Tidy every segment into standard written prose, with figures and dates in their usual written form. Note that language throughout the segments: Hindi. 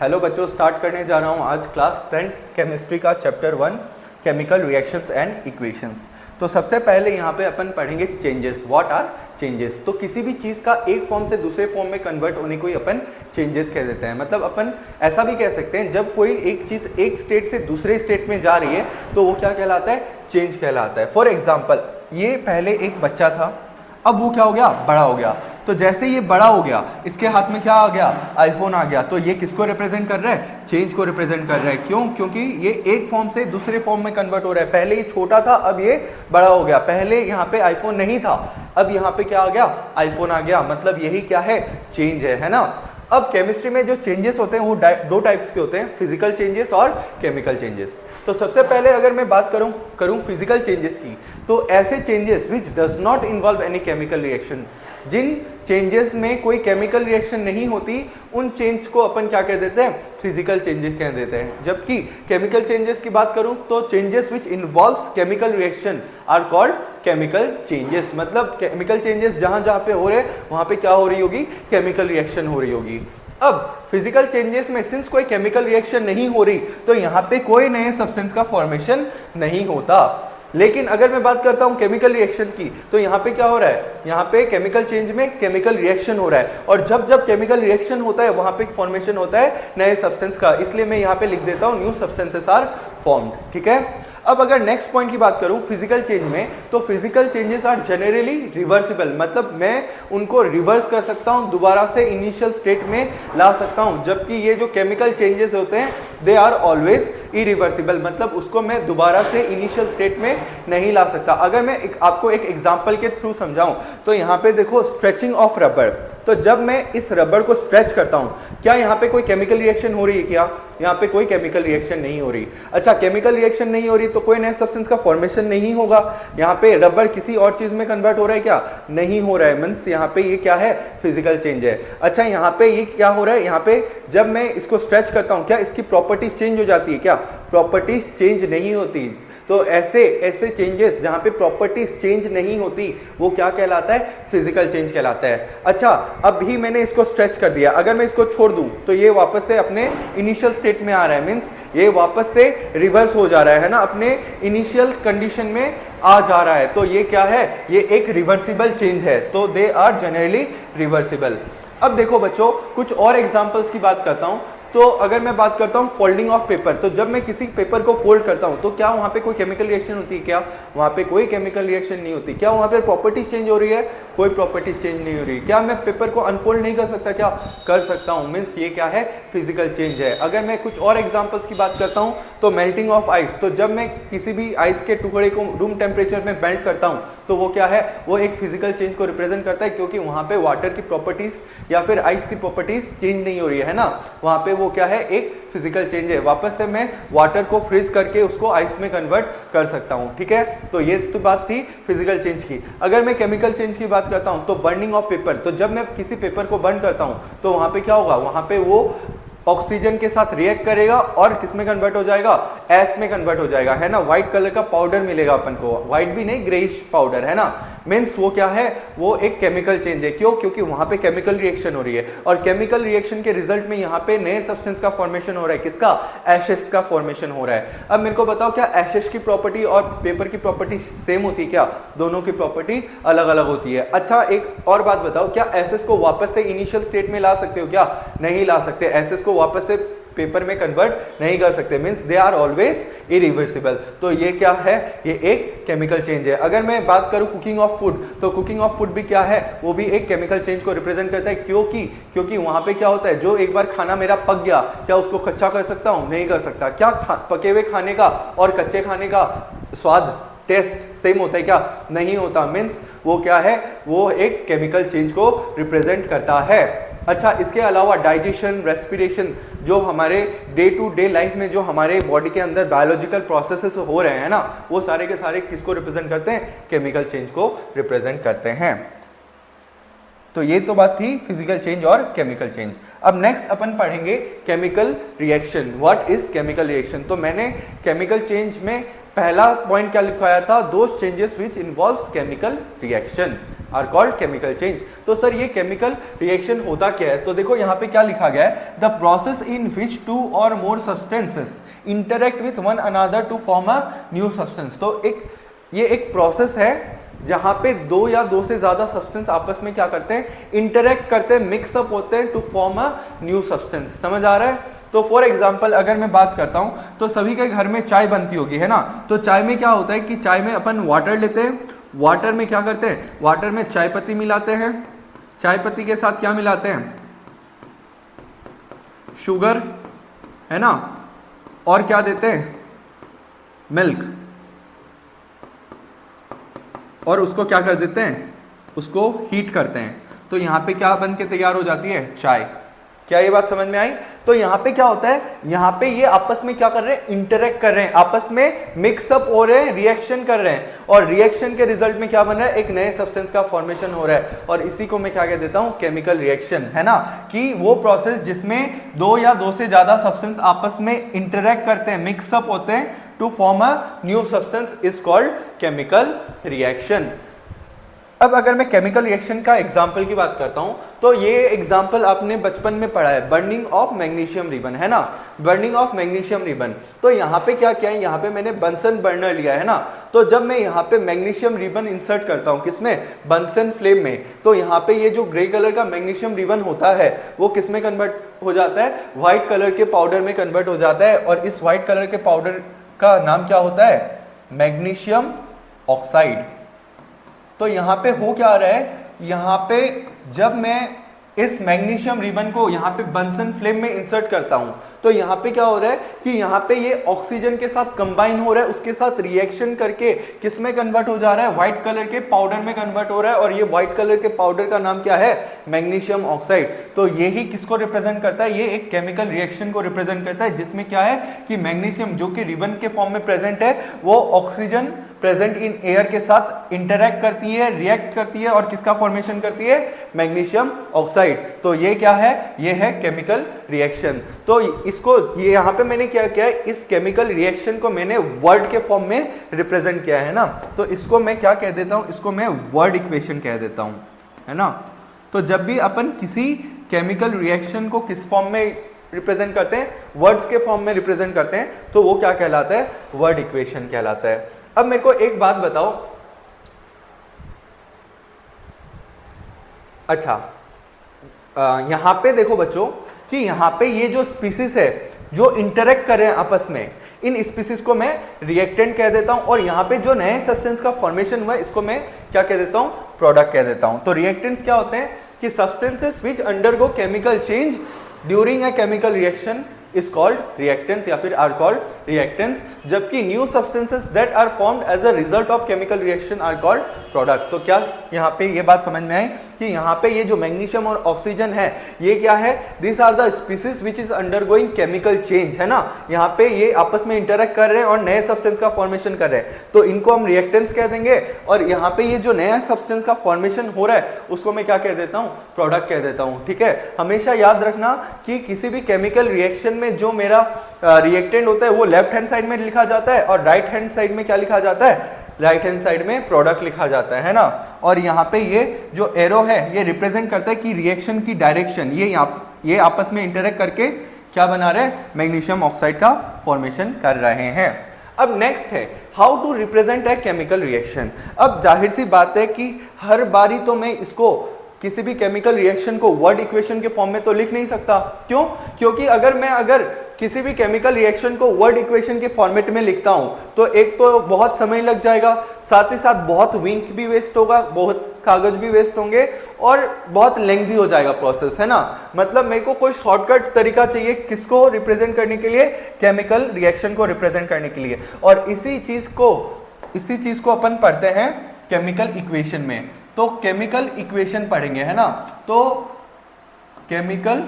हेलो बच्चों, स्टार्ट करने जा रहा हूँ आज क्लास 10th केमिस्ट्री का chapter 1 chemical reactions and equations. तो सबसे पहले यहाँ पे अपन पढ़ेंगे चेंजेस। What are changes? तो किसी भी चीज़ का एक फॉर्म से दूसरे फॉर्म में कन्वर्ट होने को ही अपन चेंजेस कह देते हैं। मतलब अपन ऐसा भी कह सकते हैं, जब कोई एक चीज़ एक स्टेट से दूसरे स्टेट में जा रही है तो वो क्या कहलाता है? चेंज कहलाता है। फॉर एग्जाम्पल, ये पहले एक बच्चा था, अब वो क्या हो गया? बड़ा हो गया। तो जैसे ये बड़ा हो गया, इसके हाथ में क्या आ गया? आईफोन आ गया। तो ये किसको रिप्रेजेंट कर रहा है? चेंज को रिप्रेजेंट कर रहा है। क्यों? क्योंकि ये एक फॉर्म से दूसरे फॉर्म में कन्वर्ट हो रहा है। पहले ये छोटा था, अब ये बड़ा हो गया। पहले यहाँ पे आईफोन नहीं था, अब यहाँ पे क्या आ गया? आईफोन आ गया। मतलब यही क्या है? चेंज है ना। अब केमिस्ट्री में जो चेंजेस होते हैं वो दो टाइप्स के होते हैं, फिजिकल चेंजेस और केमिकल चेंजेस। तो सबसे पहले अगर मैं बात करूं फिजिकल चेंजेस की, तो ऐसे changes which does not involve any chemical reaction, जिन चेंजेस में कोई केमिकल रिएक्शन नहीं होती, उन चेंज को अपन क्या कह देते हैं? फिजिकल चेंजेस कह देते हैं। जबकि केमिकल चेंजेस की बात करूं तो changes which involves chemical reaction are called chemical changes. मतलब केमिकल चेंजेस जहां जहां पे हो रहे हैं वहां पे क्या हो रही होगी? केमिकल रिएक्शन हो रही होगी। अब फिजिकल चेंजेस में सिंस कोई केमिकल रिएक्शन नहीं हो रही तो यहाँ पे कोई नए सब्सटेंस का फॉर्मेशन नहीं होता। लेकिन अगर मैं बात करता हूँ केमिकल रिएक्शन की, तो यहाँ पे क्या हो रहा है? यहाँ पे केमिकल चेंज में केमिकल रिएक्शन हो रहा है, और जब जब केमिकल रिएक्शन होता है वहां पे फॉर्मेशन होता है नए सब्सटेंस का। इसलिए मैं यहाँ पे लिख देता हूँ न्यू सब्सटेंसेस आर फॉर्म्ड। ठीक है। अब अगर नेक्स्ट पॉइंट की बात करूं फिजिकल चेंज में, तो physical changes are generally reversible. मतलब मैं उनको रिवर्स कर सकता हूं, दोबारा से इनिशियल स्टेट में ला सकता हूं। जबकि ये जो केमिकल चेंजेस होते हैं दे आर ऑलवेज इरिवर्सिबल। मतलब उसको मैं दोबारा से इनिशियल स्टेट में नहीं ला सकता। अगर मैं आपको एक एग्जांपल के थ्रू समझाऊं तो यहाँ पे देखो, स्ट्रेचिंग ऑफ रबर। तो जब मैं इस रबर को स्ट्रेच करता हूं, क्या यहाँ पे कोई केमिकल रिएक्शन हो रही है? क्या यहाँ पे कोई केमिकल रिएक्शन नहीं हो रही? अच्छा, केमिकल रिएक्शन नहीं हो रही तो कोई नए सब्सटेंस का फॉर्मेशन नहीं होगा। यहाँ पे रबर किसी और चीज में कन्वर्ट हो रहा है? क्या नहीं हो रहा है। मींस यहाँ पे ये क्या है? फिजिकल चेंज है। अच्छा, यहाँ पे ये क्या हो रहा है? यहाँ पे जब मैं इसको स्ट्रेच करता हूँ, क्या इसकी प्रॉपर्टीज चेंज हो जाती है? क्या प्रॉपर्टीज चेंज नहीं होती। तो ऐसे चेंजेस जहां पे प्रॉपर्टीज चेंज नहीं होती वो क्या कहलाता है? फिजिकल चेंज कहलाता है। अच्छा, अब भी मैंने इसको स्ट्रेच कर दिया, अगर मैं इसको छोड़ दूं तो ये वापस से अपने इनिशियल स्टेट में आ रहा है। मींस ये वापस से रिवर्स हो जा रहा है ना, अपने इनिशियल कंडीशन में आ जा रहा है। तो ये क्या है? ये एक रिवर्सिबल चेंज है। तो दे आर जनरली रिवर्सिबल। अब देखो बच्चों, कुछ और एग्जांपल्स की बात करता हूं। तो अगर मैं बात करता हूं फोल्डिंग ऑफ पेपर, तो जब मैं किसी पेपर को फोल्ड करता हूं तो क्या वहां पे कोई केमिकल रिएक्शन होती है? क्या वहां पे कोई केमिकल रिएक्शन नहीं होती। क्या वहां पे प्रॉपर्टीज चेंज हो रही है? कोई प्रॉपर्टीज चेंज नहीं हो रही। क्या मैं पेपर को अनफोल्ड नहीं कर सकता? क्या कर सकता हूं। मींस ये क्या है? फिजिकल चेंज है। अगर मैं कुछ और एग्जांपल्स की बात करता हूं तो मेल्टिंग ऑफ आइस। तो जब मैं किसी भी आइस के टुकड़े को रूम टेम्परेचर में मेल्ट करता हूं तो वो क्या है? वो एक फिजिकल चेंज को रिप्रेजेंट करता है, क्योंकि वहां पे वाटर की प्रॉपर्टीज या फिर आइस की प्रॉपर्टीज चेंज नहीं हो रही है ना। वहां पे वो क्या है? एक फिजिकल चेंज है। वापस से मैं वाटर को फ्रीज करके उसको आइस में कन्वर्ट कर सकता हूं। ठीक है। तो ये तो बात थी फिजिकल चेंज की। अगर मैं केमिकल चेंज की बात करता हूं तो बर्निंग ऑफ पेपर। तो जब मैं किसी पेपर को बर्न करता हूं तो वहां पे क्या होगा? वहां पे वो ऑक्सीजन के साथ रिएक्ट करेगा और किस में कन्वर्ट हो जाएगा? एस में कन्वर्ट हो जाएगा, है ना। व्हाइट कलर का पाउडर मिलेगा अपन को, व्हाइट भी नहीं, ग्रेइश पाउडर, है ना। मीन्स वो क्या है? वो एक केमिकल चेंज है। क्यों? क्योंकि वहां पे केमिकल रिएक्शन हो रही है, और केमिकल रिएक्शन के रिजल्ट में यहाँ पे नए सब्सटेंस का फॉर्मेशन हो रहा है। किसका? एशेस का फॉर्मेशन हो रहा है। अब मेरे को बताओ, क्या एशेस की प्रॉपर्टी और पेपर की प्रॉपर्टी सेम होती है? क्या दोनों की प्रॉपर्टी अलग अलग होती है। अच्छा, एक और बात बताओ, क्या एशेस को वापस से इनिशियल स्टेट में ला सकते हो? क्या नहीं ला सकते। एशेस को वापस से पेपर में कन्वर्ट नहीं कर सकते। Means they are always irreversible. तो ये क्या है? ये एक केमिकल चेंज है। अगर मैं बात करूं कुकिंग ऑफ फूड, तो कुकिंग ऑफ फूड भी क्या है? वो भी एक केमिकल चेंज को रिप्रेजेंट करता है। क्योंकि वहां पे क्या होता है? जो एक बार खाना मेरा पक गया, क्या उसको कच्चा कर सकता हूं? नहीं कर सकता। क्या पके हुए खाने का और कच्चे खाने का स्वाद, टेस्ट सेम होता है? क्या नहीं होता। मीन्स वो क्या है? वो एक केमिकल चेंज को रिप्रेजेंट करता है। अच्छा, इसके अलावा डाइजेशन, रेस्पिरेशन, जो हमारे डे टू डे लाइफ में जो हमारे बॉडी के अंदर बायोलॉजिकल प्रोसेसेस हो रहे हैं ना, वो सारे के सारे किसको रिप्रेजेंट करते हैं? केमिकल चेंज को रिप्रेजेंट करते हैं। तो ये तो बात थी फिजिकल चेंज और केमिकल चेंज। अब नेक्स्ट अपन पढ़ेंगे chemical reaction. What is chemical reaction? तो मैंने केमिकल चेंज में पहला पॉइंट क्या लिखवाया था? Those changes which involves chemical reaction. Are called chemical change. तो सर ये केमिकल रिएक्शन होता क्या है? तो देखो यहाँ पे क्या लिखा गया है, the process in which 2 or more substances interact with one another to form a new substance. तो ये एक प्रोसेस है जहां पे 2 या 2 से ज्यादा सब्सटेंस आपस में क्या करते हैं, इंटरेक्ट करते हैं, मिक्सअप होते हैं to form a new substance. समझ आ रहा है? तो फॉर एग्जाम्पल अगर मैं बात करता हूं तो सभी के घर में चाय बनती होगी, है ना। तो चाय में क्या होता है कि चाय में अपन वाटर लेते हैं, वाटर में क्या करते हैं, वाटर में चाय पत्ती मिलाते हैं, चाय पत्ती के साथ क्या मिलाते हैं, शुगर, है ना, और क्या देते हैं, मिल्क, और उसको क्या कर देते हैं, उसको हीट करते हैं। तो यहाँ पे क्या बन के तैयार हो जाती है, चाय। क्या ये बात समझ में आई? तो यहाँ पे क्या होता है, यहाँ पे ये आपस में क्या कर रहे हैं, इंटरेक्ट कर रहे हैं, आपस में मिक्सअप हो रहे हैं, रिएक्शन कर रहे हैं, और रिएक्शन के रिजल्ट में क्या बन रहा है, एक नए सब्सटेंस का फॉर्मेशन हो रहा है। और इसी को मैं क्या कह देता हूँ, केमिकल रिएक्शन, है ना। कि वो प्रोसेस जिसमें 2 या 2 से ज्यादा सब्सटेंस आपस में इंटरेक्ट करते हैं, मिक्सअप होते हैं to form a new substance is called chemical reaction. अब अगर मैं केमिकल रिएक्शन का एग्जाम्पल की बात करता हूं तो ये एग्जाम्पल आपने बचपन में पढ़ा है, बर्निंग ऑफ मैग्नीशियम रिबन, है ना, बर्निंग ऑफ मैग्नीशियम रिबन। तो यहाँ पे क्या किया है, यहाँ पे मैंने बंसन बर्नर लिया है ना। तो जब मैं यहाँ पे मैग्नीशियम रिबन इंसर्ट करता हूँ, किसमें, बंसन फ्लेम में, तो यहाँ पे ये जो ग्रे कलर का मैग्नीशियम रिबन होता है वो किस में कन्वर्ट हो जाता है, व्हाइट कलर के पाउडर में कन्वर्ट हो जाता है। और इस व्हाइट कलर के पाउडर का नाम क्या होता है, मैग्नीशियम ऑक्साइड। तो यहाँ पे हो क्या रहा है, यहाँ पे जब मैं इस मैग्नीशियम रिबन को यहाँ पे बंसन फ्लेम में इंसर्ट करता हूँ तो यहाँ पे क्या हो रहा है कि यहाँ पे ये ऑक्सीजन के साथ कंबाइन हो रहा है, उसके साथ रिएक्शन करके किस में कन्वर्ट हो जा रहा है, व्हाइट कलर के पाउडर में कन्वर्ट हो रहा है। और ये व्हाइट कलर के पाउडर का नाम क्या है, मैग्नीशियम ऑक्साइड। तो ये ही किसको रिप्रेजेंट करता है, ये एक केमिकल रिएक्शन को रिप्रेजेंट करता है, जिसमें क्या है कि मैग्नीशियम जो कि रिबन के फॉर्म में प्रेजेंट है वो ऑक्सीजन प्रेजेंट इन एयर के साथ इंटरैक्ट करती है, रिएक्ट करती है, और किसका फॉर्मेशन करती है, मैग्नीशियम ऑक्साइड। तो ये क्या है, ये है केमिकल रिएक्शन। तो इसको ये यहाँ पे मैंने क्या किया है, इस केमिकल रिएक्शन को मैंने वर्ड के फॉर्म में रिप्रेजेंट किया है ना। तो इसको मैं क्या कह देता हूँ, इसको मैं वर्ड इक्वेशन कह देता हूँ, है ना। तो जब भी अपन किसी केमिकल रिएक्शन को किस फॉर्म में रिप्रेजेंट करते हैं, वर्ड्स के फॉर्म में रिप्रेजेंट करते हैं, तो वो क्या कहलाता है, वर्ड इक्वेशन कहलाता है। अब मेरे को एक बात बताओ, अच्छा यहां पे देखो बच्चों कि यहां पे ये जो स्पीसीज है जो इंटरेक्ट कर रहे हैं आपस में, इन स्पीसीज को मैं रिएक्टेंट कह देता हूं, और यहां पे जो नए सब्सटेंस का फॉर्मेशन हुआ है इसको मैं क्या कह देता हूं, प्रोडक्ट कह देता हूं। तो रिएक्टेंट्स क्या होते हैं कि substances which undergo chemical change during a chemical reaction is called reactants या फिर are called reactants, जबकि new substances that are formed as a result of chemical reaction are called product। तो क्या यहाँ पे ये बात समझ में आई कि यहाँ पे ये जो मैग्नीशियम और ऑक्सीजन है ये क्या है, these are the species which is undergoing chemical change, है ना। यहाँ पे ये आपस में इंटरेक्ट कर रहे हैं और नए सब्सटेंस का फॉर्मेशन कर रहे हैं, तो इनको हम रिएक्टेंट्स कह देंगे। और यहाँ पे ये जो नया सब्सटेंस का फॉर्मेशन हो रहा है उसको मैं क्या कह देता हूँ, प्रोडक्ट कह देता हूँ। ठीक है, हमेशा याद रखना कि किसी भी केमिकल रिएक्शन में जो मेरा रिएक्टेंट होता है वो लेफ्ट हैंड साइड में लिखा जाता है, और राइट हैंड साइड में क्या लिखा जाता है, राइट हैंड साइड में प्रोडक्ट लिखा जाता है ना। और यहाँ पे ये जो एरो है ये रिप्रेजेंट करता है कि रिएक्शन की डायरेक्शन, ये आपस में इंटरेक्ट करके क्या बना रहे हैं, मैग्नीशियम ऑक्साइड का फॉर्मेशन कर रहे हैं। अब नेक्स्ट है how to represent a chemical reaction. अब जाहिर सी बात है कि हर बारी तो मैं इसको किसी भी केमिकल रिएक्शन को वर्ड इक्वेशन के फॉर्म में तो लिख नहीं सकता। क्यों? क्योंकि अगर किसी भी केमिकल रिएक्शन को वर्ड इक्वेशन के फॉर्मेट में लिखता हूं तो एक तो बहुत समय लग जाएगा, साथ ही साथ बहुत इंक भी वेस्ट होगा, बहुत कागज भी वेस्ट होंगे, और बहुत लेंथी हो जाएगा प्रोसेस, है ना। मतलब मेरे को कोई शॉर्टकट तरीका चाहिए किसको रिप्रेजेंट करने के लिए, केमिकल रिएक्शन को रिप्रेजेंट करने के लिए। और इसी चीज को अपन पढ़ते हैं केमिकल इक्वेशन में। तो केमिकल इक्वेशन पढ़ेंगे, है ना। तो केमिकल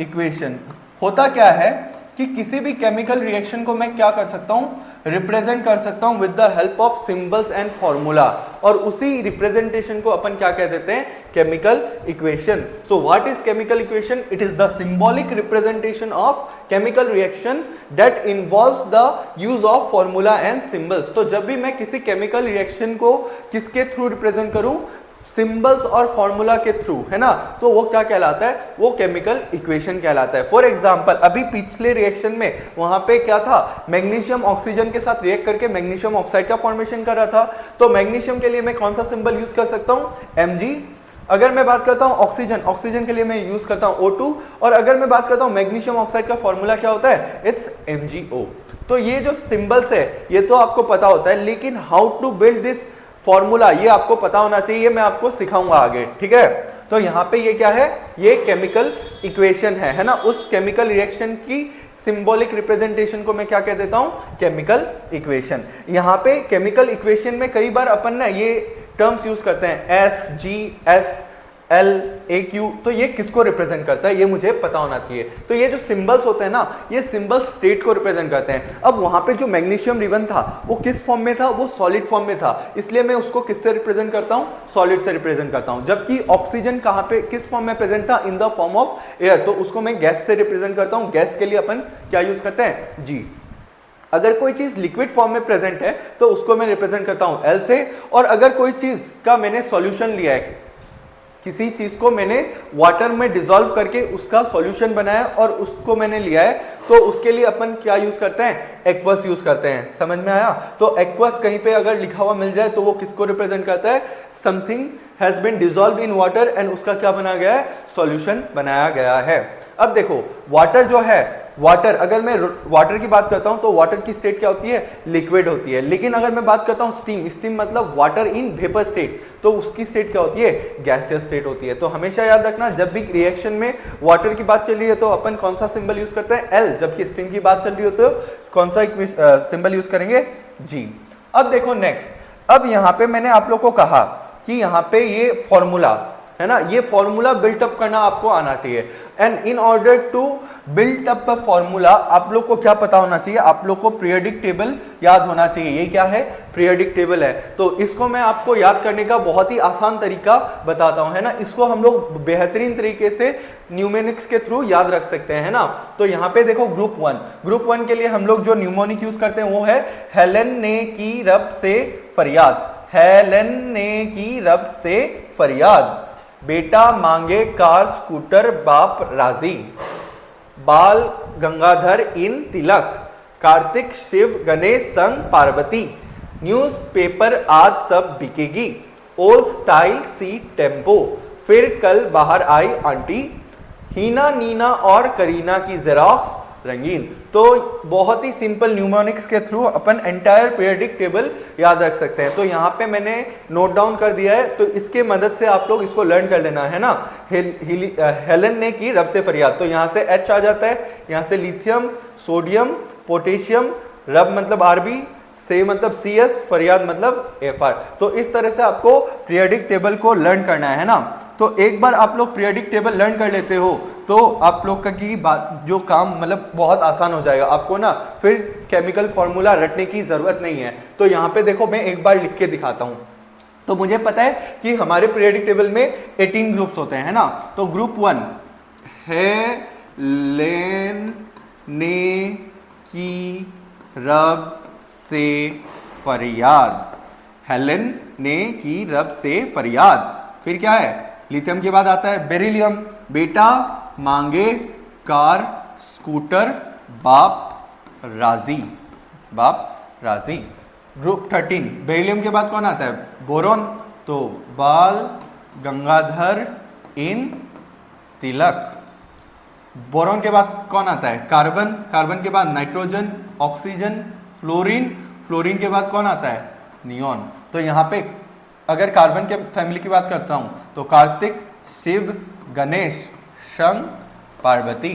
इक्वेशन होता क्या है कि किसी भी केमिकल रिएक्शन को मैं क्या कर सकता हूं, रिप्रेजेंट कर सकता हूं with the help of symbols and formula, और उसी रिप्रेजेंटेशन को अपन क्या कह देते हैं, chemical equation. So what is chemical equation? It is the symbolic representation of chemical reaction that involves the use of formula and symbols. तो जब भी मैं किसी केमिकल रिएक्शन को किसके थ्रू रिप्रेजेंट करूं, सिंबल्स और फॉर्मूला के थ्रू, है ना, तो वो क्या कहलाता है, वो केमिकल इक्वेशन कहलाता है। फॉर एग्जांपल अभी पिछले रिएक्शन में वहां पे क्या था, मैग्नीशियम ऑक्सीजन के साथ रिएक्ट करके मैग्नीशियम ऑक्साइड का फॉर्मेशन कर रहा था। तो मैग्नीशियम के लिए मैं कौन सा सिंबल यूज कर सकता हूं, Mg। अगर मैं बात करता हूं ऑक्सीजन, ऑक्सीजन के लिए मैं यूज करता हूं O2। और अगर मैं बात करता हूं मैग्नीशियम ऑक्साइड का फॉर्मूला क्या होता है, इट्स MgO। तो ये जो सिंबल्स है ये तो आपको पता होता है, लेकिन how to build this formula ये आपको पता होना चाहिए, मैं आपको सिखाऊंगा आगे, ठीक है। तो यहाँ पे ये क्या है, ये केमिकल इक्वेशन है ना। उस केमिकल रिएक्शन की सिंबॉलिक रिप्रेजेंटेशन को मैं क्या कह देता हूं, केमिकल इक्वेशन। यहाँ पे केमिकल इक्वेशन में कई बार अपन ना ये टर्म्स यूज करते हैं, SG, SL, AQ, तो ये किसको रिप्रेजेंट करता है ये मुझे पता होना चाहिए। तो ये जो सिंबल्स होते हैं ना, ये सिंबल्स स्टेट को रिप्रेजेंट करते हैं। अब वहां पे जो मैग्नीशियम रिबन था वो किस फॉर्म में था, वो सॉलिड फॉर्म में था, इसलिए मैं उसको किससे रिप्रेजेंट करता हूं, सॉलिड से रिप्रेजेंट करता हूं। जबकि ऑक्सीजन कहां पे किस फॉर्म में प्रेजेंट था, इन द फॉर्म ऑफ एयर, तो उसको मैं गैस से रिप्रेजेंट करता हूं। गैस के लिए अपन क्या यूज करते हैं, G। अगर कोई चीज लिक्विड फॉर्म में प्रेजेंट है तो उसको मैं रिप्रेजेंट करता हूं L से। और अगर कोई चीज का मैंने सॉल्यूशन लिया है, किसी चीज को मैंने वाटर में डिसॉल्व करके उसका सॉल्यूशन बनाया और उसको मैंने लिया है, तो उसके लिए अपन क्या यूज करते हैं, एक्वस यूज करते हैं। समझ में आया। तो एक्वस कहीं पे अगर लिखा हुआ मिल जाए तो वो किसको रिप्रेजेंट करता है, something has been dissolve in water and उसका क्या बना गया है, सॉल्यूशन बनाया गया है। अब देखो वाटर जो है, वाटर अगर मैं वाटर की बात करता हूं तो वाटर की स्टेट क्या होती है, लिक्विड होती है। लेकिन अगर मैं बात करता हूं स्टीम, स्टीम मतलब वाटर इन वेपर स्टेट, तो उसकी स्टेट क्या होती है, गैसियस स्टेट होती है। तो हमेशा याद रखना जब भी रिएक्शन में वाटर की बात चल रही है तो अपन कौन सा सिंबल यूज करते हैं, L, जबकि स्टीम की बात चल रही हो तो कौन सा सिंबल यूज करेंगे, G। अब देखो नेक्स्ट, अब यहाँ पे मैंने आप लोग को कहा कि यहाँ पे ये फॉर्मूला है ना, ये फॉर्मूला बिल्ट अप करना आपको आना चाहिए। And in order to built up a formula आप लोग को क्या पता होना चाहिए, आप लोग को पीरियोडिक टेबल याद होना चाहिए। ये क्या है, पीरियोडिक टेबल है। तो इसको मैं आपको याद करने का बहुत ही आसान तरीका बताता हूं, है ना। इसको हम लोग बेहतरीन तरीके से न्यूमेरिक्स के थ्रू याद रख सकते हैं, है ना। तो यहाँ पे देखो ग्रुप वन के लिए हम लोग जो न्यूमोनिक यूज करते हैं वो है, हेलन ने की रब से फरियाद, हेलन ने की रब से फरियाद, बेटा मांगे कार स्कूटर बाप राजी, बाल गंगाधर इन तिलक, कार्तिक शिव गणेश संग पार्वती, न्यूज़पेपर आज सब बिकेगी, ओल्ड स्टाइल सी टेम्पो, फिर कल बाहर आई आंटी, हीना नीना और करीना की जेरोक्स रंगीन। तो बहुत ही सिंपल न्यूमोनिक्स के थ्रू अपन एंटायर पीरियोडिक टेबल याद रख सकते हैं। तो यहाँ पे मैंने नोट डाउन कर दिया है, तो इसके मदद से आप लोग इसको लर्न कर लेना है ना। हेलन ने की रब से फरियाद, तो यहाँ से H आ जाता है, यहाँ से लिथियम, सोडियम, पोटेशियम, रब मतलब Rb, से मतलब CS, फरियाद मतलब Fr। तो इस तरह से आपको पीरियोडिक टेबल को लर्न करना है ना। तो एक बार आप लोग पीरियोडिक टेबल लर्न कर लेते हो तो आप लोग का की बात जो काम मतलब बहुत आसान हो जाएगा, आपको ना फिर केमिकल फॉर्मूला रटने की जरूरत नहीं है। तो यहाँ पे देखो मैं एक बार लिख के दिखाता हूँ। तो मुझे पता है कि हमारे पीरियोडिक टेबल में 18 ग्रुप्स होते हैं, है ना। तो ग्रुप 1 है लेन ने की रब से फरियाद, हेलेन ने की रब से फरियाद। फिर क्या है, लिथियम के बाद आता है बेरिलियम, बेटा मांगे कार स्कूटर बाप राजी, बाप राजी। ग्रुप 13 बेरिलियम के बाद कौन आता है, बोरॉन, तो बाल गंगाधर इन तिलक। बोरॉन के बाद कौन आता है, कार्बन, कार्बन के बाद नाइट्रोजन, ऑक्सीजन, फ्लोरीन, फ्लोरीन के बाद कौन आता है, नियॉन। तो यहाँ पे अगर कार्बन के फैमिली की बात करता हूँ तो कार्तिक, शिव, गणेश, शंग, पार्वती,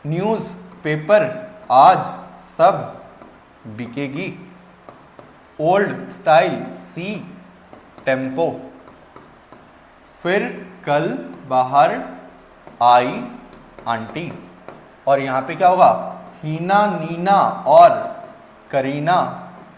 न्यूज़ पेपर आज सब बिकेगी, ओल्ड स्टाइल सी टेम्पो, फिर कल बाहर आई आंटी। और यहाँ पे क्या होगा, हीना नीना और करीना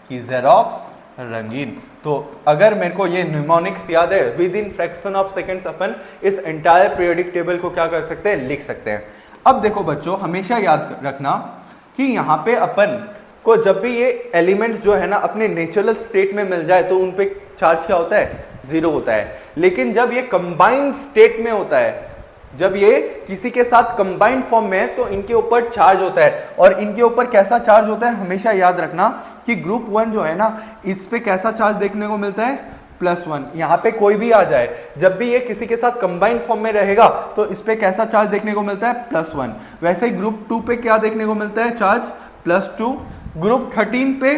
की जेरोक्स रंगीन। तो अगर मेरे को ये न्यूमोनिक्स याद है, with in fraction of seconds अपन इस एंटायर पीरियोडिक टेबल को क्या कर सकते हैं, लिख सकते हैं। अब देखो बच्चों, हमेशा याद रखना कि यहाँ पे अपन को जब भी ये एलिमेंट्स जो है ना अपने नेचुरल स्टेट में मिल जाए तो उन पे चार्ज क्या होता है, 0 होता है। लेकिन जब ये कंबाइंड स्टेट में होता है, जब ये किसी के साथ कंबाइंड फॉर्म में है, तो इनके ऊपर चार्ज होता है। और इनके ऊपर कैसा चार्ज होता है, हमेशा याद रखना कि ग्रुप 1 जो है ना, इस पे कैसा चार्ज देखने को मिलता है, +1। यहाँ पे कोई भी आ जाए, जब भी ये किसी के साथ कंबाइंड फॉर्म में रहेगा तो इस पे कैसा चार्ज देखने को मिलता है, +1। वैसे ही ग्रुप 2 पे क्या देखने को मिलता है, चार्ज +2। ग्रुप 13 पे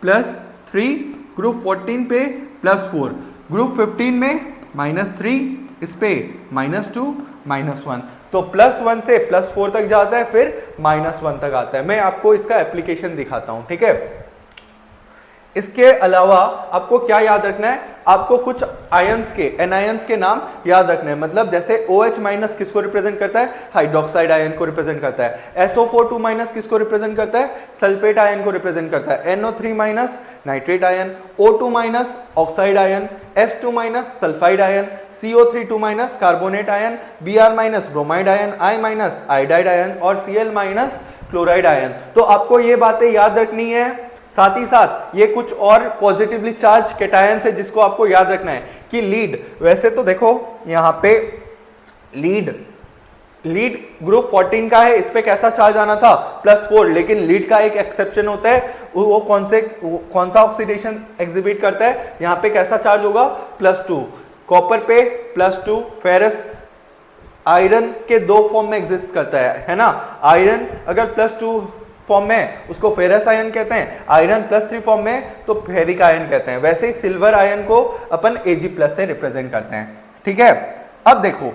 +3, ग्रुप 14 पे +4, ग्रुप 15 में -3, इस पे -2, -1। तो +1 से +4 तक जाता है, फिर -1 तक आता है। मैं आपको इसका एप्लीकेशन दिखाता हूं, ठीक है। इसके अलावा आपको क्या याद रखना है, आपको कुछ आयंस के, एनायंस के नाम याद रखने हैं। मतलब जैसे OH- किसको रिप्रेजेंट करता है, हाइड्रोक्साइड आयन को रिप्रेजेंट करता है। SO4 किसको रिप्रेजेंट करता है, सल्फेट आयन को रिप्रेजेंट करता है। NO3- nitrate ion, O2- oxide ion, S2- sulphide ion, CO3- carbonate ion, Br- bromide ion, I- iodide ion और Cl- क्लोराइड आयन। तो आपको ये बातें याद रखनी है। साथ ही साथ ये कुछ और पॉजिटिवली चार्ज कैटायन है जिसको आपको याद रखना है कि लीड, वैसे तो देखो यहां पे लीड ग्रुप 14 का है, इस पे कैसा चार्ज आना था, +4। लेकिन लीड का एक एक्सेप्शन होता है, वो कौन सा ऑक्सीडेशन एग्जिबिट करता है, यहां पे कैसा चार्ज होगा, +2। कॉपर पे +2, फेरस आयरन के 2 फॉर्म में एग्जिस्ट करता है ना। आयरन अगर +2 फॉर्म में उसको फेरस आयन कहते हैं, आयरन +3 फॉर्म में तो फेरिक आयन कहते हैं। वैसे ही सिल्वर आयन को अपन Ag+ से रिप्रेजेंट करते हैं, ठीक है। अब देखो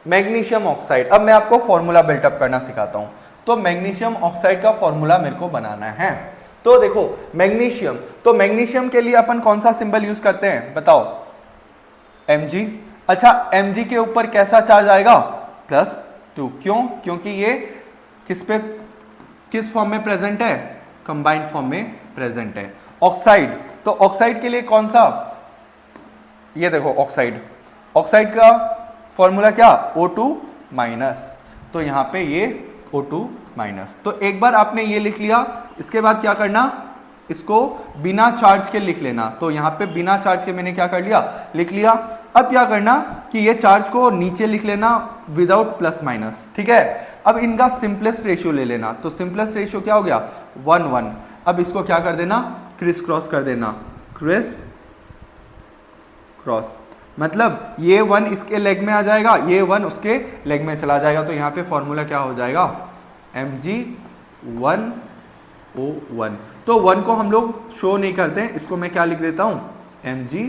मैग्नीशियम ऑक्साइड, अब मैं आपको फॉर्मूला बिल्टअप करना सिखाता हूं। तो मैग्नीशियम ऑक्साइड का फॉर्मूला मेरे को बनाना है। तो देखो मैग्नीशियम, तो मैग्नीशियम के लिए अपन कौन सा सिंबल यूज करते हैं, बताओ, Mg। अच्छा, Mg के ऊपर कैसा चार्ज आएगा, +2। क्यों, क्योंकि ये किस फॉर्म में प्रेजेंट है, कंबाइंड फॉर्म में प्रेजेंट है। ऑक्साइड, तो ऑक्साइड के लिए कौन सा, ये देखो ऑक्साइड का फॉर्मूला क्या, O2-। तो यहां पे ये O2-। तो एक बार आपने ये लिख लिया, इसके बाद क्या करना, इसको बिना चार्ज के लिख लेना। तो यहां पे बिना चार्ज के मैंने क्या कर लिया, लिख लिया। अब क्या करना कि ये चार्ज को नीचे लिख लेना विदाउट +-। ठीक है। अब इनका सिंपलेस्ट रेशियो ले लेना। तो सिंपलेस्ट रेशियो क्या हो गया, 1:1। अब इसको क्या कर देना, क्रिस क्रॉस कर देना, क्रिस क्रॉस, मतलब ये 1 इसके लेग में आ जाएगा, ये 1 उसके लेग में चला जाएगा। तो यहाँ पे फॉर्मूला क्या हो जाएगा, Mg1O1। तो 1 को हम लोग शो नहीं करते हैं, इसको मैं क्या लिख देता हूँ, Mg।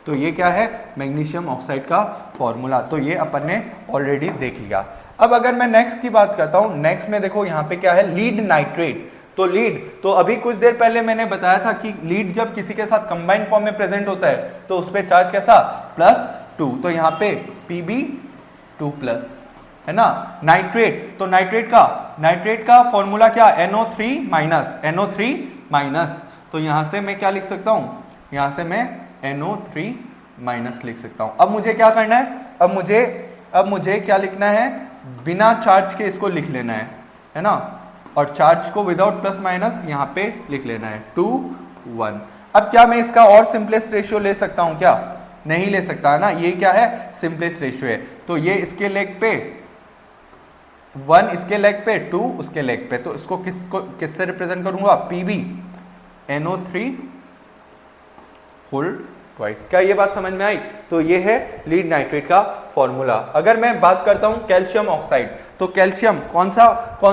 तो ये क्या है, मैग्नीशियम ऑक्साइड का फॉर्मूला। तो ये अपन ने ऑलरेडी देख लिया। अब अगर मैं नेक्स्ट की बात करता हूं, नेक्स्ट में देखो यहाँ पे क्या है, लीड नाइट्रेट। तो लीड, तो अभी कुछ देर पहले मैंने बताया था कि लीड जब किसी के साथ कंबाइंड फॉर्म में प्रेजेंट होता है तो उस पर चार्ज कैसा, +2। तो यहाँ पे Pb2+, है ना। नाइट्रेट, तो नाइट्रेट का फॉर्मूला क्या, NO3-। तो यहां से मैं क्या लिख सकता हूं, यहां से मैं NO3- लिख सकता हूं। अब मुझे क्या करना है, अब मुझे क्या लिखना है, बिना चार्ज के इसको लिख लेना है ना। और चार्ज को विदाउट +- यहां पे लिख लेना है 2:1। अब क्या मैं इसका और सिंपलेस्ट रेशियो ले सकता हूं क्या, नहीं ले सकता है ना। ये क्या है, सिंपलेस्ट रेशियो है। तो ये इसके लेग पे 1, इसके लेग पे 2, उसके लेग पे, तो इसको किससे रिप्रेजेंट करूंगा, Pb NO3 होल ट्वाइस। क्या ये बात समझ में आई। तो ये है लीड नाइट्रेट का फॉर्मूला। अगर मैं बात करता हूं कैल्शियम ऑक्साइड, तो कैल्शियम कौन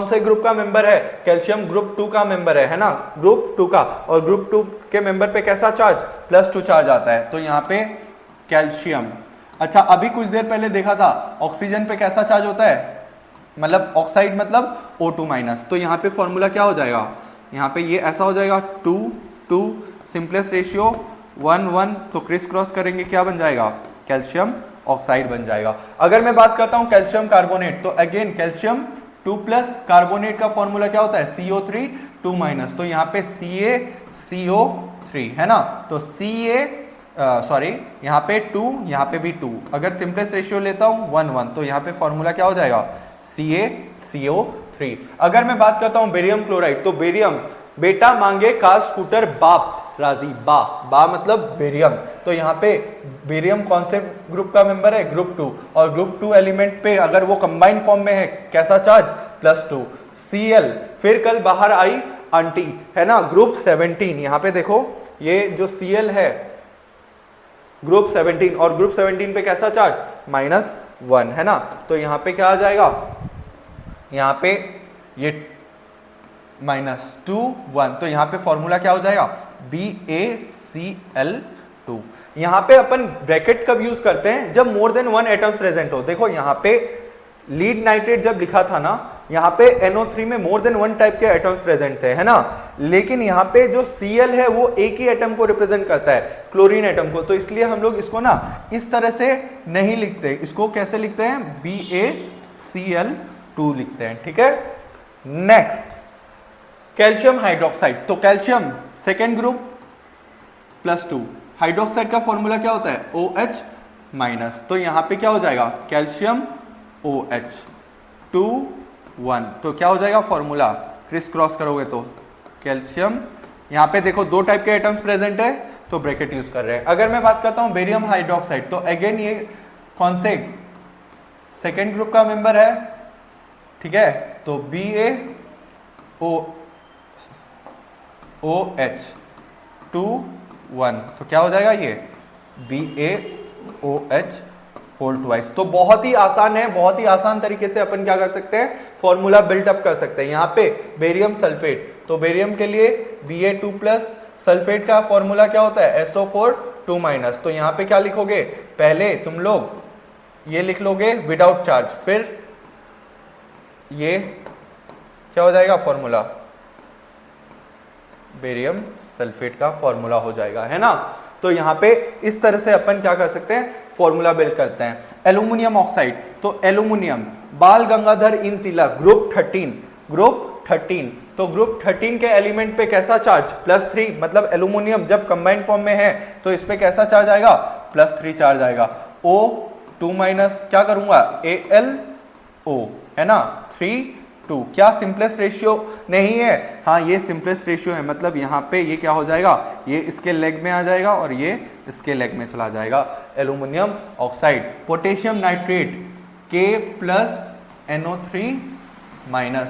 से ग्रुप का मेंबर है, कैल्शियम ग्रुप 2 का मेंबर है ना, ग्रुप 2 का। और ग्रुप 2 के मेंबर पे कैसा चार्ज, +2 चार्ज आता है। तो यहाँ पे कैल्शियम। अच्छा, अभी कुछ देर पहले देखा था ऑक्सीजन पे कैसा चार्ज होता है, मतलब ऑक्साइड मतलब O2-। तो यहाँ पे फॉर्मूला क्या हो जाएगा, यहाँ पे ये ऐसा हो जाएगा 2:2, सिंपलेस्ट रेशियो 1:1। तो क्रिस क्रॉस करेंगे, क्या बन जाएगा, कैल्शियम ऑक्साइड बन जाएगा। अगर मैं बात करता हूं कैल्शियम कार्बोनेट, तो अगेन कैल्शियम 2+, कार्बोनेट का फॉर्मूला क्या होता है, CO3-2-। तो यहाँ पे CaCO3 है ना। तो यहाँ पे 2, यहाँ पे भी 2। अगर सिंपलेस्ट रेशियो लेता हूं 1:1, तो यहाँ पे फॉर्मूला क्या हो जाएगा, CaCO3। अगर मैं बात करता हूं बेरियम क्लोराइड, तो बेरियम बेटा मांगे कार स्कूटर बाप, राजी, बा मतलब बेरियम। तो यहाँ पे बेरियम कौन से ग्रुप का मेंबर है? ग्रुप 2। और ग्रुप 2 एलिमेंट पे अगर वो कंबाइंड फॉर्म में है, कैसा चार्ज? +2। Cl, फिर कल बाहर आई आंटी, है ना, ग्रुप 17। यहाँ पे देखो ये जो Cl है ग्रुप 17, और ग्रुप 17 पे कैसा चार्ज? -1, है ना। तो यहाँ पे क्या आ जाएगा? यहाँ पे ये -2 1, तो यहाँ पे फॉर्मूला क्या हो जाएगा? BaCl2। यहाँ पे अपन ब्रैकेट कब यूज करते हैं? जब मोर देन 1 एटम्स प्रेजेंट हो। देखो यहाँ पे लीड नाइट्रेट जब लिखा था ना, यहाँ पे NO3 में मोर देन 1 टाइप के एटम्स प्रेजेंट थे, है ना। लेकिन यहाँ पे जो Cl है वो एक ही एटम को रिप्रेजेंट करता है, क्लोरीन एटम को। तो इसलिए हम लोग इसको ना इस तरह से नहीं लिखते, इसको कैसे लिखते हैं? BaCl2 लिखते हैं, ठीक है। Next calcium hydroxide. तो कैल्शियम सेकेंड ग्रुप +2, हाइड्रोक्साइड का फॉर्मूला क्या होता है? OH-। तो यहाँ पे क्या हो जाएगा? कैल्शियम OH 2 1, तो क्या हो जाएगा फॉर्मूला? क्रिस क्रॉस करोगे तो कैल्शियम, यहाँ पे देखो 2 टाइप के एटम्स प्रेजेंट है तो ब्रैकेट यूज कर रहे हैं। अगर मैं बात करता हूँ बेरियम हाइड्रोक्साइड, तो अगेन ये कौन से सेकेंड ग्रुप का मेंबर है? ठीक है, तो BaOH 2 1, तो क्या हो जाएगा ये? BaOH whole twice. तो बहुत ही आसान है, बहुत ही आसान तरीके से अपन क्या कर सकते हैं? फॉर्मूला बिल्डअप कर सकते हैं। यहाँ पे बेरियम सल्फेट, तो बेरियम के लिए Ba2+, सल्फेट का फॉर्मूला क्या होता है? SO4 2-। तो यहाँ पे क्या लिखोगे? पहले तुम लोग ये लिख लोगे विदाउट चार्ज, फिर ये क्या हो जाएगा फॉर्मूला? बेरियम सल्फेट का फॉर्मूला हो जाएगा, है ना। तो यहाँ पे इस तरह से अपन क्या कर सकते हैं? फॉर्मूला बिल्ड करते हैं। एल्यूमिनियम ऑक्साइड, तो एल्यूमिनियम बाल गंगाधर इन तिलक ग्रुप 13, तो ग्रुप 13 के एलिमेंट पे कैसा चार्ज? +3, मतलब एल्यूमिनियम जब कंबाइंड फॉर्म में है तो इस पे कैसा चार्ज आएगा? +3 चार्ज आएगा। O2- क्या करूंगा? AlO, है ना, 3 2। क्या सिंपलेस्ट रेशियो नहीं है? हाँ, ये सिंपलेस्ट रेशियो है, मतलब यहाँ पे ये क्या हो जाएगा? ये इसके लेग में आ जाएगा और ये इसके लेग में चला जाएगा। Aluminium oxide. Potassium nitrate K+NO3-।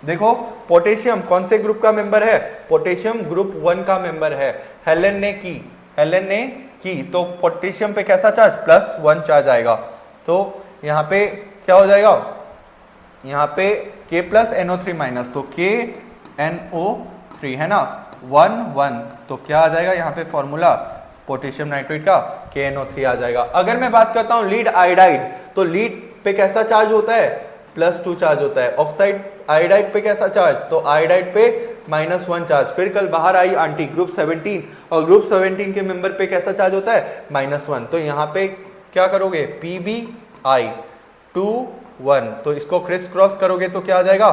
देखो पोटेशियम कौन से ग्रुप का मेंबर है? पोटेशियम ग्रुप 1 का मेंबर है। हेलेन ने की, तो पोटेशियम पे कैसा चार्ज? +1 चार्ज आएगा। तो यहाँ पे क्या हो जाएगा? यहाँ पे K+NO3-, तो KNO3, है ना, 1 1, तो क्या आ जाएगा यहाँ पे फॉर्मूला? पोटेशियम नाइट्रेट का KNO3 आ जाएगा। अगर मैं बात करता हूँ लीड आयोडाइड, तो लीड पे कैसा चार्ज होता है? +2 चार्ज होता है। ऑक्साइड आयोडाइड पे कैसा चार्ज? तो आयोडाइड पे -1 चार्ज। फिर कल बाहर आई आंटी ग्रुप 17, और ग्रुप 17 के मेंबर पे कैसा चार्ज होता है? -1। तो यहाँ पे क्या करोगे? PbI2 1, तो इसको क्रिस क्रॉस करोगे तो क्या आ जाएगा?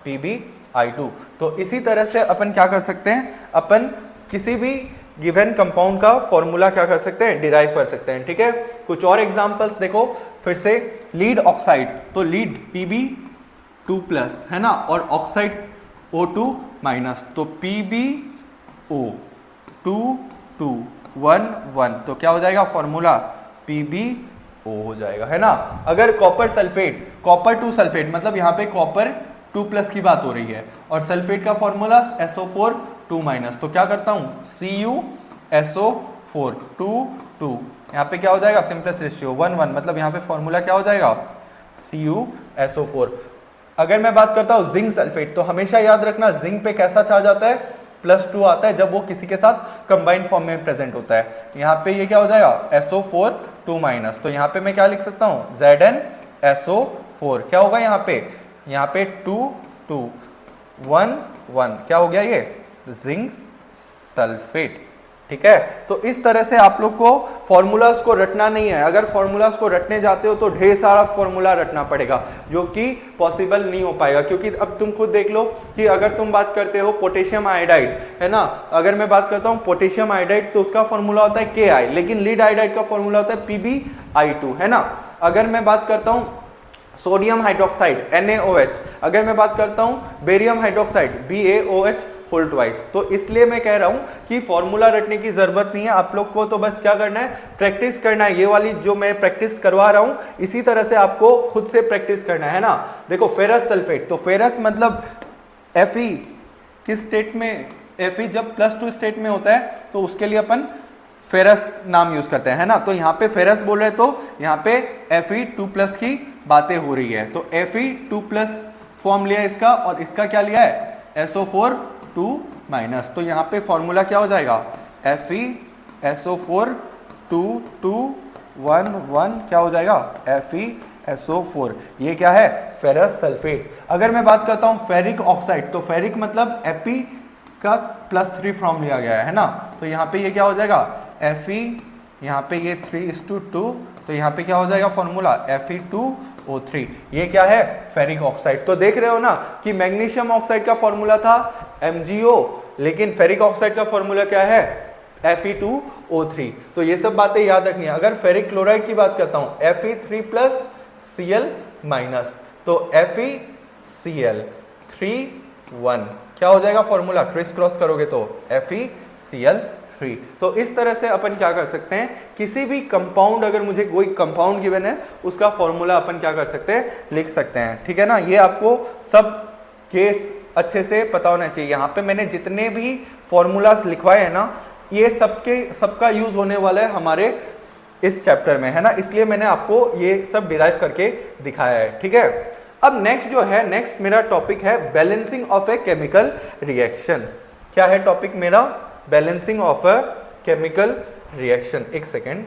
PbI2। तो इसी तरह से अपन क्या कर सकते हैं? अपन किसी भी गिवन कंपाउंड का फॉर्मूला क्या कर सकते हैं? डिराइव कर सकते हैं, ठीक है। कुछ और एग्जांपल्स देखो फिर से। लीड ऑक्साइड, तो लीड Pb2+, है ना, और ऑक्साइड O2-, तो PbO 2 1 1, तो क्या हो जाएगा फॉर्मूला? PbO हो जाएगा, है ना। अगर कॉपर सल्फेट, कॉपर 2 सल्फेट, मतलब यहाँ पे कॉपर 2+ की बात हो रही है, और सल्फेट का फॉर्मूला SO4 2-, तो क्या करता हूँ? CuSO4 2 2, यहाँ पे क्या हो जाएगा? सिंपलेस्ट रेशियो 1 1, मतलब यहाँ पे फॉर्मूला क्या हो जाएगा? CuSO4। अगर मैं बात करता हूँ जिंक सल्फेट, तो हमेशा याद रखना जिंक पे कैसा चार्ज आता है? +2 आता है जब वो किसी के साथ कंबाइंड फॉर्म में प्रेजेंट होता है। यहाँ पे ये क्या हो जाएगा? SO4 2-, तो यहाँ पे मैं क्या लिख सकता हूँ? ZnSO4। क्या होगा यहाँ पे? यहाँ पे 2 2 1 1, क्या हो गया ये? जिंक सल्फेट, ठीक है। तो इस तरह से आप लोग को फॉर्मूलाज को रटना नहीं है। अगर फॉर्मूलाज को रटने जाते हो तो ढेर सारा फॉर्मूला रटना पड़ेगा, जो कि पॉसिबल नहीं हो पाएगा। क्योंकि अब तुम खुद देख लो कि अगर तुम बात करते हो पोटेशियम आयोडाइड, है ना, अगर मैं बात करता हूँ पोटेशियम आयोडाइड तो उसका फॉर्मूला होता है Ki, लेकिन लीड आयोडाइड का फॉर्मूला होता है PbI2, है ना। अगर मैं बात करता हूँ सोडियम हाइड्रोक्साइड NaOH, अगर मैं बात करता हूँ barium hydroxide BaOH whole twice. तो इसलिए मैं कह रहा हूं कि फॉर्मूला रटने की जरूरत नहीं है आप लोग को, तो बस क्या करना है, प्रैक्टिस करना है। ये वाली जो मैं प्रैक्टिस करवा रहा हूं इसी तरह से आपको खुद से प्रैक्टिस करना है ना। देखो फेरस सल्फेट, तो फेरस मतलब Fe किस स्टेट में, Fe जब +2 स्टेट में होता है तो उसके लिए अपन फेरस नाम यूज करते हैं, है ना। तो यहाँ पे फेरस बोल रहे हैं तो यहाँ पे Fe2+ की बातें हो रही है। तो Fe2+ फॉर्म लिया इसका, और इसका क्या लिया है, SO4 2-। तो यहाँ पे फॉर्मूला क्या हो जाएगा, FeSO4 2-2-1-1 क्या हो जाएगा, FeSO4। ये क्या है, फेरस सल्फेट। अगर मैं बात करता हूँ फेरिक ऑक्साइड, तो फेरिक मतलब Fe का +3 फॉर्म लिया गया है ना। तो यहाँ पे ये क्या हो जाएगा, Fe, यहाँ पे ये 3:2, तो यहाँ पे क्या हो जाएगा फॉर्मूला, Fe2O3। ये क्या है, फेरिक ऑक्साइड। तो देख रहे हो ना कि मैग्नीशियम ऑक्साइड का फॉर्मूला था MgO, लेकिन फेरिक ऑक्साइड का फॉर्मूला क्या है, Fe2O3। तो ये सब बातें याद रखनी है। अगर फेरिक क्लोराइड की बात करता हूँ, Fe3+Cl-, तो FeCl3-1 क्या हो जाएगा फॉर्मूला, क्रिस क्रॉस करोगे तो FeCl3। तो इस तरह से अपन क्या कर सकते हैं, किसी भी कंपाउंड, अगर मुझे कोई कंपाउंड गिवन है उसका फॉर्मूला अपन क्या कर सकते हैं, लिख सकते हैं, ठीक है ना। ये आपको सब केस अच्छे से पता होना चाहिए। यहाँ पे मैंने जितने भी फॉर्मूलाज लिखवाए हैं ना, ये सबका यूज होने वाला है हमारे इस चैप्टर में, है ना। इसलिए मैंने आपको ये सब डिराइव करके दिखाया है, ठीक है। अब नेक्स्ट जो है, नेक्स्ट मेरा टॉपिक है balancing of A chemical reaction. क्या है टॉपिक मेरा, balancing of a chemical reaction. एक सेकेंड।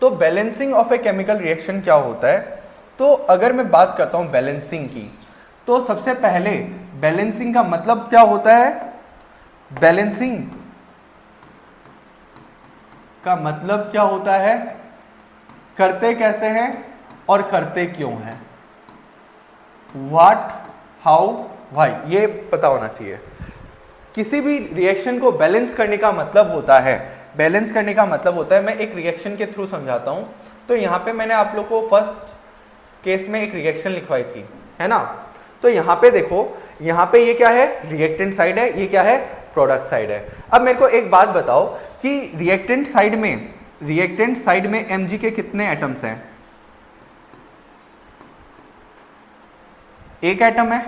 तो balancing of A chemical reaction क्या होता है, तो अगर मैं बात करता हूं बैलेंसिंग की, तो सबसे पहले बैलेंसिंग का मतलब क्या होता है, बैलेंसिंग का मतलब क्या होता है, करते कैसे हैं और करते क्यों हैं, व्हाट, हाउ, व्हाई, ये पता होना चाहिए। किसी भी रिएक्शन को बैलेंस करने का मतलब होता है, बैलेंस करने का मतलब होता है, मैं एक रिएक्शन के थ्रू समझाता हूं। तो यहाँ पे मैंने आप लोग को फर्स्ट केस में एक रिएक्शन लिखवाई थी, है ना। तो यहाँ पे देखो, यहाँ पे ये क्या है, रिएक्टेंट साइड है, ये क्या है, प्रोडक्ट साइड है। अब मेरे को एक बात बताओ कि रिएक्टेंट साइड में Mg के कितने एटम्स हैं, एक एटम है।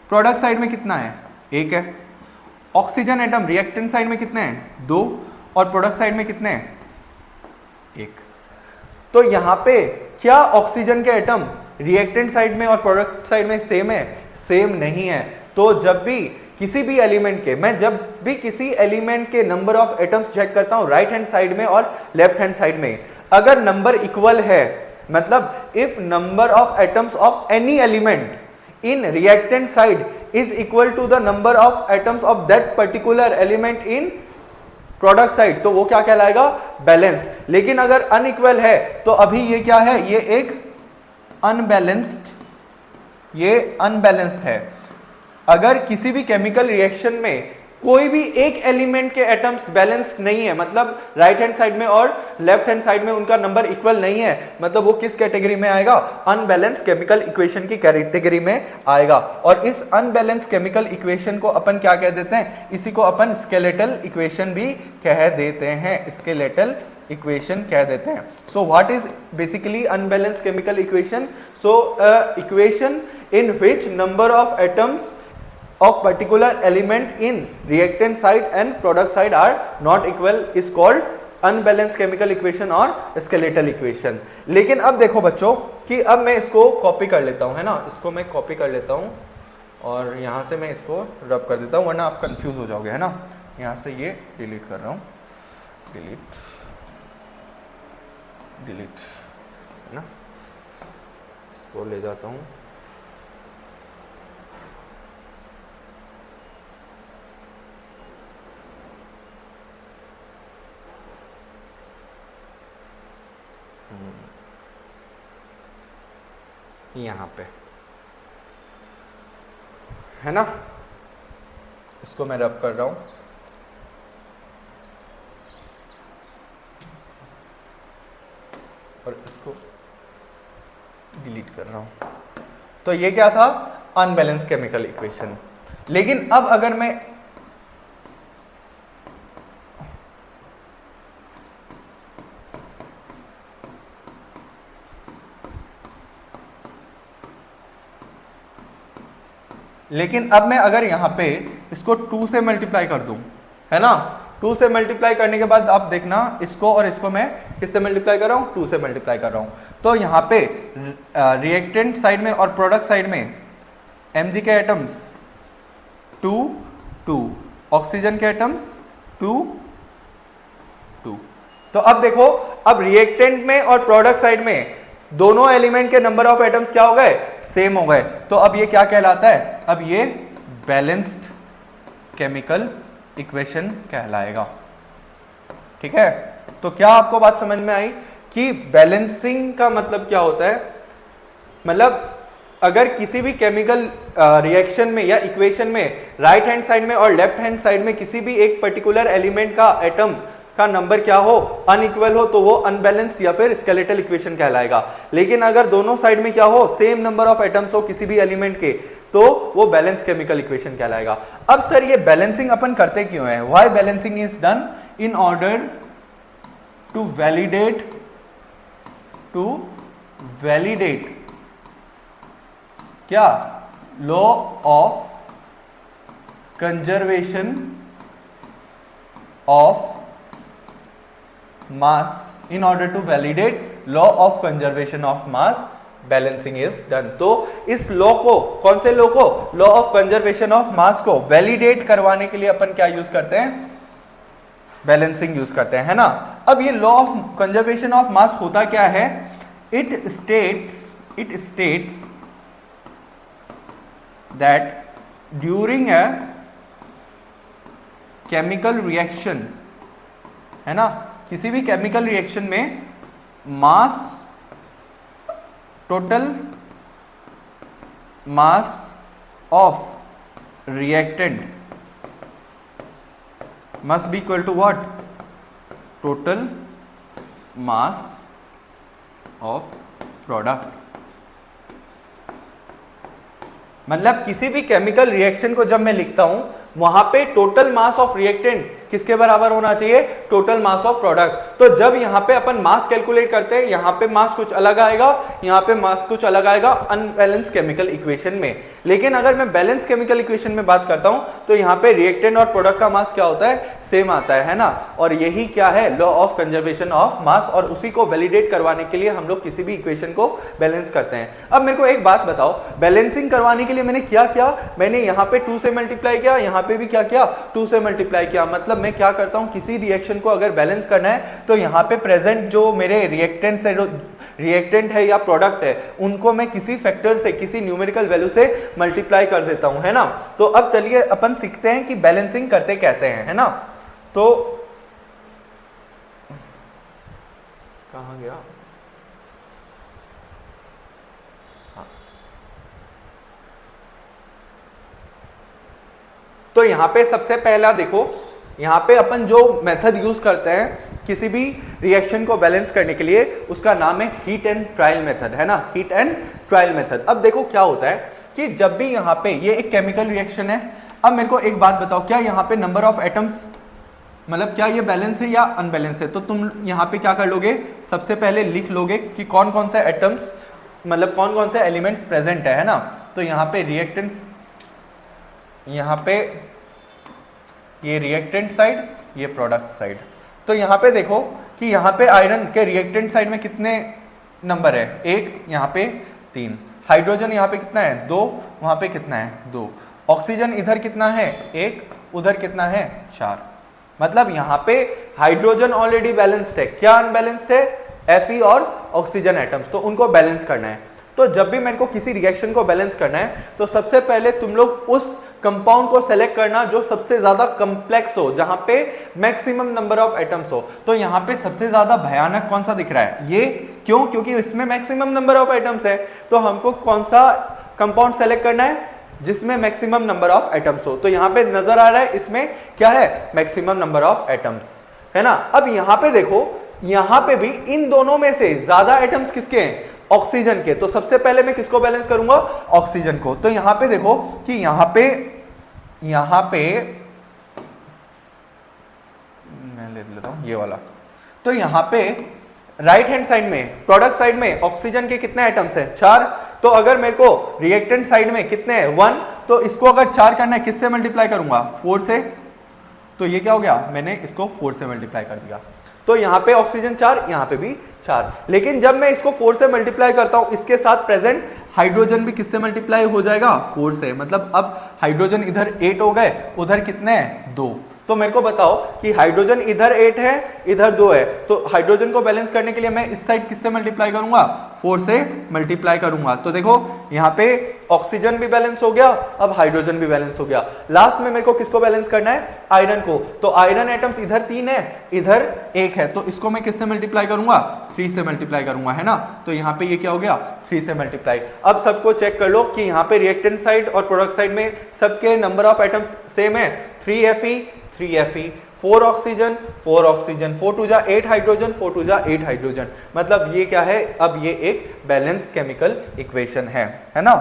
प्रोडक्ट साइड में कितना है, एक है। ऑक्सीजन एटम रिएक्टेंट साइड में कितने हैं, 2, और प्रोडक्ट साइड में कितने हैं, 1। तो यहां पे क्या ऑक्सीजन के एटम रिएक्टेंट साइड में और प्रोडक्ट साइड में सेम है, सेम नहीं है। तो जब भी किसी भी एलिमेंट के, मैं जब भी किसी एलिमेंट के नंबर ऑफ एटम्स चेक करता हूं राइट हैंड साइड में और लेफ्ट हैंड साइड में, अगर नंबर इक्वल है, मतलब if number of atoms of any element in reactant side is equal to the number of atoms of that particular element in product side, तो वो क्या कहलाएगा, बैलेंस। लेकिन अगर अनइक्वल है तो अभी ये क्या है, ये एक अनबैलेंस्ड है। अगर किसी भी केमिकल रिएक्शन में कोई भी एक एलिमेंट के एटम्स बैलेंस्ड नहीं है, मतलब राइट हैंड साइड में और लेफ्ट हैंड साइड में उनका नंबर इक्वल नहीं है, मतलब वो किस कैटेगरी में आएगा, अनबैलेंस्ड केमिकल इक्वेशन की कैटेगरी में आएगा। और इस अनबैलेंस्ड केमिकल इक्वेशन को अपन क्या कह देते हैं, इसी को अपन स्केलेटल इक्वेशन भी कह देते हैं, स्केलेटल इक्वेशन कह देते हैं। So what is basically unbalanced chemical equation, so equation in which number of atoms of particular element in reactant side and product side are not equal is called unbalanced chemical equation और skeletal equation। लेकिन अब देखो बच्चों कि अब मैं इसको कॉपी कर लेता हूँ, है ना, इसको मैं कॉपी कर लेता हूँ और यहाँ से मैं इसको रब कर देता हूँ, वरना आप कंफ्यूज हो जाओगे, है ना। यहाँ से ये डिलीट कर रहा हूँ, डिलीट, है ना, इसको ले जाता हूँ। यहाँ पे, है ना, इसको मैं रब कर रहा हूं और इसको डिलीट कर रहा हूं। तो ये क्या था, अनबैलेंस केमिकल इक्वेशन। लेकिन अब अगर मैं अगर यहां पे इसको 2 से मल्टीप्लाई कर दूं, है ना, 2 से मल्टीप्लाई करने के बाद आप देखना इसको और इसको मैं किससे मल्टीप्लाई कर रहा हूं, 2 से मल्टीप्लाई कर रहा हूं। तो यहां पे रिएक्टेंट साइड में और प्रोडक्ट साइड में Mg के एटम्स 2 2, ऑक्सीजन के एटम्स 2 2। तो अब देखो, अब रिएक्टेंट में और प्रोडक्ट साइड में दोनों एलिमेंट के नंबर ऑफ एटम्स क्या हो गए, सेम हो गए। तो अब ये क्या कहलाता है, अब ये बैलेंस्ड केमिकल इक्वेशन कहलाएगा। ठीक है, तो क्या आपको बात समझ में आई कि बैलेंसिंग का मतलब क्या होता है? मतलब अगर किसी भी केमिकल रिएक्शन में या इक्वेशन में राइट हैंड साइड में और लेफ्ट हैंड साइड में किसी भी एक पर्टिकुलर एलिमेंट का एटम का नंबर क्या हो, अनइक्वल हो, तो वो अनबैलेंस या फिर स्केलेटल इक्वेशन कहलाएगा। लेकिन अगर दोनों साइड में क्या हो, सेम नंबर ऑफ एटम्स हो किसी भी एलिमेंट के, तो वो बैलेंस केमिकल इक्वेशन कहलाएगा। अब सर ये बैलेंसिंग अपन करते क्यों है? Why balancing is done? In order to validate क्या, law of conservation of mass. In order to validate law of conservation of mass, balancing is done. तो इस लॉ को, कौन से लॉ को, law of conservation of mass को वैलिडेट करवाने के लिए अपन क्या यूज करते हैं, बैलेंसिंग यूज करते हैं, है ना। अब ये law of conservation of mass होता क्या है? It states that during a chemical reaction, है ना, किसी भी केमिकल रिएक्शन में mass, total mass of reactant must be equal to what, total mass of product. मतलब किसी भी केमिकल रिएक्शन को जब मैं लिखता हूं, वहां पे टोटल मास ऑफ रिएक्टेंट किसके बराबर होना चाहिए, टोटल मास ऑफ प्रोडक्ट। तो जब यहां पे अपन मास कैलकुलेट करते हैं, यहां पे मास कुछ अलग आएगा, यहां पे मास कुछ अलग आएगा अनबैलेंस केमिकल इक्वेशन में। लेकिन अगर मैं बैलेंस केमिकल इक्वेशन में बात करता हूं, तो यहां पे रिएक्टेंट और प्रोडक्ट का मास क्या होता है, सेम आता है ना। और यही क्या है, लॉ ऑफ कंजर्वेशन ऑफ मास, और उसी को वैलिडेट करवाने के लिए हम लोग किसी भी इक्वेशन को बैलेंस करते हैं। अब मेरे को एक बात बताओ, बैलेंसिंग करवाने के लिए मैंने क्या किया, मैंने यहां पे 2 से मल्टीप्लाई किया, यहां पे भी क्या किया, 2 से मल्टीप्लाई किया। मतलब मैं क्या करता हूं, किसी रिएक्शन को अगर बैलेंस करना है, तो यहां पे प्रेजेंट जो मेरे रिएक्टेंट्स है, रिएक्टेंट है या प्रोडक्ट है, उनको मैं किसी फैक्टर से, किसी न्यूमेरिकल वैल्यू से मल्टीप्लाई कर देता हूं, है ना। तो अब चलिए अपन सीखते हैं कि बैलेंसिंग करते कैसे हैं, है ना। तो कहां गया, हाँ। तो यहां पे सबसे पहला देखो, यहां पे अपन जो मेथड यूज करते हैं किसी भी रिएक्शन को बैलेंस करने के लिए, उसका नाम है हीट एंड ट्रायल मेथड, है ना, हीट एंड ट्रायल मेथड। अब देखो क्या होता है कि जब भी यहां पे ये एक केमिकल रिएक्शन है, अब मेरे को एक बात बताओ, क्या यहां पे नंबर ऑफ एटम्स, मतलब क्या ये बैलेंस है या अनबैलेंस है? तो तुम यहां पे क्या कर लोगे, सबसे पहले लिख लोगे कि कौन कौन से एटम्स, मतलब कौन कौन से एलिमेंट्स प्रेजेंट है ना। तो यहां पे रिएक्टेंट्स, यहां पे ये रिएक्टेंट साइड, ये प्रोडक्ट साइड। तो यहां पे देखो कि यहां पे आयरन के रिएक्टेंट साइड में कितने नंबर है, 1, यहां पे 3, हाइड्रोजन यहां पे कितना है, 2, वहां पे कितना है, 2, ऑक्सीजन इधर कितना है, 1, उधर कितना है, 4। मतलब यहां पे हाइड्रोजन ऑलरेडी बैलेंस्ड है, क्या अनबैलेंस्ड है, Fe और ऑक्सीजन एटम्स, तो उनको बैलेंस करना है। तो जब भी मेरे को किसी रिएक्शन को बैलेंस करना है, तो सबसे पहले तुम लोग उस कंपाउंड को सेलेक्ट करना जो सबसे ज्यादा कॉम्प्लेक्स हो, जहां पे मैक्सिमम नंबर ऑफ एटम्स हो। तो यहां पे सबसे ज्यादा भयानक कौन सा दिख रहा है, ये, क्यों, क्योंकि इसमें मैक्सिमम नंबर ऑफ एटम्स है। तो हमको कौन सा कंपाउंड सेलेक्ट करना है, जिसमें मैक्सिमम नंबर ऑफ एटम्स हो। तो यहां पे नजर आ रहा है, इसमें क्या है, मैक्सिमम नंबर ऑफ एटम्स, है ना। अब यहां पे देखो, यहां पे भी इन दोनों में से ज्यादा एटम्स किसके हैं, ऑक्सीजन के। तो सबसे पहले मैं किसको बैलेंस करूंगा? ऑक्सीजन को। तो यहां पे देखो कि यहां पे मैं ले लेता हूं ये वाला। तो यहां पे राइट हैंड साइड में, प्रोडक्ट साइड में ऑक्सीजन के कितने एटम्स हैं? 4। तो अगर मेरे को रिएक्टेंट साइड में कितने हैं? 1। तो इसको अगर 4 करना है किससे मल्टीप्लाई करूंगा? 4 से। तो ये क्या हो गया? मैंने इसको 4 से मल्टीप्लाई कर दिया। तो यहाँ पे ऑक्सीजन 4, यहाँ पे भी 4। लेकिन जब मैं इसको 4 से मल्टीप्लाई करता हूं, इसके साथ प्रेजेंट हाइड्रोजन भी किससे मल्टीप्लाई हो जाएगा? 4 से। मतलब अब हाइड्रोजन इधर 8 हो गए, उधर कितने हैं? 2। तो मेरे को बताओ कि हाइड्रोजन इधर 8 है, इधर 2 है, तो हाइड्रोजन को बैलेंस करने के लिए मैं इस साइड किससे मल्टीप्लाई करूंगा? 4 से मल्टीप्लाई करूंगा। तो देखो यहाँ पे ऑक्सीजन भी बैलेंस हो गया, अब हाइड्रोजन भी बैलेंस हो गया। लास्ट में मेरे को किसको बैलेंस करना है? आयरन को। तो आयरन एटम्स इधर 3 है, इधर 1 है, तो इसको मैं किससे मल्टीप्लाई करूंगा? 3 से मल्टीप्लाई करूंगा, है ना। तो यहाँ पे ये क्या हो गया? 3 से मल्टीप्लाई। अब सबको चेक कर लो कि यहाँ पे रिएक्टेंट साइड और प्रोडक्ट साइड में सबके नंबर ऑफ एटम्स सेम है। 3Fe 3Fe, 4 oxygen 4 oxygen, 4 to जा 8 हाइड्रोजन, 4 टू जा 8 हाइड्रोजन। मतलब ये क्या है? अब ये एक बैलेंस केमिकल इक्वेशन है ना।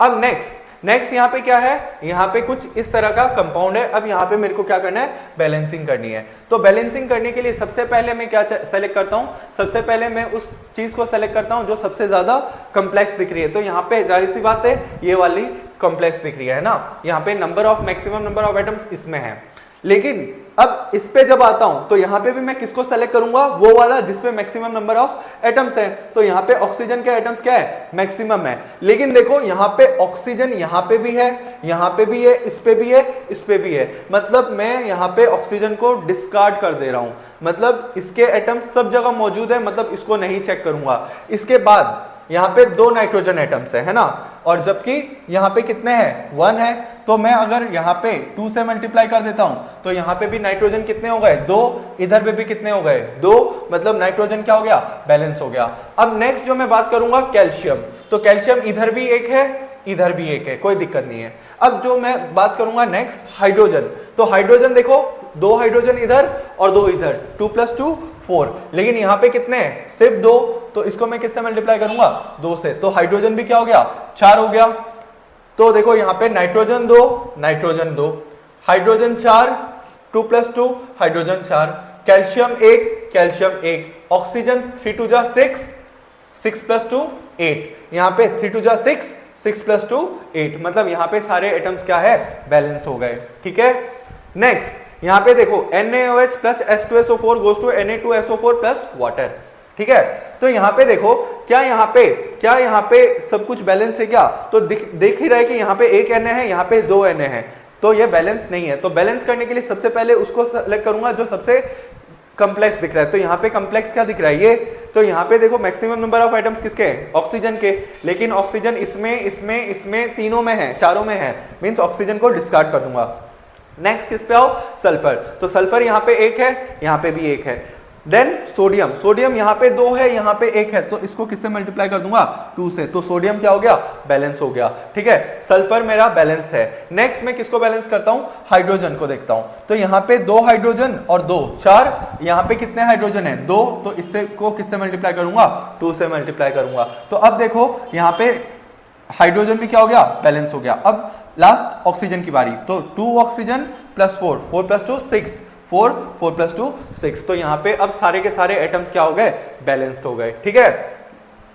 अब नेक्स्ट यहाँ पे क्या है? यहाँ पे कुछ इस तरह का कंपाउंड है। अब यहाँ पे मेरे को क्या करना है? बैलेंसिंग करनी है। तो बैलेंसिंग करने के लिए सबसे पहले मैं क्या सेलेक्ट करता हूँ? सबसे पहले मैं उस चीज को सेलेक्ट करता हूँ जो सबसे ज्यादा कॉम्प्लेक्स दिख रही है। तो यहाँ पे जाहिर सी बात है ये वाली कॉम्प्लेक्स दिख रही है ना। यहाँ पे मैक्सिमम नंबर ऑफ एटम्स इसमें है। लेकिन अब इस पे जब आता हूं तो यहाँ पे भी मैं किसको सेलेक्ट करूंगा? वो वाला जिसपे मैक्सिमम नंबर ऑफ एटम्स है। तो यहाँ पे ऑक्सीजन के एटम्स क्या है? मैक्सिमम है। लेकिन देखो यहाँ पे ऑक्सीजन यहाँ पे भी है, यहाँ पे भी है, इस पे भी है, इस पे भी है। मतलब मैं यहाँ पे ऑक्सीजन को डिस्कार्ड कर दे रहा हूं। मतलब इसके एटम्स सब जगह मौजूद है, मतलब इसको नहीं चेक करूंगा। इसके बाद यहाँ पे 2 नाइट्रोजन एटम्स है ना, और जबकि यहाँ पे कितने हैं? 1 है। तो मैं अगर यहाँ पे 2 से मल्टीप्लाई कर देता हूं तो यहाँ पे भी नाइट्रोजन कितने हो गए? 2। इधर पे भी कितने हो गए? 2। मतलब नाइट्रोजन क्या हो गया? बैलेंस हो गया। अब नेक्स्ट जो मैं बात करूंगा कैल्शियम। तो कैल्शियम इधर भी 1 है, इधर भी 1 है, कोई दिक्कत नहीं है। अब जो मैं बात करूंगा नेक्स्ट हाइड्रोजन। तो हाइड्रोजन देखो 2 हाइड्रोजन इधर और 2 इधर, 2 + 2 4। लेकिन यहाँ पे कितने हैं? सिर्फ 2। तो इसको मैं किससे मल्टीप्लाई करूंगा? 2 से। तो हाइड्रोजन भी क्या हो गया? 4 हो गया। तो देखो यहाँ पे nitrogen 2, nitrogen 2, hydrogen 4, 2 + 2 hydrogen 4, calcium 1, calcium 1, oxygen 3 टू जा 6, 6 + 2 8। यहाँ पे 3 टू जा 6, 6 + 2 8। मतलब यहाँ पे सारे एटम्स क्या है? बैलेंस हो गए। ठीक है। नेक्स्ट यहाँ पे देखो NaOH + H2SO4 goes to Na2SO4 + water. ठीक है। तो यहाँ पे देखो क्या यहाँ पे सब कुछ बैलेंस है क्या? तो देख ही रहा है कि यहाँ पे 1 Na है, यहाँ पे 2 Na है, तो ये बैलेंस नहीं है। तो बैलेंस करने के लिए सबसे पहले उसको सेलेक्ट करूंगा जो सबसे कॉम्प्लेक्स दिख रहा है। तो यहाँ पे कॉम्प्लेक्स क्या दिख रहा है? ये। तो यहाँ पे देखो मैक्सिमम नंबर ऑफ एटम्स किसके हैं? ऑक्सीजन के। लेकिन ऑक्सीजन इसमें तीनों में है, चारों में है, मीन्स ऑक्सीजन को डिस्कार्ड कर दूंगा। नेक्स्ट किस पे आओ? सल्फर। तो सल्फर यहाँ पे 1 है, यहाँ पे भी 1 है। देन सोडियम यहाँ पे 2 है, यहाँ पे 1 है, तो इसको किससे मल्टीप्लाई कर दूंगा? 2 से। तो सोडियम क्या हो गया? बैलेंस हो गया। ठीक है। सल्फर मेरा बैलेंस्ड है। नेक्स्ट मैं किसको बैलेंस करता हूँ? हाइड्रोजन को देखता हूँ। तो यहाँ पे 2 हाइड्रोजन और 2 4। यहाँ पे कितने हाइड्रोजन है? 2। तो इससे को किससे मल्टीप्लाई करूंगा? 2 से मल्टीप्लाई करूंगा। तो अब देखो यहाँ पे हाइड्रोजन भी क्या हो गया? बैलेंस हो गया। अब लास्ट ऑक्सीजन की बारी। तो 2 ऑक्सीजन + 4, 4 + 2 6, 4 + 2 6। तो यहाँ पे अब सारे के सारे एटम्स क्या हो गए? बैलेंस्ड हो गए। ठीक है।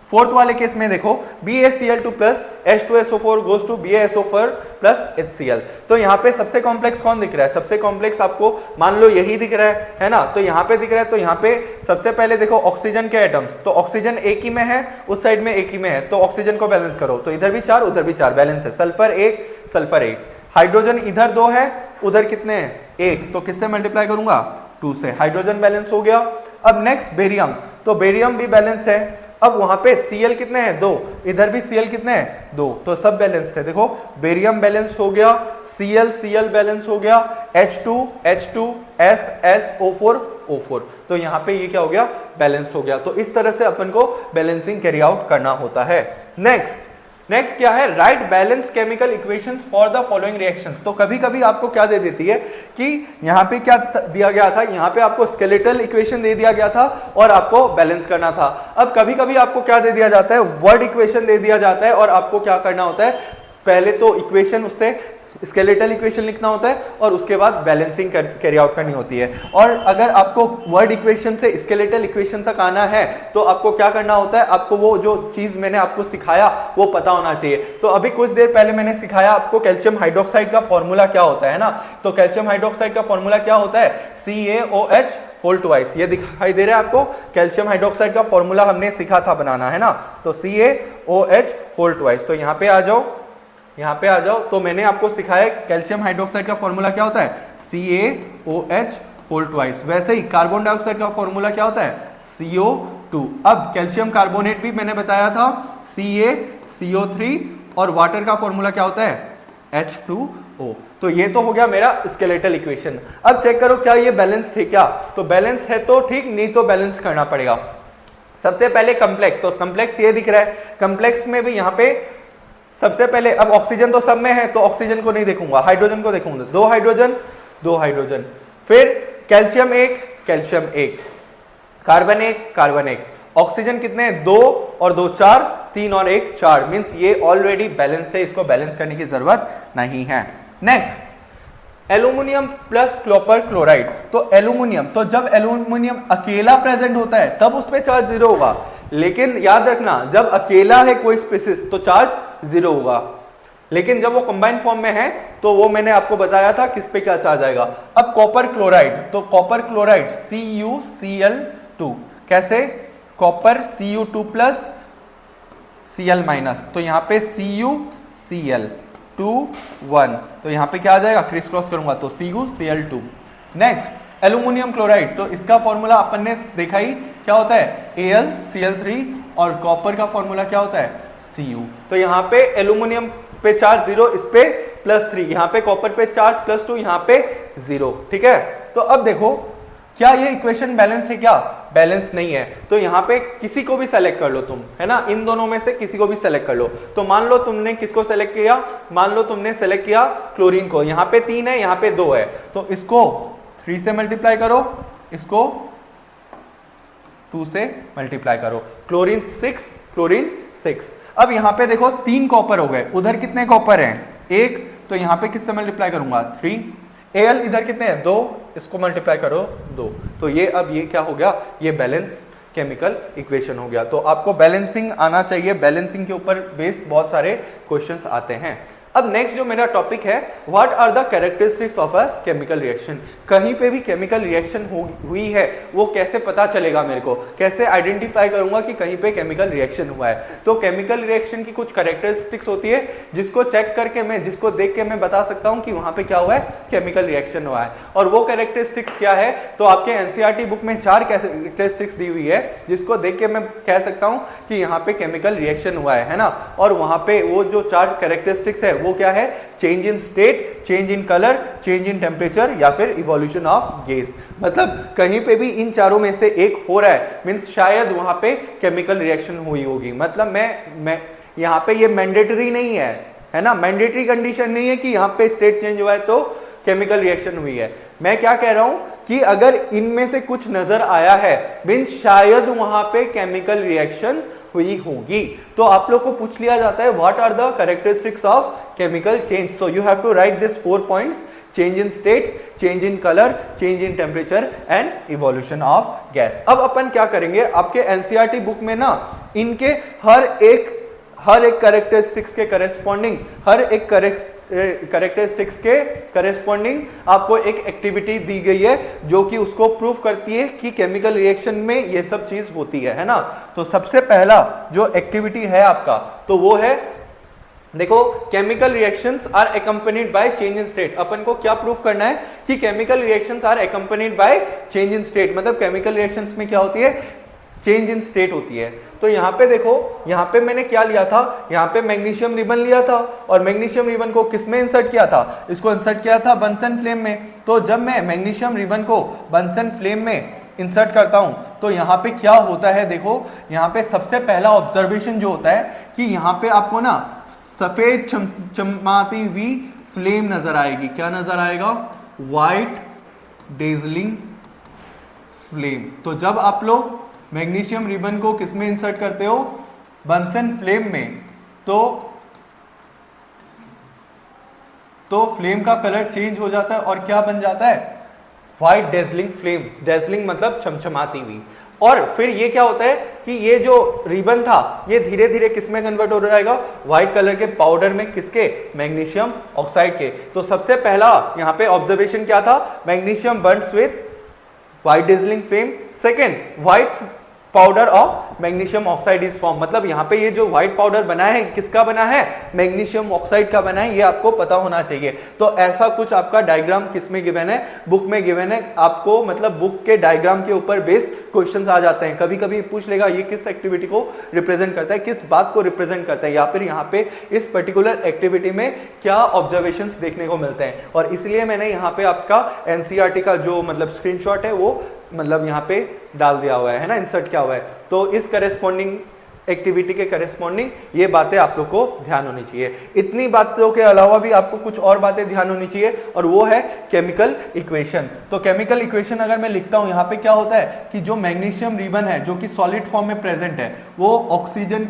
फोर्थ वाले केस में देखो BaCl2 + H2SO4 goes to BaSO4 + HCl। तो यहाँ पे सबसे कॉम्प्लेक्स कौन दिख रहा है? सबसे कॉम्प्लेक्स आपको मान लो यही दिख रहा है ना। तो यहाँ पे दिख रहा है। तो यहाँ पे सबसे पहले देखो ऑक्सीजन के एटम्स। तो ऑक्सीजन एक ही में है, उस साइड में एक ही में है, तो ऑक्सीजन को बैलेंस करो। तो इधर भी 4, उधर भी 4, बैलेंस है। Sulphur 1, sulphur 1। हाइड्रोजन इधर 2 है, उधर कितने हैं? 1। तो किससे मल्टीप्लाई करूंगा? 2 से। हाइड्रोजन बैलेंस हो गया। अब नेक्स्ट बेरियम। तो बेरियम भी बैलेंस है। अब वहां पे Cl कितने हैं? 2। इधर भी Cl कितने हैं? 2। तो सब बैलेंस्ड है। देखो बेरियम बैलेंस हो गया, Cl बैलेंस हो गया, H2 SSO4 O4। तो यहाँ पे ये क्या हो गया? बैलेंस्ड हो गया। तो इस तरह से अपन को बैलेंसिंग कैरी आउट करना होता है। नेक्स्ट नेक्स्ट क्या है, right balance chemical equations for the following reactions. तो कभी कभी आपको क्या दे देती है कि यहाँ पे क्या दिया गया था, यहाँ पे आपको स्केलेटल इक्वेशन दे दिया गया था और आपको बैलेंस करना था। अब कभी कभी आपको क्या दे दिया जाता है, वर्ड इक्वेशन दे दिया जाता है और आपको क्या करना होता है, पहले तो इक्वेशन उससे स्केलेटल इक्वेशन लिखना होता है और उसके बाद बैलेंसिंग कैरी आउट करनी होती है। और अगर आपको वर्ड इक्वेशन से स्केलेटल इक्वेशन तक आना है तो आपको क्या करना होता है, आपको वो जो चीज मैंने आपको सिखाया वो पता होना चाहिए। तो अभी कुछ देर पहले मैंने सिखाया आपको कैल्शियम हाइड्रोक्साइड का फॉर्मूला क्या होता है ना। तो कैल्शियम हाइड्रोक्साइड का फॉर्मूला क्या होता है, CaOH होल ट्वाइस। ये दिखाई दे रहा है आपको, कैल्शियम हाइड्रोक्साइड का फॉर्मूला हमने सीखा था बनाना, है ना। तो CaOH होल ट्वाइस। तो यहाँ पे आ जाओ, यहाँ पे आ जाओ। तो मैंने आपको सिखाया कैल्शियम हाइड्रोक्साइड का फॉर्मूला क्या होता है, CaOH होल ट्वाइस। वैसे ही कार्बन डाइऑक्साइड का फॉर्मूला क्या होता है, CO2। अब कैल्शियम कार्बोनेट भी मैंने बताया था, CaCO3 और वाटर का फॉर्मूला क्या होता है, H2O। तो ये तो हो गया मेरा स्केलेटल इक्वेशन। अब चेक करो क्या ये बैलेंस है क्या, तो बैलेंस है तो ठीक, नहीं तो बैलेंस करना पड़ेगा। सबसे पहले कम्प्लेक्स, तो कम्प्लेक्स ये दिख रहा है, कम्प्लेक्स में भी यहाँ पे सबसे पहले, अब ऑक्सीजन तो सब में है तो ऑक्सीजन को नहीं देखूंगा, हाइड्रोजन को देखूंगा। 2 हाइड्रोजन 2 हाइड्रोजन, फिर calcium 1 calcium 1, carbon 1 carbon 1, oxygen कितने हैं 2 और 2 4, 3 और 1 4, मींस ये ऑलरेडी बैलेंस्ड है, इसको बैलेंस करने की जरूरत नहीं है। Next aluminium plus copper chloride. तो एल्यूमिनियम, तो जब एल्यूमिनियम अकेला प्रेजेंट होता है तब उस पर चार्ज 0 होगा, लेकिन याद रखना जब अकेला है कोई स्पीसीज तो चार्ज 0 होगा, लेकिन जब वो कंबाइंड फॉर्म में है तो वो मैंने आपको बताया था किस पे क्या चार्ज आएगा। अब कॉपर क्लोराइड, तो कॉपर क्लोराइड CuCl2, कैसे, copper Cu2 plus Cl minus, तो यहाँ पे CuCl2 1, तो यहाँ पे क्या आ जाएगा, क्रिस क्रॉस करूंगा तो CuCl2। नेक्स्ट एल्यूमिनियम क्लोराइड, तो इसका फॉर्मूला अपन ने देखा ही क्या होता है, AlCl3 और कॉपर का फॉर्मूला क्या होता है, Cu। तो यहाँ पे एल्यूमिनियम पे चार्ज 0, इस पे +3, यहाँ पे कॉपर पे चार्ज +2, यहाँ पे 0, ठीक है। तो अब देखो क्या ये इक्वेशन बैलेंस्ड है क्या, बैलेंस नहीं है। तो यहाँ पे किसी को भी सेलेक्ट कर लो तुम, है ना, इन दोनों में से किसी को भी सेलेक्ट कर लो। तो मान लो तुमने किसको सेलेक्ट किया, मान लो तुमने सेलेक्ट किया क्लोरीन को, यहाँ पे 3 है यहाँ पे 2 है, तो इसको 3 से मल्टीप्लाई करो, इसको 2 से मल्टीप्लाई करो, क्लोरीन 6 क्लोरीन 6। अब यहाँ पे देखो 3 कॉपर हो गए, उधर कितने कॉपर हैं 1, तो यहाँ पे किससे मल्टीप्लाई करूंगा 3। Al इधर कितने हैं 2, इसको मल्टीप्लाई करो 2, तो ये अब ये क्या हो गया, ये बैलेंस केमिकल इक्वेशन हो गया। तो आपको बैलेंसिंग आना चाहिए, बैलेंसिंग के ऊपर बेस्ड बहुत सारे क्वेश्चंस आते हैं। अब नेक्स्ट जो मेरा टॉपिक है, what are the characteristics of a chemical reaction. कहीं पे भी केमिकल रिएक्शन हुई है वो कैसे पता चलेगा मेरे को, कैसे आइडेंटिफाई करूंगा कि कहीं पे केमिकल रिएक्शन हुआ है। तो केमिकल रिएक्शन की कुछ कैरेक्टरिस्टिक्स होती है जिसको चेक करके मैं, जिसको देख के मैं बता सकता हूँ कि वहां पे क्या हुआ है, केमिकल रिएक्शन हुआ है। और वो कैरेक्टरिस्टिक्स क्या है, तो आपके एनसीईआरटी बुक में 4 कैरेक्टरिस्टिक्स दी हुई है जिसको देख के मैं कह सकता हूँ कि यहाँ पे केमिकल रिएक्शन हुआ है ना। और वहां पे वो जो 4 कैरेक्टरिस्टिक्स है वो क्या है, change in state, change in colour, change in temperature या फिर इवोल्यूशन ऑफ गैस। मतलब कहीं पे भी इन चारों में से एक हो रहा है, मींस शायद वहां पे केमिकल रिएक्शन हुई होगी। मतलब मैं यहाँ पे ये मैंडेटरी नहीं है ना, मैंडेटरी कंडीशन नहीं है कि यहाँ पे स्टेट चेंज हुआ है तो केमिकल रिएक्शन हुई है। मैं क्या कह रहा हूं कि अगर इनमें से कुछ नजर आया है, मींस शायद वहां पे केमिकल रिएक्शन हुई होगी। तो आप लोग को पूछ लिया जाता है what are the characteristics of chemical change. So you have to write this 4 points, change in state, change in colour, change in temperature and evolution of gas. अब अपन क्या करेंगे, आपके एनसीईआरटी बुक में ना इनके हर एक कैरेक्टरिस्टिक्स के करेस्पॉन्डिंग, हर एक कैरेक्टरिस्टिक्स के करेस्पॉन्डिंग आपको एक एक्टिविटी दी गई है जो कि उसको प्रूव करती है कि केमिकल रिएक्शन में ये सब चीज होती है ना। तो सबसे पहला जो एक्टिविटी है आपका तो वो है, देखो chemical reactions are accompanied by change in state. अपन को क्या प्रूफ करना है कि chemical reactions are accompanied by change in state. मतलब केमिकल रिएक्शंस में क्या होती है, चेंज इन स्टेट होती है। तो यहाँ पे देखो, यहाँ पे मैंने क्या लिया था, यहाँ पे मैग्नीशियम रिबन लिया था और मैग्नीशियम रिबन को किस में इंसर्ट किया था, इसको इंसर्ट किया था बंसन फ्लेम में। तो जब मैं मैग्नीशियम रिबन को बंसन फ्लेम में इंसर्ट करता हूं तो यहाँ पे क्या होता है, देखो यहाँ पे सबसे पहला ऑब्जर्वेशन जो होता है कि यहाँ पे आपको ना सफेद चमचमाती हुई फ्लेम नजर आएगी। क्या नजर आएगा? White dazzling flame. तो जब आप लोग मैग्नीशियम रिबन को किसमें इंसर्ट करते हो? बंसन फ्लेम में, तो फ्लेम का कलर चेंज हो जाता है और क्या बन जाता है? White dazzling flame. डेजलिंग मतलब चमचमाती हुई। और फिर ये क्या होता है कि ये जो रिबन था ये धीरे धीरे किसमें कन्वर्ट हो जाएगा? व्हाइट कलर के पाउडर में। किसके? मैग्नीशियम ऑक्साइड के। तो सबसे पहला यहाँ पे ऑब्जर्वेशन क्या था? Magnesium Burns with white dazzling flame. Second, white powder of magnesium oxide is form. मतलब यहाँ पे ये जो व्हाइट पाउडर बना है किसका बना है? मैग्नीशियम ऑक्साइड का बना है। ये आपको पता होना चाहिए। तो ऐसा कुछ आपका डायग्राम किसमें गिवन है? बुक में गिवन है। आपको मतलब बुक के डायग्राम के ऊपर बेस्ड क्वेश्चंस आ जाते हैं। कभी कभी पूछ लेगा ये किस एक्टिविटी को रिप्रेजेंट करता है, किस बात को रिप्रेजेंट करता है, या फिर यहाँ पे इस पर्टिकुलर एक्टिविटी में क्या ऑब्जर्वेशंस देखने को मिलते हैं। और इसलिए मैंने यहाँ पे आपका एनसीईआरटी का जो मतलब स्क्रीनशॉट है वो मतलब यहाँ पे डाल दिया हुआ है ना, इंसर्ट किया हुआ है। तो इस करेस्पॉन्डिंग एक्टिविटी के करेस्पॉन्डिंग ये बातें आप लोग को ध्यान होनी चाहिए। इतनी बातों के अलावा भी आपको कुछ और बातें ध्यान होनी चाहिए और वो है केमिकल इक्वेशन। तो केमिकल इक्वेशन अगर मैं लिखता हूं यहाँ पे क्या होता है कि जो मैग्नीशियम रिबन है जो कि सॉलिड फॉर्म में प्रेजेंट है वो ऑक्सीजन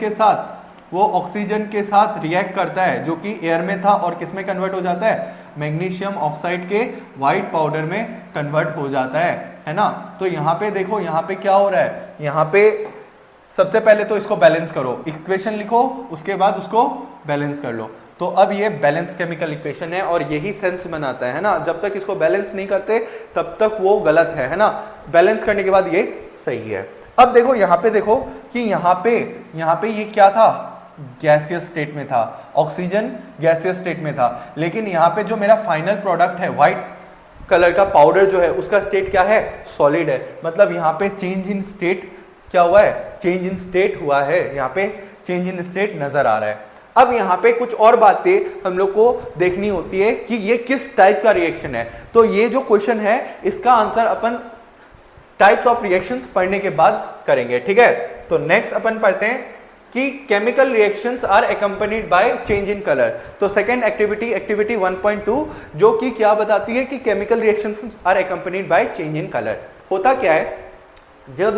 के साथ रिएक्ट करता है जो कि एयर में था और किस में कन्वर्ट हो जाता है? मैग्नीशियम ऑक्साइड के व्हाइट पाउडर में कन्वर्ट हो जाता है ना। तो यहाँ पे देखो यहाँ पे क्या हो रहा है, यहाँ पे सबसे पहले तो इसको बैलेंस करो, इक्वेशन लिखो, उसके बाद उसको बैलेंस कर लो। तो अब ये बैलेंस केमिकल इक्वेशन है और यही सेंस बनाता है ना। जब तक इसको बैलेंस नहीं करते तब तक वो गलत है ना। बैलेंस करने के बाद ये सही है। अब देखो यहाँ पे देखो कि यहाँ पे ये क्या था? गैसियस स्टेट में था, ऑक्सीजन गैसियस स्टेट में था। लेकिन यहाँ पे जो मेरा फाइनल प्रोडक्ट है व्हाइट कलर का पाउडर जो है उसका स्टेट क्या है? सॉलिड है। मतलब यहाँ पे चेंज इन स्टेट क्या हुआ है? चेंज इन स्टेट हुआ है। यहाँ पे चेंज इन स्टेट नजर आ रहा है। अब यहाँ पे कुछ और बातें हम लोग को देखनी होती है कि ये किस टाइप का रिएक्शन है। तो ये जो क्वेश्चन है इसका answer upon types of reactions पढ़ने के बाद करेंगे, ठीक है। तो नेक्स्ट अपन पढ़ते हैं कि chemical reactions are accompanied by change in colour. तो सेकेंड एक्टिविटी 1.2 जो कि क्या बताती है कि chemical reactions are accompanied by change in colour. होता क्या है, जब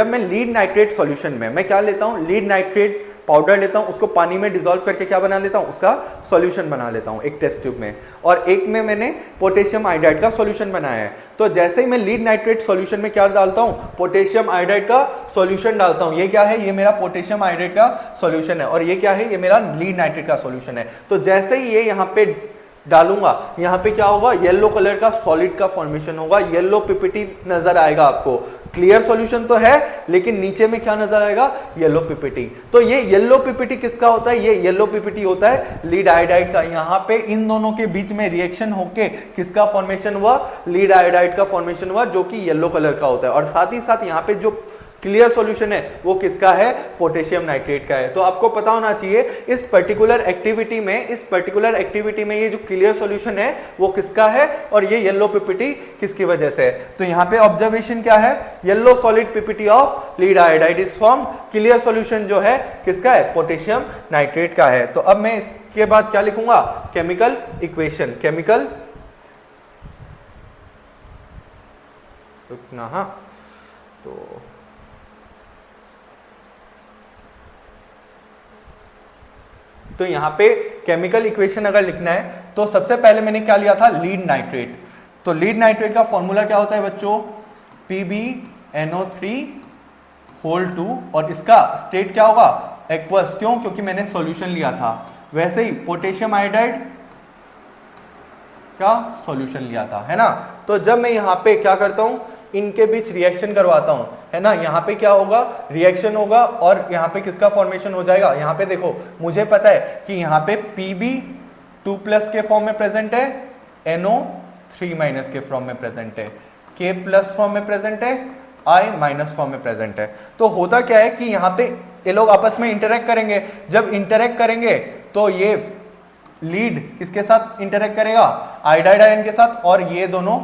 मैं लीड नाइट्रेट सॉल्यूशन में मैं क्या लेता हूं? लीड नाइट्रेट पाउडर लेता हूं, उसको पानी में डिसॉल्व करके क्या बना लेता हूं? उसका सॉल्यूशन बना लेता हूं एक टेस्ट ट्यूब में, और एक में मैंने पोटेशियम आयोडाइड का सॉल्यूशन बनाया है। तो जैसे ही मैं लीड नाइट्रेट सॉल्यूशन में क्या डालता हूं? पोटेशियम आयोडाइड का सॉल्यूशन डालता हूं। ये क्या है? ये मेरा पोटेशियम आयोडाइड का सॉल्यूशन है। और ये क्या है? ये मेरा लीड नाइट्रेट का सॉल्यूशन है। तो जैसे ही ये यहाँ पे डालूंगा, यहाँ पे क्या होगा? येलो कलर का सॉलिड का फॉर्मेशन होगा, येलो पीपीटी नजर आएगा आपको। क्लियर सॉल्यूशन तो है लेकिन नीचे में क्या नजर आएगा? Yellow PPT. तो ये येलो पीपीटी किसका होता है? ये येलो पीपीटी होता है लीड आयोडाइड का। यहाँ पे इन दोनों के बीच में रिएक्शन होके किसका फॉर्मेशन हुआ? लीड आयोडाइड का फॉर्मेशन हुआ जो कि येलो कलर का होता है। और साथ ही साथ यहाँ पे जो क्लियर सॉल्यूशन है वो किसका है? पोटेशियम नाइट्रेट का है। तो आपको पता होना चाहिए इस पर्टिकुलर एक्टिविटी में ये जो क्लियर सॉल्यूशन है वो किसका है और ये येलो पीपीटी किसकी वजह से है। तो यहाँ पे ऑब्जर्वेशन क्या है? Yellow solid PPT of lead iodide is form. Clear solution जो है किसका है? पोटेशियम नाइट्रेट का है। तो अब मैं इसके बाद क्या लिखूंगा? Chemical equation. केमिकल रुकना, हाँ, तो यहाँ पे केमिकल इक्वेशन अगर लिखना है तो सबसे पहले मैंने क्या लिया था? Lead nitrate. तो लीड नाइट्रेट का फॉर्मूला क्या होता है बच्चों? PbNO3(2) और इसका स्टेट क्या होगा? एक्वस। क्यों? क्योंकि मैंने सॉल्यूशन लिया था। वैसे ही पोटेशियम आयोडाइड का सॉल्यूशन लिया था, है ना। तो जब मैं यहाँ पे क्या करता हूँ? इनके बीच रिएक्शन करवाता हूं, है ना। यहाँ पे क्या होगा? रिएक्शन होगा और यहाँ पे किसका फॉर्मेशन हो जाएगा? यहाँ पे देखो मुझे पता है कि यहाँ पे Pb2+ के फॉर्म में प्रेजेंट है, NO3- के फॉर्म में प्रेजेंट है, K+ फॉर्म में प्रेजेंट है, I- फॉर्म में प्रेजेंट है। तो होता क्या है कि यहाँ पे ये लोग आपस में इंटरेक्ट करेंगे। जब इंटरेक्ट करेंगे तो ये लीड किसके साथ इंटरेक्ट करेगा? आयोडाइड आयन के साथ, और ये दोनों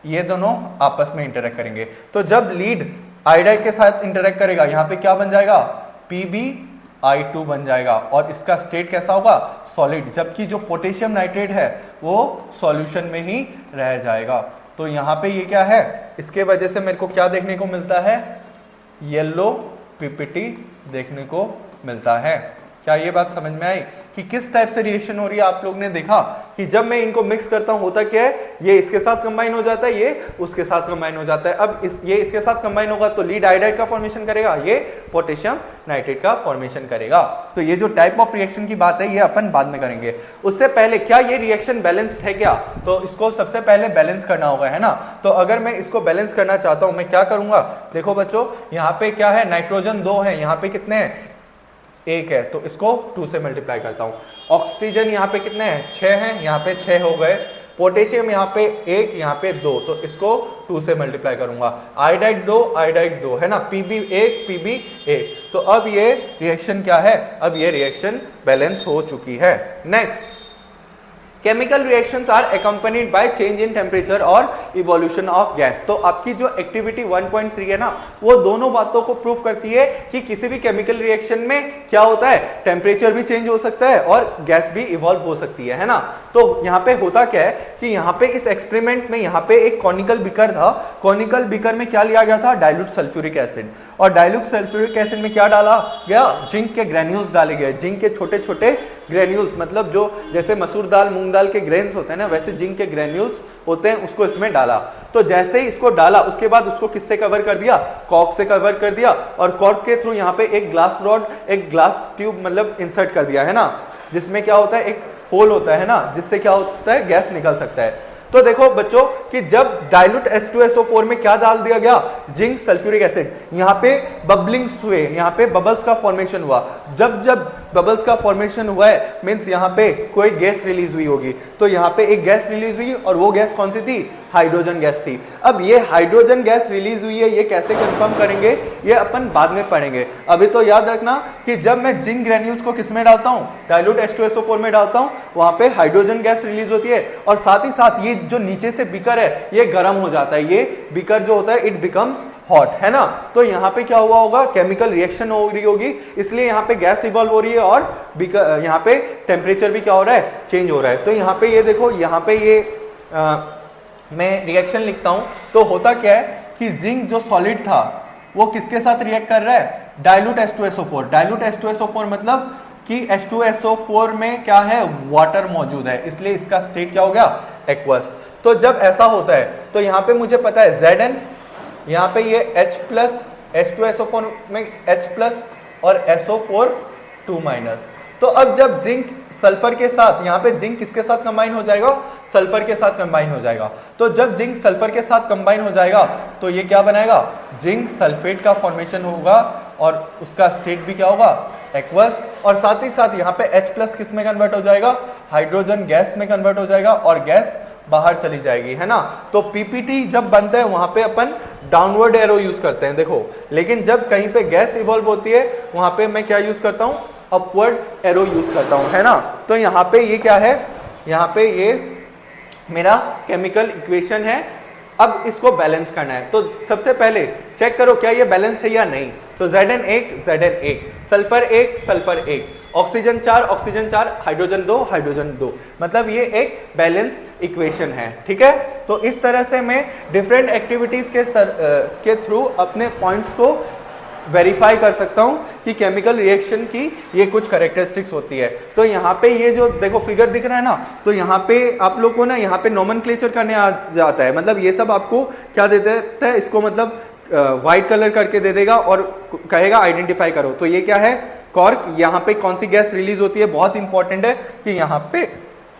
ये दोनों आपस में इंटरेक्ट करेंगे। तो जब लीड आयोडाइड के साथ इंटरेक्ट करेगा, यहाँ पे क्या बन जाएगा, PbI2 बन जाएगा और इसका स्टेट कैसा होगा, सॉलिड, जबकि जो पोटेशियम नाइट्रेट है वो सॉल्यूशन में ही रह जाएगा। तो यहाँ पे ये क्या है, इसके वजह से मेरे को क्या देखने को मिलता है, येलो PPT देखने को मिलता है। क्या ये बात समझ में आई कि किस टाइप से रिएक्शन हो रही है? आप लोग ने देखा कि जब मैं इनको मिक्स करता हूं होता क्या है, ये इसके साथ कंबाइन हो जाता है, ये उसके साथ कंबाइन हो जाता है। अब ये इसके साथ कंबाइन होगा तो लीड आयोडाइड का फॉर्मेशन करेगा, ये पोटेशियम नाइट्रेट का फॉर्मेशन करेगा। तो ये जो टाइप ऑफ रिएक्शन की बात है ये अपन बाद में करेंगे। उससे पहले क्या ये रिएक्शन बैलेंस्ड है क्या, तो इसको सबसे पहले बैलेंस करना होगा, है ना। तो अगर मैं इसको बैलेंस करना चाहता हूं, मैं क्या करूंगा, देखो बच्चों यहाँ पे क्या है, नाइट्रोजन 2 है, यहाँ पे कितने हैं, 1 है, तो इसको 2 से मल्टीप्लाई करता हूं। ऑक्सीजन यहाँ पे कितने हैं, 6 हैं, यहाँ पे 6 हो गए। पोटेशियम यहाँ पे 1, यहाँ पे 2, तो इसको 2 से मल्टीप्लाई करूंगा। आयोडाइड 2 है ना, Pb1 तो अब ये रिएक्शन क्या है, अब ये रिएक्शन बैलेंस हो चुकी है। Next, chemical reactions are accompanied by change in temperature और इवोल्यूशन ऑफ गैस। तो आपकी जो एक्टिविटी 1.3 है ना, वो दोनों बातों को प्रूव करती है कि किसी भी केमिकल रिएक्शन में क्या होता है, टेम्परेचर भी चेंज हो सकता है और गैस भी इवॉल्व हो सकती है ना। तो यहाँ पे होता क्या है कि यहाँ पे इस एक्सपेरिमेंट में यहाँ पे एक कॉनिकल बीकर था, कॉनिकल बीकर में क्या लिया गया था, डाइल्यूट सल्फ्यूरिक एसिड, और डाइल्यूट सल्फ्यूरिक एसिड में क्या डाला गया, जिंक के ग्रेन्यूल्स डाले गए। जिंक के छोटे छोटे ग्रेन्यूल्स, मतलब जो जैसे मसूर दाल मूंग दाल के ग्रेन्स होते हैं ना, वैसे जिंक के ग्रेन्यूल्स होते हैं, उसको इसमें डाला। तो जैसे ही इसको डाला उसके बाद उसको किससे कवर कर दिया, कॉर्क से कवर कर दिया, और कॉर्क के थ्रू यहाँ पे एक ग्लास रॉड, एक ग्लास ट्यूब मतलब इंसर्ट कर दिया, है ना, जिसमें क्या होता है, एक होल होता है ना, जिससे क्या होता है, गैस निकल सकता है। तो देखो बच्चों कि जब डाइल्यूट H2SO4 में क्या डाल दिया गया, जिंक सल्फ्यूरिक एसिड, यहाँ पे बबलिंग्स हुए, यहाँ पे बबल्स का फॉर्मेशन हुआ। जब जब बबल्स का फॉर्मेशन हुआ है मींस यहाँ पे कोई गैस रिलीज हुई होगी, तो यहाँ पे एक गैस रिलीज हुई और वो गैस कौन सी थी, हाइड्रोजन गैस थी। अब ये हाइड्रोजन गैस रिलीज हुई है, ये कैसे कंफर्म करेंगे, ये अपन बाद में पढ़ेंगे। अभी तो याद रखना कि जब मैं जिंक ग्रेन्यूल्स को किस में डालता हूँ, डाइल्यूट H2SO4 में डालता हूँ, वहां पे हाइड्रोजन गैस रिलीज होती है, और साथ ही साथ ये जो नीचे से बीकर है ये गर्म हो जाता है, ये बीकर जो होता है इट बिकम्स हॉट, है ना। तो यहाँ पे क्या हुआ होगा, केमिकल रिएक्शन हो रही होगी, इसलिए यहाँ पे गैस इवॉल्व हो रही है और बीकर यहाँ पे टेम्परेचर भी क्या हो रहा है, चेंज हो रहा है। तो यहाँ पे ये देखो, यहाँ पे ये मैं रिएक्शन लिखता हूं, तो होता क्या है कि जिंक जो सॉलिड था वो किसके साथ रिएक्ट कर रहा है, डाइल्यूट H2SO4। डाइल्यूट H2SO4 मतलब कि H2SO4 में क्या है, वाटर मौजूद है, इसलिए इसका स्टेट क्या हो गया, एक्वस। तो जब ऐसा होता है तो यहाँ पे मुझे पता है Zn, यहाँ पे ये H+, H2SO4 में H+ और SO4 2-। तो अब जब जिंक सल्फर के साथ, यहाँ पे जिंक किसके साथ कंबाइन हो जाएगा, सल्फर के साथ कंबाइन हो जाएगा। तो जब जिंक सल्फर के साथ कंबाइन हो जाएगा तो ये क्या बनाएगा, जिंक सल्फेट का फॉर्मेशन होगा और उसका स्टेट भी क्या होगा, एक्वस। और साथ ही साथ यहाँ पे H+ किस में कन्वर्ट हो जाएगा, हाइड्रोजन गैस में कन्वर्ट हो जाएगा और गैस बाहर चली जाएगी, है ना। तो PPT जब बनता है वहां पे अपन डाउनवर्ड एरो यूज करते हैं, देखो, लेकिन जब कहीं पे गैस इवॉल्व होती है वहां पे मैं क्या यूज करता हूँ, अपवर्ड एरो यूज करता हूँ, है ना। तो यहाँ पे ये क्या है, यहाँ पे ये मेरा केमिकल इक्वेशन है। अब इसको बैलेंस करना है, तो सबसे पहले चेक करो क्या ये बैलेंस है या नहीं। तो Zn 1, sulphur 1, sulphur 1, oxygen 4, hydrogen 2, मतलब ये एक बैलेंस इक्वेशन है, ठीक है। तो इस तरह से मैं डिफरेंट एक्टिविटीज के थ्रू अपने पॉइंट्स को वेरीफाई कर सकता हूं कि केमिकल रिएक्शन की ये कुछ कैरेक्टरिस्टिक्स होती है। तो यहाँ पे ये जो देखो फिगर दिख रहा है ना, तो यहाँ पे आप लोग को ना यहाँ पे नोमेनक्लेचर करने आ जाता है, मतलब ये सब आपको क्या दे देता है, इसको मतलब व्हाइट कलर करके दे देगा और कहेगा आइडेंटिफाई करो। तो ये क्या है, कॉर्क, यहाँ पे कौन सी गैस रिलीज होती है, बहुत इंपॉर्टेंट है कि यहाँ पे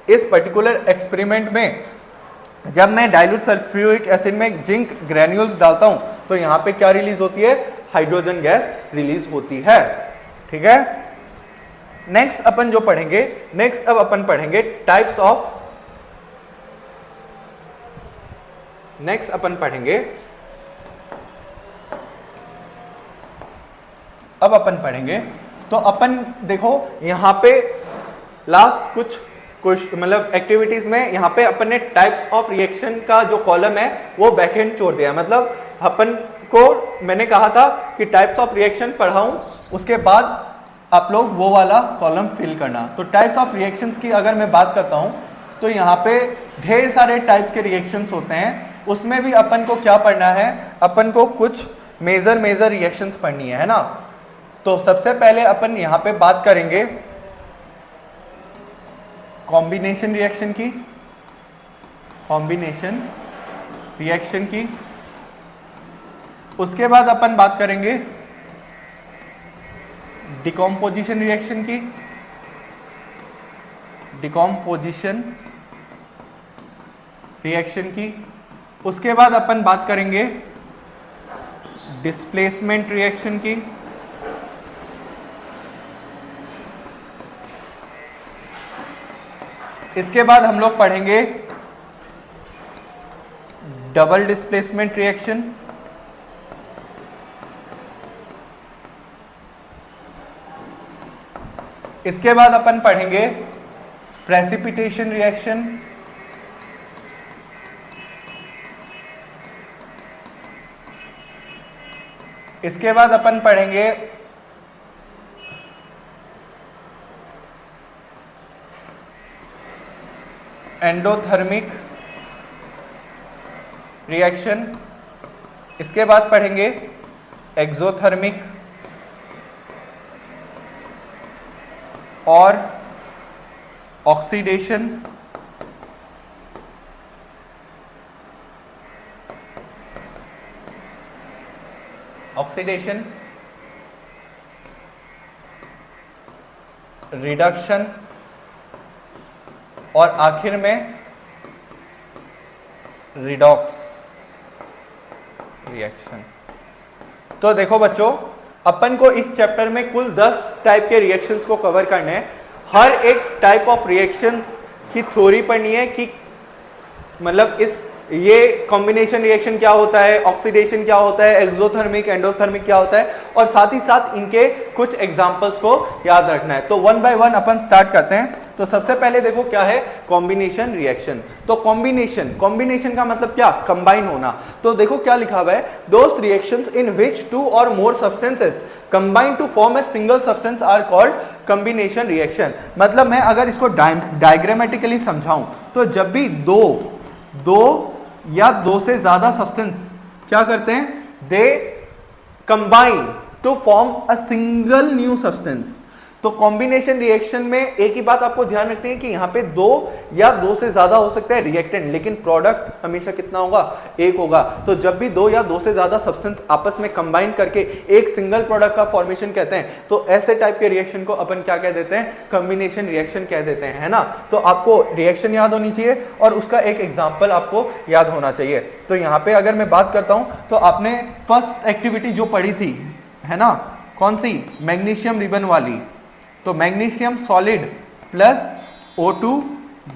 इस पर्टिकुलर एक्सपेरिमेंट में जब मैं डाइल्यूट सल्फ्यूरिक एसिड में जिंक ग्रेन्यूल्स डालता हूं तो यहाँ पे क्या रिलीज होती है, हाइड्रोजन गैस रिलीज होती है, ठीक है। नेक्स्ट अपन जो पढ़ेंगे, अब अपन पढ़ेंगे टाइप्स ऑफ, नेक्स्ट अपन पढ़ेंगे, अब अपन पढ़ेंगे, तो अपन देखो यहाँ पे लास्ट कुछ कुछ मतलब एक्टिविटीज में यहाँ पे अपन ने टाइप्स ऑफ रिएक्शन का जो कॉलम है वो बैकएंड छोड़ दिया। मतलब अपन को मैंने कहा था कि टाइप्स ऑफ रिएक्शन पढ़ाऊं, उसके बाद आप लोग वो वाला कॉलम फिल करना। तो टाइप्स ऑफ रिएक्शंस की अगर मैं बात करता हूं तो यहाँ पे ढेर सारे टाइप्स के रिएक्शंस होते हैं, उसमें भी अपन को क्या पढ़ना है, अपन को कुछ मेजर रिएक्शंस पढ़नी है ना। तो सबसे पहले अपन यहाँ पे बात करेंगे कॉम्बिनेशन रिएक्शन की, कॉम्बिनेशन रिएक्शन की। उसके बाद अपन बात करेंगे डिकॉम्पोजिशन रिएक्शन की, डिकॉम्पोजिशन रिएक्शन की। उसके बाद अपन बात करेंगे डिस्प्लेसमेंट रिएक्शन की, इसके बाद हम लोग पढ़ेंगे डबल डिस्प्लेसमेंट रिएक्शन, इसके बाद अपन पढ़ेंगे प्रेसिपिटेशन रिएक्शन, इसके बाद अपन पढ़ेंगे एंडोथर्मिक रिएक्शन, इसके बाद पढ़ेंगे एक्सोथर्मिक और ऑक्सीडेशन, ऑक्सीडेशन, रिडक्शन और आखिर में रिडॉक्स रिएक्शन। तो देखो बच्चों, अपन को इस चैप्टर में कुल 10 टाइप के रिएक्शंस को कवर करने हैं। हर एक टाइप ऑफ रिएक्शंस की थ्योरी पढ़नी है कि मतलब इस ये कॉम्बिनेशन रिएक्शन क्या होता है, ऑक्सीडेशन क्या होता है, एक्सोथर्मिक एंडोथर्मिक क्या होता है, और साथ ही साथ इनके कुछ एग्जांपल्स को याद रखना है। तो one by one upon start करते हैं। तो सबसे पहले देखो क्या है कॉम्बिनेशन रिएक्शन। तो कॉम्बिनेशन का मतलब क्या, कंबाइन होना। तो देखो क्या लिखा हुआ है, दोस reactions in which 2 or more substances combine to form a single substance are called combination reaction. मतलब मैं अगर इसको डायग्रामेटिकली समझाऊं तो जब भी दो या दो से ज्यादा सब्सटेंस क्या करते हैं, they combine to form a single new substance. तो कॉम्बिनेशन रिएक्शन में एक ही बात आपको ध्यान रखनी है कि यहाँ पे 2 या 2 से ज्यादा हो सकता है रिएक्टेंट, लेकिन प्रोडक्ट हमेशा कितना होगा, एक होगा। तो जब भी 2 या 2 से ज्यादा सब्सटेंस आपस में कंबाइन करके एक सिंगल प्रोडक्ट का फॉर्मेशन कहते हैं, तो ऐसे टाइप के रिएक्शन को अपन क्या कह देते हैं, कॉम्बिनेशन रिएक्शन कह देते हैं, है ना। तो आपको रिएक्शन याद होनी चाहिए और उसका एक एग्जाम्पल आपको याद होना चाहिए। तो यहाँ पे अगर मैं बात करता हूँ तो आपने फर्स्ट एक्टिविटी जो पढ़ी थी, है ना, कौन सी, मैग्नीशियम रिबन वाली। तो magnesium solid plus O2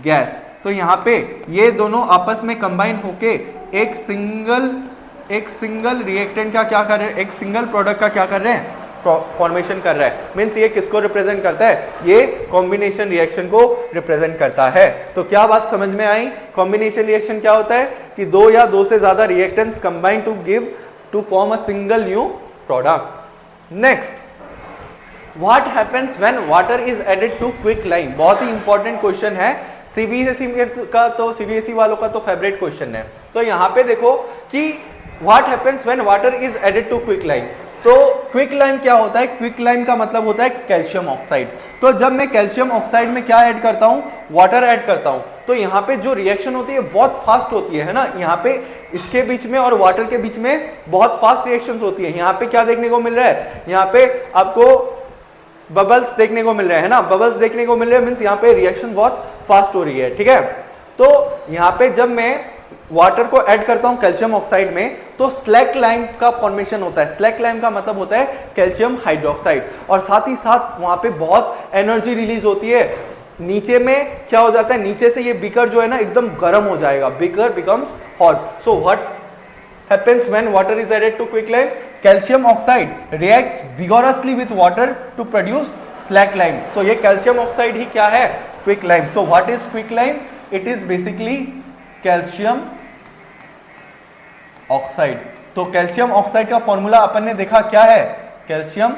gas. तो यहाँ पे ये दोनों आपस में कंबाइन होके एक सिंगल रिएक्टेंट का क्या कर रहे हैं, एक सिंगल प्रोडक्ट का क्या कर रहे हैं, फॉर्मेशन कर रहा है। मीन्स ये किसको रिप्रेजेंट करता है, ये कॉम्बिनेशन रिएक्शन को रिप्रेजेंट करता है। तो क्या बात समझ में आई, कॉम्बिनेशन रिएक्शन क्या होता है कि 2 या 2 से ज्यादा reactants combine to form a single new product. Next, What happens when water is added to quicklime? बहुत ही इंपॉर्टेंट क्वेश्चन है, सीबीएसई का तो सीबीएसई वालों का तो फेवरेट क्वेश्चन है। तो यहाँ पे देखो कि what happens when water is added to quicklime। तो क्विकलाइम क्या होता है, क्विकलाइम का मतलब होता है कैल्शियम ऑक्साइड। तो जब मैं कैल्शियम ऑक्साइड में क्या ऐड करता हूँ, वाटर ऐड करता हूँ, तो यहाँ पे जो रिएक्शन होती है बहुत फास्ट होती है ना। यहाँ पे इसके बीच में और वाटर के बीच में बहुत फास्ट रिएक्शंस होती है। यहाँ पे क्या देखने को मिल रहा है, यहाँ पे आपको बबल्स देखने को मिल रहे हैं ना, बबल्स देखने को मिल रहे हैं, मींस यहाँ पे रिएक्शन बहुत फास्ट हो रही है, ठीक है। तो यहाँ पे जब मैं वाटर को ऐड करता हूँ कैल्शियम ऑक्साइड में, तो स्लैक लाइम का फॉर्मेशन होता है। स्लैक लाइम का मतलब होता है कैल्शियम हाइड्रोक्साइड, और साथ ही साथ वहां पे बहुत एनर्जी रिलीज होती है। नीचे में क्या हो जाता है, नीचे से ये बीकर जो है ना एकदम गर्म हो जाएगा, beaker becomes hot. So what happens when water is added to quicklime? Calcium oxide reacts vigorously with water to produce slack lime. So ये calcium oxide ही क्या है, quicklime. So what is quicklime? It is basically calcium oxide. तो कैल्शियम ऑक्साइड का फॉर्मूला अपन ने देखा क्या है, कैल्शियम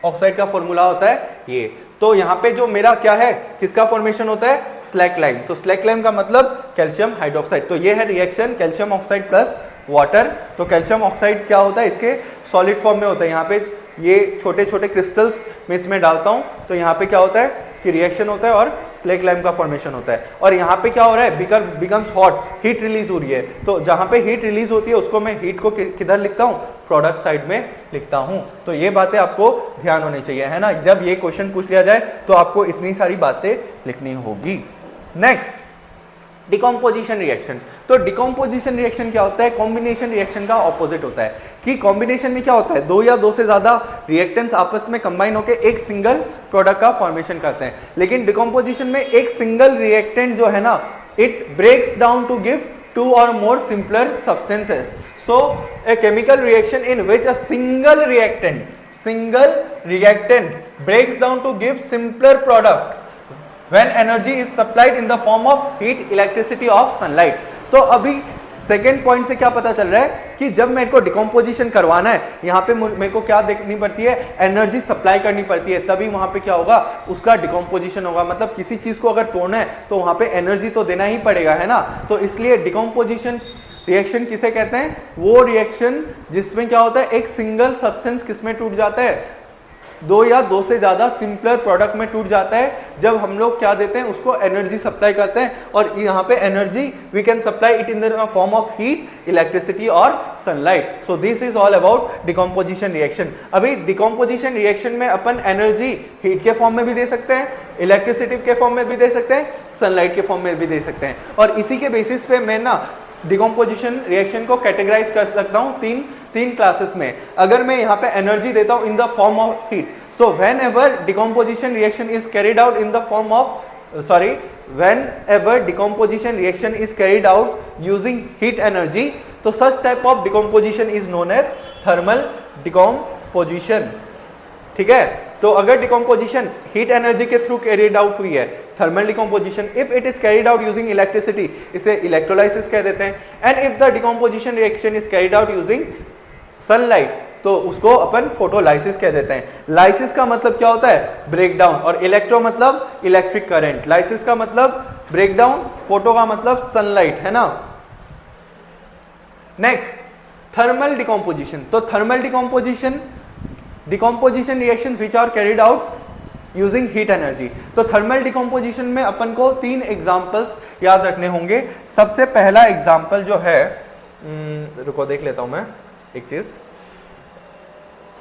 ऑक्साइड का फॉर्मूला होता है ये. तो यहाँ पे जो मेरा क्या है, किसका फॉर्मेशन होता है, स्लैक लाइम. तो स्लैक लाइम का मतलब कैल्शियम हाइड्रोक्साइड. तो ये है reaction calcium oxide plus water. तो कैल्शियम ऑक्साइड क्या होता है, इसके सॉलिड फॉर्म में होता है. यहाँ पे ये छोटे छोटे क्रिस्टल्स में इसमें डालता हूँ, तो यहाँ पे क्या होता है कि रिएक्शन होता है और स्लैक लाइम का फॉर्मेशन होता है. और यहाँ पे क्या हो रहा है, बिकम्स हॉट, हीट रिलीज हो रही है. तो जहाँ पे हीट रिलीज होती है उसको मैं हीट को किधर लिखता हूँ, प्रोडक्ट साइड में लिखता हूँ. तो ये बातें आपको ध्यान होनी चाहिए, है ना. जब ये क्वेश्चन पूछ लिया जाए तो आपको इतनी सारी बातें लिखनी होगी. Next, decomposition reaction. तो डिकम्पोजिशन रिएक्शन क्या होता है, कॉम्बिनेशन रिएक्शन का ऑपोजिट होता है. कि कॉम्बिनेशन में क्या होता है, दो या दो से ज्यादा रिएक्टेंट्स आपस में कंबाइन होकर एक सिंगल प्रोडक्ट का फॉर्मेशन करते हैं. लेकिन डिकम्पोजिशन में एक सिंगल रिएक्टेंट जो है ना, it breaks down to give two or more simpler substances. So a chemical reaction in which a single reactant breaks down to give simpler product when energy is supplied in the form of heat, electricity of sunlight. तो अभी सेकेंड पॉइंट से क्या पता चल रहा है कि जब मेरे को डिकम्पोजिशन करवाना है, यहाँ पे मेरे को क्या देखनी पड़ती है, एनर्जी सप्लाई करनी पड़ती है, तभी वहां पे क्या होगा, उसका डिकम्पोजिशन होगा. मतलब किसी चीज को अगर तोड़ना है तो वहां पे एनर्जी तो देना ही पड़ेगा, है ना. तो इसलिए डिकम्पोजिशन रिएक्शन किसे कहते हैं, वो रिएक्शन जिसमें क्या होता है, एक सिंगल सब्सटेंस किसमें टूट जाता है, दो या दो से ज्यादा सिंपलर प्रोडक्ट में टूट जाता है. जब हम लोग क्या देते हैं, उसको एनर्जी सप्लाई करते हैं. और यहाँ पे energy we can supply it in the form of heat, electricity और sunlight. So this is all about decomposition reaction. अभी डिकम्पोजिशन रिएक्शन में अपन एनर्जी हीट के फॉर्म में भी दे सकते हैं, इलेक्ट्रिसिटी के फॉर्म में भी दे सकते हैं, सनलाइट के फॉर्म में भी दे सकते हैं. और इसी के बेसिस पे मैं ना डिकम्पोजिशन रिएक्शन को कैटेगराइज कर सकता हूँ तीन क्लासेस में. अगर मैं यहाँ पे एनर्जी देता हूँ इन the form of heat, so whenever decomposition reaction is carried out in the form of whenever decomposition reaction is carried out using heat energy, तो such type of decomposition is known as thermal decomposition. ठीक है. तो अगर डिकम्पोजिशन हीट एनर्जी के थ्रू कैरिड आउट हुई है, thermal decomposition. If it is carried out using electricity, इसे इलेक्ट्रोलाइसिस कह देते हैं. And if the decomposition reaction is carried out using sunlight, तो उसको अपन फोटोलाइसिस कह देते हैं. लाइसिस का मतलब क्या होता है, ब्रेक डाउन. और इलेक्ट्रो मतलब इलेक्ट्रिक करंट. लाइसिस का मतलब ब्रेक डाउन, फोटो का मतलब सनलाइट, है ना. Next, thermal decomposition. तो thermal decomposition reactions which are carried out using heat energy. तो थर्मल डिकम्पोजिशन में अपन को 3 एग्जांपल्स याद रखने होंगे. सबसे पहला एग्जांपल जो है, रुको देख लेता हूं मैं एक चीज,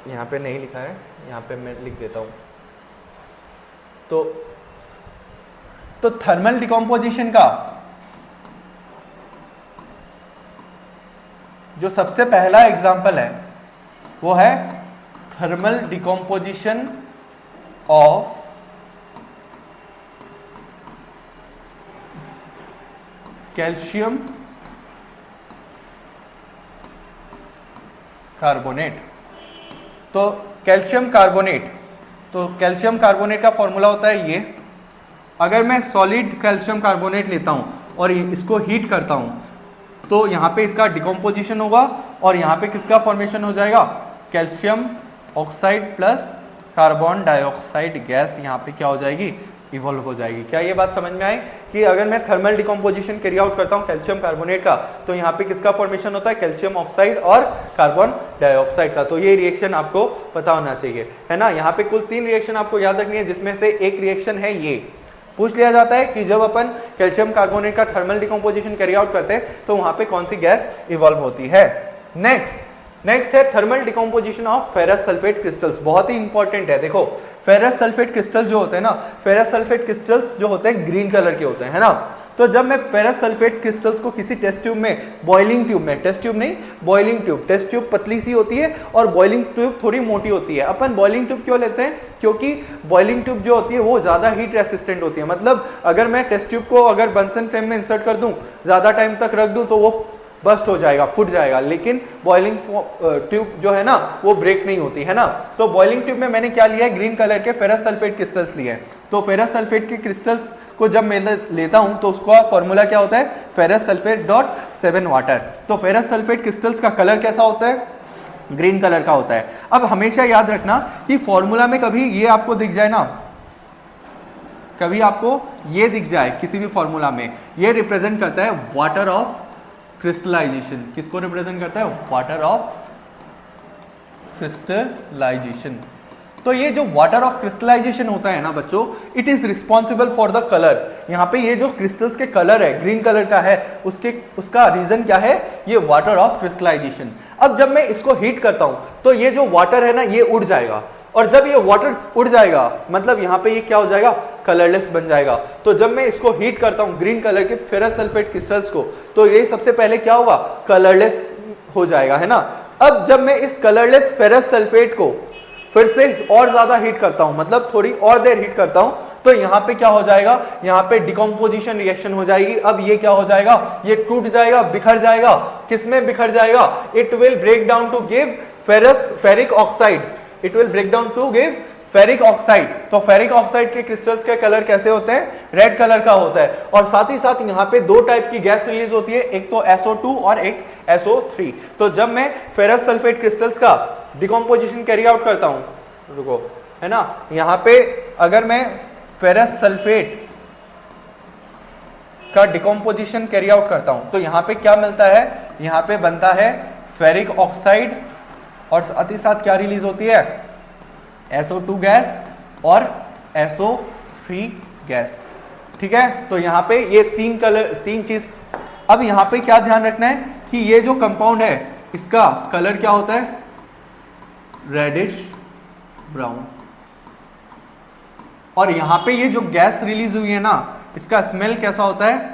यहाँ पे नहीं लिखा है, यहाँ पे मैं लिख देता हूं. तो थर्मल डिकम्पोजिशन का जो सबसे पहला एग्जांपल है वो है thermal decomposition of calcium carbonate. तो कैल्शियम कार्बोनेट, तो कैल्शियम कार्बोनेट का फॉर्मूला होता है ये. अगर मैं सॉलिड कैल्शियम कार्बोनेट लेता हूं और इसको हीट करता हूं, तो यहाँ पे इसका डिकम्पोजिशन होगा और यहाँ पे किसका फॉर्मेशन हो जाएगा, calcium oxide plus carbon dioxide gas यहाँ पे क्या हो जाएगी, इवॉल्व हो जाएगी. क्या ये बात समझ में आई कि अगर मैं थर्मल डिकम्पोजिशन कैरी आउट करता हूँ कैल्शियम कार्बोनेट का, तो यहाँ पे किसका फॉर्मेशन होता है, कैल्शियम ऑक्साइड और कार्बन डाइऑक्साइड का. तो ये रिएक्शन आपको पता होना चाहिए, है ना. यहाँ पे कुल 3 रिएक्शन आपको याद रखनी है, जिसमें से एक रिएक्शन है ये. पूछ लिया जाता है कि जब अपन कैल्शियम कार्बोनेट का थर्मल डिकम्पोजिशन कैरी आउट करते हैं तो वहां पे कौन सी गैस इवॉल्व होती है. नेक्स्ट है thermal decomposition of ferrous sulphate crystals. बहुत ही इंपॉर्टेंट है. देखो फेरस सल्फेट क्रिस्टल जो होते हैं ना, फेरस सल्फेट क्रिस्टल्स जो होते हैं ग्रीन कलर के होते हैं, है ना. तो जब मैं फेरस सल्फेट क्रिस्टल्स को किसी टेस्ट ट्यूब में, बॉइलिंग ट्यूब में, टेस्ट ट्यूब नहीं बॉइलिंग ट्यूब, टेस्ट ट्यूब पतली सी होती है और बॉइलिंग ट्यूब थोड़ी मोटी होती है. अपन बॉइलिंग ट्यूब क्यों लेते हैं, क्योंकि बॉइलिंग ट्यूब जो होती है वो ज़्यादा हीट रेसिस्टेंट होती है. मतलब अगर मैं टेस्ट ट्यूब को अगर बंसन फ्रेम में इंसर्ट कर दूं, ज़्यादा टाइम तक रख दूं, तो वो बस्ट हो जाएगा, फूट जाएगा, लेकिन बॉइलिंग ट्यूब जो है ना वो ब्रेक नहीं होती है ना। तो बॉइलिंग ट्यूब में मैंने क्या लिया है, ग्रीन कलर के फेरस सल्फेट क्रिस्टल्स लिए हैं। तो फेरस सल्फेट के क्रिस्टल्स को जब मैं लेता हूं तो उसका फॉर्मूला क्या होता है, फेरस सल्फेट डॉट 7 वाटर। तो फेरस सल्फेट क्रिस्टल्स का कलर कैसा होता है, ग्रीन कलर का होता है। अब हमेशा याद रखना कि फॉर्मूला में कभी ये आपको दिख जाए ना, कभी आपको ये दिख जाए किसी भी फॉर्मूला में, ये रिप्रेजेंट करता है वाटर ऑफ क्रिस्टलाइजेशन। किसको रिप्रेजेंट करता है, वाटर ऑफ क्रिस्टलाइजेशन। तो ये जो वाटर ऑफ क्रिस्टलाइजेशन होता है ना बच्चों, it is responsible for the colour. यहाँ पे ये जो क्रिस्टल्स के कलर है, ग्रीन कलर का है, उसका रीजन क्या है, ये वाटर ऑफ क्रिस्टलाइजेशन। अब जब मैं इसको हीट करता हूं तो ये जो वाटर है ना ये उड़ जाएगा, और जब ये वाटर उड़ जाएगा मतलब यहाँ पे ये क्या हो जाएगा, कलरलेस बन जाएगा। तो जब मैं इसको हीट करता हूँ ग्रीन कलर के फेरस सल्फेट क्रिस्टल्स को, तो ये सबसे पहले क्या होगा, कलरलेस हो जाएगा, है ना। अब जब मैं इस कलरलेस फेरस सल्फेट को फिर से और ज्यादा हीट करता हूं, मतलब थोड़ी और देर हीट करता हूं, तो यहाँ पे क्या हो जाएगा, यहाँ पे डिकम्पोजिशन रिएक्शन हो जाएगी। अब ये क्या हो जाएगा, ये टूट जाएगा, बिखर जाएगा। किसमें बिखर जाएगा, it will break down to give ferric oxide. It will break down to give ferric oxide. तो फेरिक ऑक्साइड के क्रिस्टल्स के कलर कैसे होते हैं, रेड कलर का होता है। और साथ ही साथ यहाँ पे दो टाइप की गैस रिलीज होती है, एक तो SO2 और एक SO3। तो जब मैं फेरस सल्फेट क्रिस्टल्स का डिकम्पोजिशन कैरी आउट करता हूं, रुको, है ना, यहाँ पे अगर मैं फेरस सल्फेट का डिकम्पोजिशन कैरी आउट करता हूं तो यहाँ पे क्या मिलता है, यहाँ पे बनता है फेरिक ऑक्साइड, और साथ ही साथ क्या रिलीज होती है, SO2 गैस और SO3 गैस। ठीक है, तो यहाँ पे ये तीन चीज। अब यहाँ पे क्या ध्यान रखना है कि ये जो कंपाउंड है इसका कलर क्या होता है, रेडिश ब्राउन। और यहां पे ये जो गैस रिलीज हुई है ना, इसका स्मेल कैसा होता है,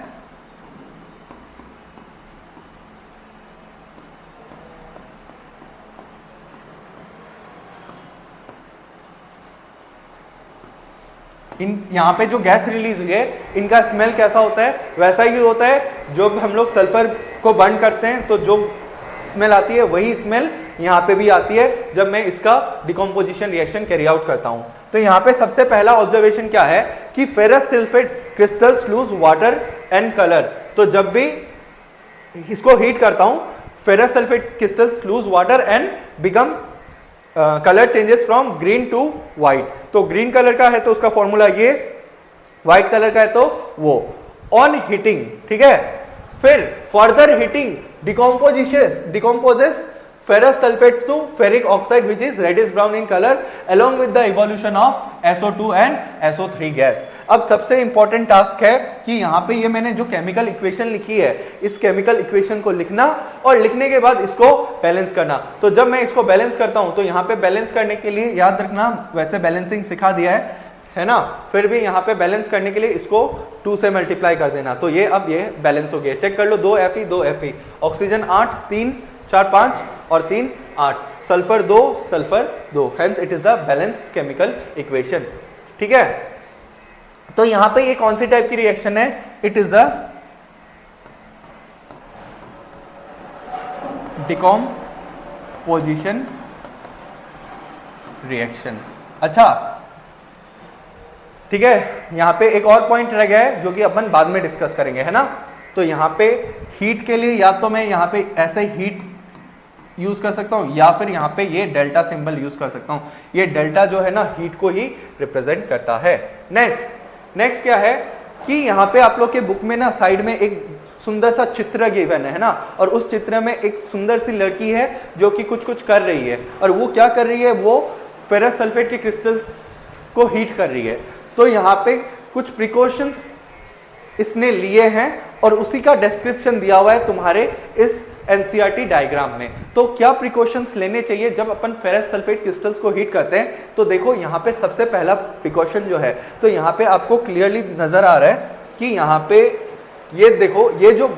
यहाँ पे जो गैस रिलीज हुई है इनका स्मेल कैसा होता है, वैसा ही होता है जो हम लोग सल्फर को बर्न करते हैं तो जो स्मेल आती है वही स्मेल यहाँ पे भी आती है जब मैं इसका डिकम्पोजिशन रिएक्शन कैरी आउट करता हूँ। तो यहाँ पे सबसे पहला ऑब्जर्वेशन क्या है कि ferrous sulphate crystals lose water and colour. तो जब भी इसको हीट करता हूँ ferrous sulphate crystals lose water and become colour changes from green to white. तो ग्रीन कलर का है तो उसका फॉर्मूला ये, व्हाइट कलर का है तो वो। ऑन हीटिंग, ठीक है, फिर further heating decomposes ferrous sulfate to ferric oxide which is reddish brown in color along with the evolution of SO2 and SO3 gas। अब सबसे इंपॉर्टेंट टास्क है कि यहाँ पे ये मैंने जो केमिकल इक्वेशन लिखी है इस केमिकल इक्वेशन को लिखना और लिखने के बाद इसको बैलेंस करना। तो जब मैं इसको बैलेंस करता हूँ तो यहाँ पे बैलेंस करने के लिए याद रखना, वैसे बैलेंसिंग सिखा दिया है ना, फिर भी यहाँ पे बैलेंस करने के लिए इसको 2 से मल्टीप्लाई कर देना। तो ये अब ये बैलेंस हो गया, चेक कर लो, 2 Fe 2 Fe, ऑक्सीजन 8 3 4 5 और 3 8, sulphur 2 sulphur 2, hence it is a balanced chemical equation. ठीक है, तो यहां पे ये कौन सी टाइप की रिएक्शन है, it is a decomposition reaction. अच्छा ठीक है, यहां पे एक और पॉइंट रह गया है जो कि अपन बाद में डिस्कस करेंगे, है ना। तो यहां पे हीट के लिए या तो मैं यहां पे ऐसे हीट यूज कर सकता हूं या फिर यहाँ पे ये डेल्टा सिंबल यूज कर सकता हूं। ये डेल्टा जो है ना हीट को ही रिप्रेजेंट करता है। नेक्स्ट क्या है कि यहाँ पे आप लोग के बुक में ना साइड में एक सुंदर सा चित्र गिवन है ना, और उस चित्र में एक सुंदर सी लड़की है जो कि कुछ कर रही है, और वो क्या कर रही है, वो फेरस सल्फेट के क्रिस्टल्स को हीट कर रही है। तो यहाँ पे कुछ प्रिकॉशंस इसने लिए हैं और उसी का डिस्क्रिप्शन दिया हुआ है तुम्हारे इस एनसीईआरटी डायग्राम में। तो क्या प्रिकॉशंस लेने चाहिए जब अपन फेरस सल्फेट क्रिस्टल्स को हीट करते हैं, तो देखो यहाँ पे सबसे पहला प्रिकॉशन जो है, तो यहाँ पे आपको क्लियरली नजर आ रहा है कि यहाँ पे ये देखो, ये जो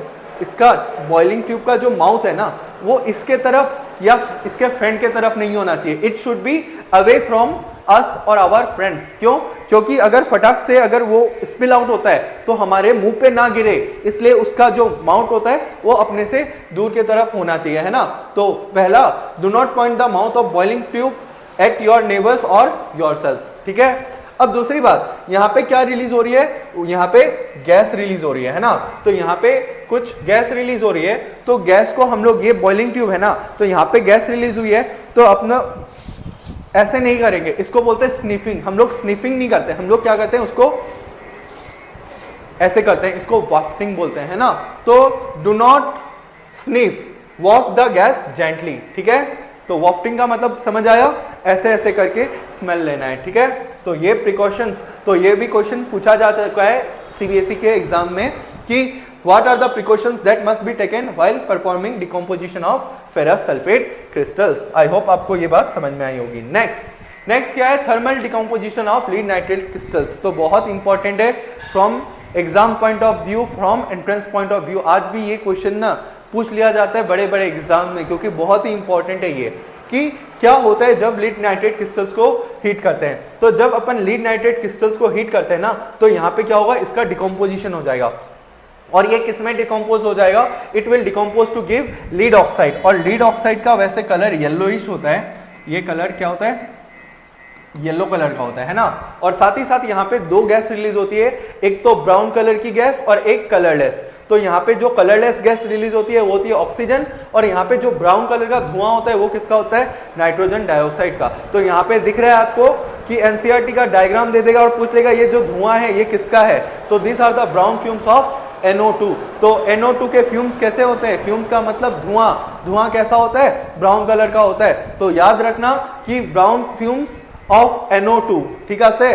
इसका बॉइलिंग ट्यूब का जो माउथ है ना, वो इसके तरफ या इसके फ्रंट के तरफ नहीं होना चाहिए, it should be away from us और आवर फ्रेंड्स। क्यों? क्योंकि अगर फटाक से अगर वो स्पिल आउट होता है तो हमारे मुंह पे ना गिरे, इसलिए उसका जो माउथ होता है वो अपने से दूर की तरफ होना चाहिए, है ना। तो पहला, do not point the mouth of boiling tube at your neighbours और योरसेल्फ, ठीक है। अब दूसरी बात, यहाँ पे क्या रिलीज हो रही है? यहाँ पे गैस रिलीज हो रही है ना। तो यहाँ पे कुछ गैस रिलीज हो रही है, तो गैस को हम लोग, ये बॉइलिंग ट्यूब है ना, तो यहाँ पे गैस रिलीज हुई है, तो अपना ऐसे नहीं करेंगे, इसको बोलते हैं स्निफिंग। हम लोग स्निफिंग नहीं करते, हम लोग क्या करते हैं, उसको ऐसे करते हैं, इसको वाफ्टिंग बोलते हैं, है ना। तो do not sniff, waft the gas gently, ठीक है। तो वॉफ्टिंग का मतलब समझ आया, ऐसे ऐसे करके स्मेल लेना है, ठीक है। तो ये प्रिकॉशंस, तो ये भी क्वेश्चन पूछा जा चुका है सीबीएसई के एग्जाम में कि what are the precautions that must be taken while performing decomposition of ferrous sulphate crystals. I hope आपको ये बात समझ में आई होगी। नेक्स्ट क्या है? Thermal decomposition of lead nitrate crystals. तो बहुत इंपॉर्टेंट है from exam point of view, from entrance point of view. आज भी ये क्वेश्चन ना पूछ लिया जाता है बड़े बड़े एग्जाम में, क्योंकि बहुत ही इंपॉर्टेंट है ये कि क्या होता है जब लीड नाइट्रेट क्रिस्टल्स को हीट करते हैं। तो जब अपन लीड नाइट्रेट क्रिस्टल्स को हीट करते हैं ना, तो यहाँ पे क्या होगा, इसका डिकम्पोजिशन हो जाएगा। और ये किसमें डिकम्पोज हो जाएगा? It will decompose to give lead oxide. और लीड ऑक्साइड का वैसे कलर येलोइश होता है, ये कलर क्या होता है? येलो कलर का होता है ना। और साथ ही साथ यहाँ पे दो गैस रिलीज होती है, एक तो ब्राउन कलर की गैस और एक कलरलेस। तो यहाँ पे जो कलरलेस गैस रिलीज होती है वो होती है ऑक्सीजन, और यहाँ पे जो ब्राउन कलर का धुआं होता है वो किसका होता है? नाइट्रोजन डाइऑक्साइड का। तो यहाँ पे दिख रहा है आपको कि एनसीईआरटी का डायग्राम दे देगा और पूछ लेगा ये जो धुआं है ये किसका है? तो this are the brown fumes of NO2। तो NO2 के फ्यूम्स कैसे होते हैं? फ्यूम्स का मतलब धुआं। धुआं कैसा होता है? ब्राउन कलर का होता है। तो याद रखना कि ब्राउन फ्यूम्स ऑफ NO2, ठीक है से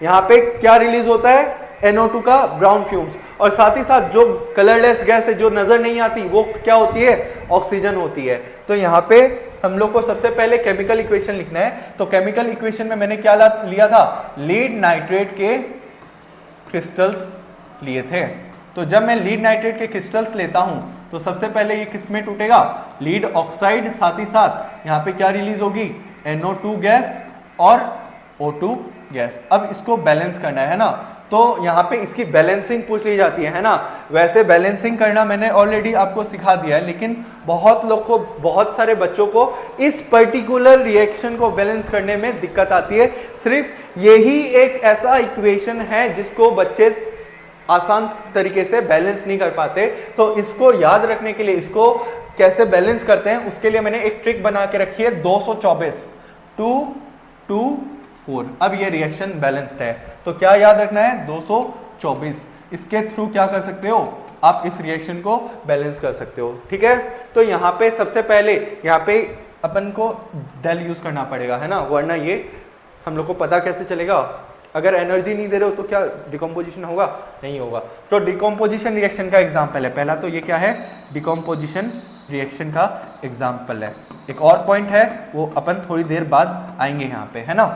यहाँ पे क्या रिलीज होता है? NO2 का ब्राउन फ्यूम्स। और साथ ही साथ जो कलरलेस गैस है जो नजर नहीं आती वो क्या होती है? ऑक्सीजन होती है। तो यहाँ पे हम लोग को सबसे पहले केमिकल इक्वेशन लिखना है। तो केमिकल इक्वेशन में मैंने क्या लिया था? लीड नाइट्रेट के क्रिस्टल्स लिए थे। तो जब मैं लीड नाइट्रेट के क्रिस्टल्स लेता हूं तो सबसे पहले ये किस में टूटेगा? लीड ऑक्साइड, साथ ही साथ यहाँ पे क्या रिलीज होगी? NO2 गैस और O2 गैस। अब इसको बैलेंस करना है ना, तो यहाँ पे इसकी बैलेंसिंग पूछ ली जाती है ना। वैसे बैलेंसिंग करना मैंने ऑलरेडी आपको सिखा दिया है, लेकिन बहुत लोग को, बहुत सारे बच्चों को इस पर्टिकुलर रिएक्शन को बैलेंस करने में दिक्कत आती है। सिर्फ यही एक ऐसा इक्वेशन है जिसको बच्चे आसान तरीके से बैलेंस नहीं कर पाते। तो इसको याद रखने के लिए, इसको कैसे बैलेंस करते हैं उसके लिए मैंने एक ट्रिक बना के रखी है, 224 2 2 4। अब ये रिएक्शन बैलेंस्ड है, तो क्या याद रखना है? 224। इसके थ्रू क्या कर सकते हो आप? इस रिएक्शन को बैलेंस कर सकते हो, ठीक है। तो यहाँ पे सबसे पहले यहाँ पे अपन को डेल यूज करना पड़ेगा, है ना, वरना ये हम लोग को पता कैसे चलेगा? अगर एनर्जी नहीं दे रहे हो तो क्या डिकम्पोजिशन होगा? नहीं होगा। तो डिकम्पोजिशन रिएक्शन का एग्जाम्पल है पहला, तो ये क्या है? डिकम्पोजिशन रिएक्शन का एग्जाम्पल है। एक और पॉइंट है वो अपन थोड़ी देर बाद आएंगे यहाँ पे, है ना।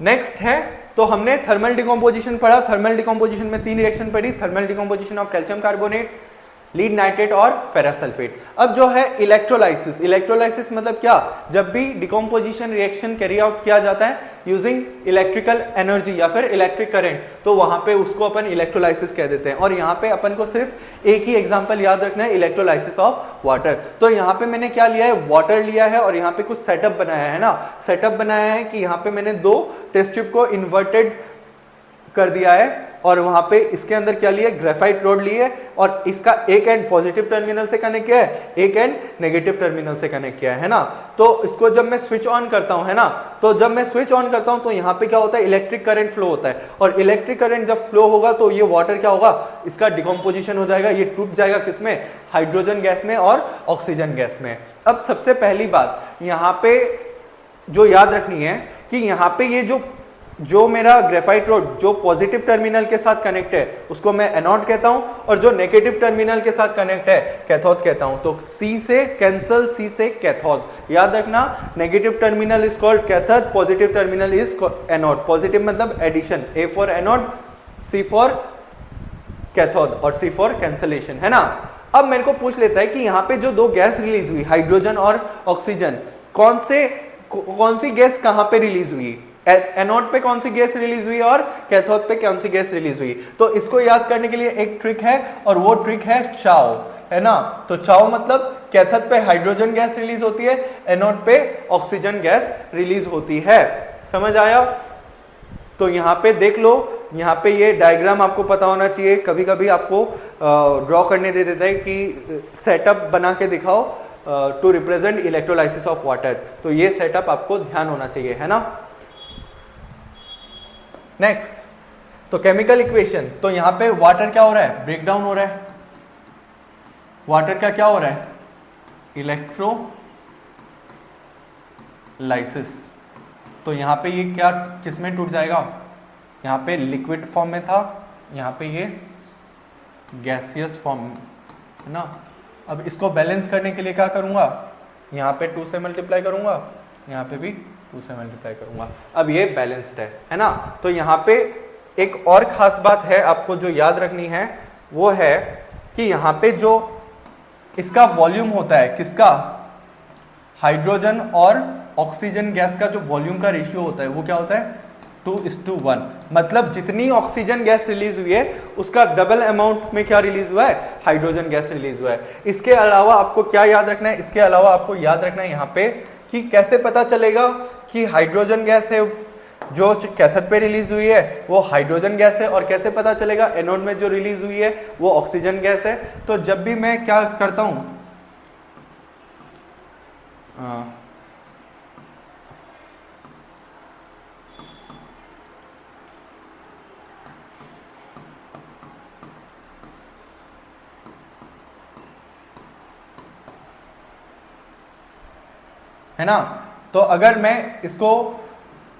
नेक्स्ट है, तो हमने थर्मल डिकम्पोजिशन पढ़ा। थर्मल डिकम्पोजिशन में 3 रिएक्शन पढ़ी, thermal decomposition of calcium carbonate, lead nitrate और फेरस सल्फेट। अब जो है इलेक्ट्रोलाइसिस। इलेक्ट्रोलाइसिस मतलब क्या? जब भी डिकम्पोजिशन रिएक्शन कैरी आउट किया जाता है यूजिंग इलेक्ट्रिकल एनर्जी या फिर इलेक्ट्रिक करंट, तो वहां पे उसको अपन इलेक्ट्रोलाइसिस कह देते हैं। और यहाँ पे अपन को सिर्फ एक ही एग्जांपल याद रखना है, इलेक्ट्रोलाइसिस ऑफ वाटर। तो यहाँ पे मैंने क्या लिया है? वाटर लिया है और यहाँ पे कुछ सेटअप बनाया है ना। सेटअप बनाया है कि यहाँ पे मैंने 2 टेस्ट ट्यूब को इन्वर्टेड कर दिया है और वहां पे इसके अंदर क्या लिया? ग्रेफाइट रोड ली है और इसका एक एंड पॉजिटिव टर्मिनल से कनेक्ट किया है, एक एंड नेगेटिव टर्मिनल से कनेक्ट किया है ना। तो इसको जब मैं स्विच ऑन करता हूं, है ना, तो जब मैं स्विच ऑन करता हूं तो यहाँ पे क्या होता है? इलेक्ट्रिक करंट फ्लो होता है। और इलेक्ट्रिक करंट जब फ्लो होगा तो ये वाटर क्या होगा? इसका डिकम्पोजिशन हो जाएगा, ये टूट जाएगा किसमें? हाइड्रोजन गैस में और ऑक्सीजन गैस में। अब सबसे पहली बात यहाँ पे जो याद रखनी है कि यहाँ पे ये जो मेरा ग्रेफाइट रोड जो पॉजिटिव टर्मिनल के साथ कनेक्ट है उसको मैं एनोड कहता हूं, और जो नेगेटिव टर्मिनल के साथ कनेक्ट है कैथोड कहता हूं। तो C से कैंसल, C से कैथोड। याद रखना, negative terminal is called cathode, positive terminal is anode. Positive मतलब addition, A for anode, C for cathode और C फॉर कैंसलेशन, है ना। अब मेरे को पूछ लेता है कि यहाँ पे जो 2 गैस रिलीज हुई, हाइड्रोजन और ऑक्सीजन, कौन सी गैस कहां पे रिलीज हुई, एनोड पे कौन सी गैस रिलीज हुई और कैथोड पे कौन सी गैस रिलीज हुई। तो इसको याद करने के लिए एक ट्रिक है और वो ट्रिक है चाओ, है ना। तो चाओ मतलब कैथोड पे हाइड्रोजन गैस रिलीज होती है, एनोड पे ऑक्सीजन गैस रिलीज होती है। समझ आया। तो यहाँ पे देख लो, यहाँ पे ये डायग्राम आपको पता होना चाहिए। कभी कभी आपको ड्रॉ करने दे देता है कि सेटअप बना के दिखाओ to represent electrolysis of water. तो ये सेटअप आपको ध्यान होना चाहिए, है ना। नेक्स्ट, तो केमिकल इक्वेशन। तो यहाँ पे वाटर क्या हो रहा है, ब्रेक डाउन हो रहा है। वाटर का क्या हो रहा है, इलेक्ट्रोलाइसिस। तो यहाँ पे ये क्या किसमें टूट जाएगा, यहाँ पे लिक्विड फॉर्म में था, यहाँ पे ये गैसियस फॉर्म, है ना। अब इसको बैलेंस करने के लिए क्या करूँगा, यहाँ पे 2 से मल्टीप्लाई करूँगा, यहाँ पे भी 2 से मल्टीप्लाई करूँगा। अब ये बैलेंस्ड है ना। तो यहाँ पे एक और ख़ास बात है आपको जो याद रखनी है, वो है कि यहाँ पे जो इसका वॉल्यूम होता है, किसका, हाइड्रोजन और ऑक्सीजन गैस का जो वॉल्यूम का रेशियो होता है वो क्या होता है, 2:1। मतलब जितनी ऑक्सीजन गैस रिलीज हुई है उसका डबल अमाउंट में क्या रिलीज हुआ है, हाइड्रोजन गैस रिलीज हुआ है। इसके अलावा आपको क्या याद रखना है, इसके अलावा आपको याद रखना है यहाँ पे कि कैसे पता चलेगा कि हाइड्रोजन गैस है जो कैथोड पे रिलीज हुई है वो हाइड्रोजन गैस है, और कैसे पता चलेगा एनोड में जो रिलीज हुई है वो ऑक्सीजन गैस है। तो जब भी मैं क्या करता हूं, है ना। तो अगर मैं इसको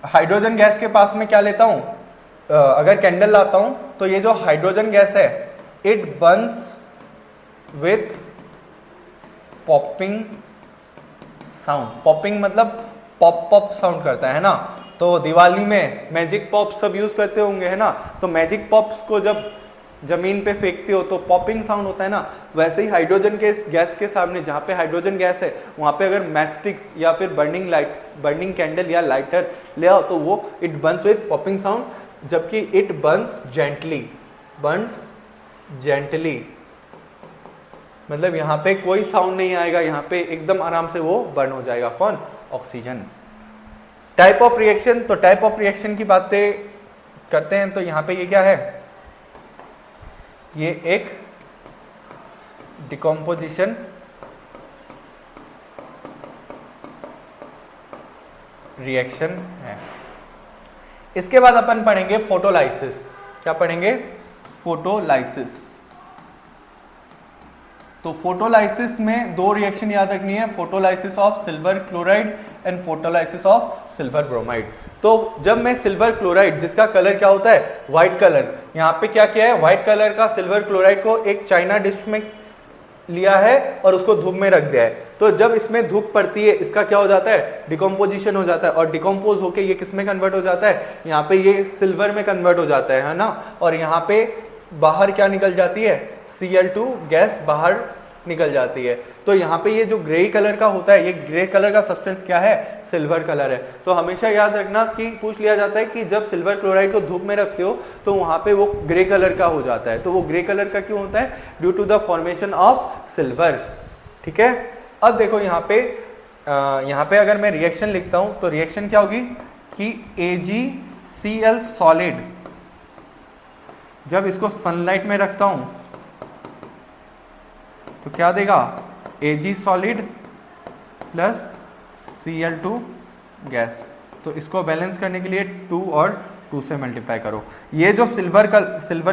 हाइड्रोजन गैस के पास में क्या लेता हूं, अगर कैंडल लाता हूं तो ये जो हाइड्रोजन गैस है it Burns with popping sound. Popping मतलब पॉप पॉप साउंड करता है ना। तो दिवाली में मैजिक पॉप सब यूज करते होंगे, है ना। तो मैजिक पॉप्स को जब जमीन पे फेंकते हो तो पॉपिंग साउंड होता है ना। वैसे ही हाइड्रोजन के गैस के सामने जहाँ पे हाइड्रोजन गैस है वहाँ पे अगर मैचस्टिक्स या फिर बर्निंग कैंडल या लाइटर ले आओ तो वो it Burns with popping sound, जबकि इट बर्न्स जेंटली। मतलब यहाँ पे कोई साउंड नहीं आएगा, यहाँ पे एकदम आराम से वो बर्न हो जाएगा। कौन, ऑक्सीजन। टाइप ऑफ रिएक्शन, तो टाइप ऑफ रिएक्शन की बातें करते हैं। तो यहाँ पे ये क्या है, ये एक डिकम्पोजिशन रिएक्शन है। इसके बाद अपन पढ़ेंगे फोटोलाइसिस। क्या पढ़ेंगे, फोटोलाइसिस। तो फोटोलाइसिस में 2 रिएक्शन याद रखनी है, photolysis of silver chloride and photolysis of silver bromide. तो जब मैं सिल्वर क्लोराइड, जिसका कलर क्या होता है, व्हाइट कलर, यहाँ पे क्या किया है, व्हाइट कलर का सिल्वर क्लोराइड को एक चाइना डिश में लिया है और उसको धूप में रख दिया है। तो जब इसमें धूप पड़ती है इसका क्या हो जाता है, डिकम्पोजिशन हो जाता है, और डिकम्पोज होके ये किस में कन्वर्ट हो जाता है, यहाँ पे ये सिल्वर में कन्वर्ट हो जाता है ना। और यहाँ पे बाहर क्या निकल जाती है, Cl2 गैस बाहर निकल जाती है। तो यहाँ पे ये जो ग्रे कलर का होता है, ये ग्रे कलर का सब्सटेंस क्या है, सिल्वर कलर है। तो हमेशा याद रखना कि पूछ लिया जाता है कि जब सिल्वर क्लोराइड को धूप में रखते हो तो वहाँ पे वो ग्रे कलर का हो जाता है। तो वो ग्रे कलर का क्यों होता है, due to the formation of silver. ठीक है। अब देखो यहाँ पे अगर मैं रिएक्शन लिखता हूँ तो रिएक्शन क्या होगी कि AgCl सॉलिड, जब इसको सनलाइट में रखता हूँ तो क्या देगा, Ag solid plus Cl2 gas. तो इसको बैलेंस करने के लिए 2 और 2 से मल्टीप्लाई करो। ये जो सिल्वर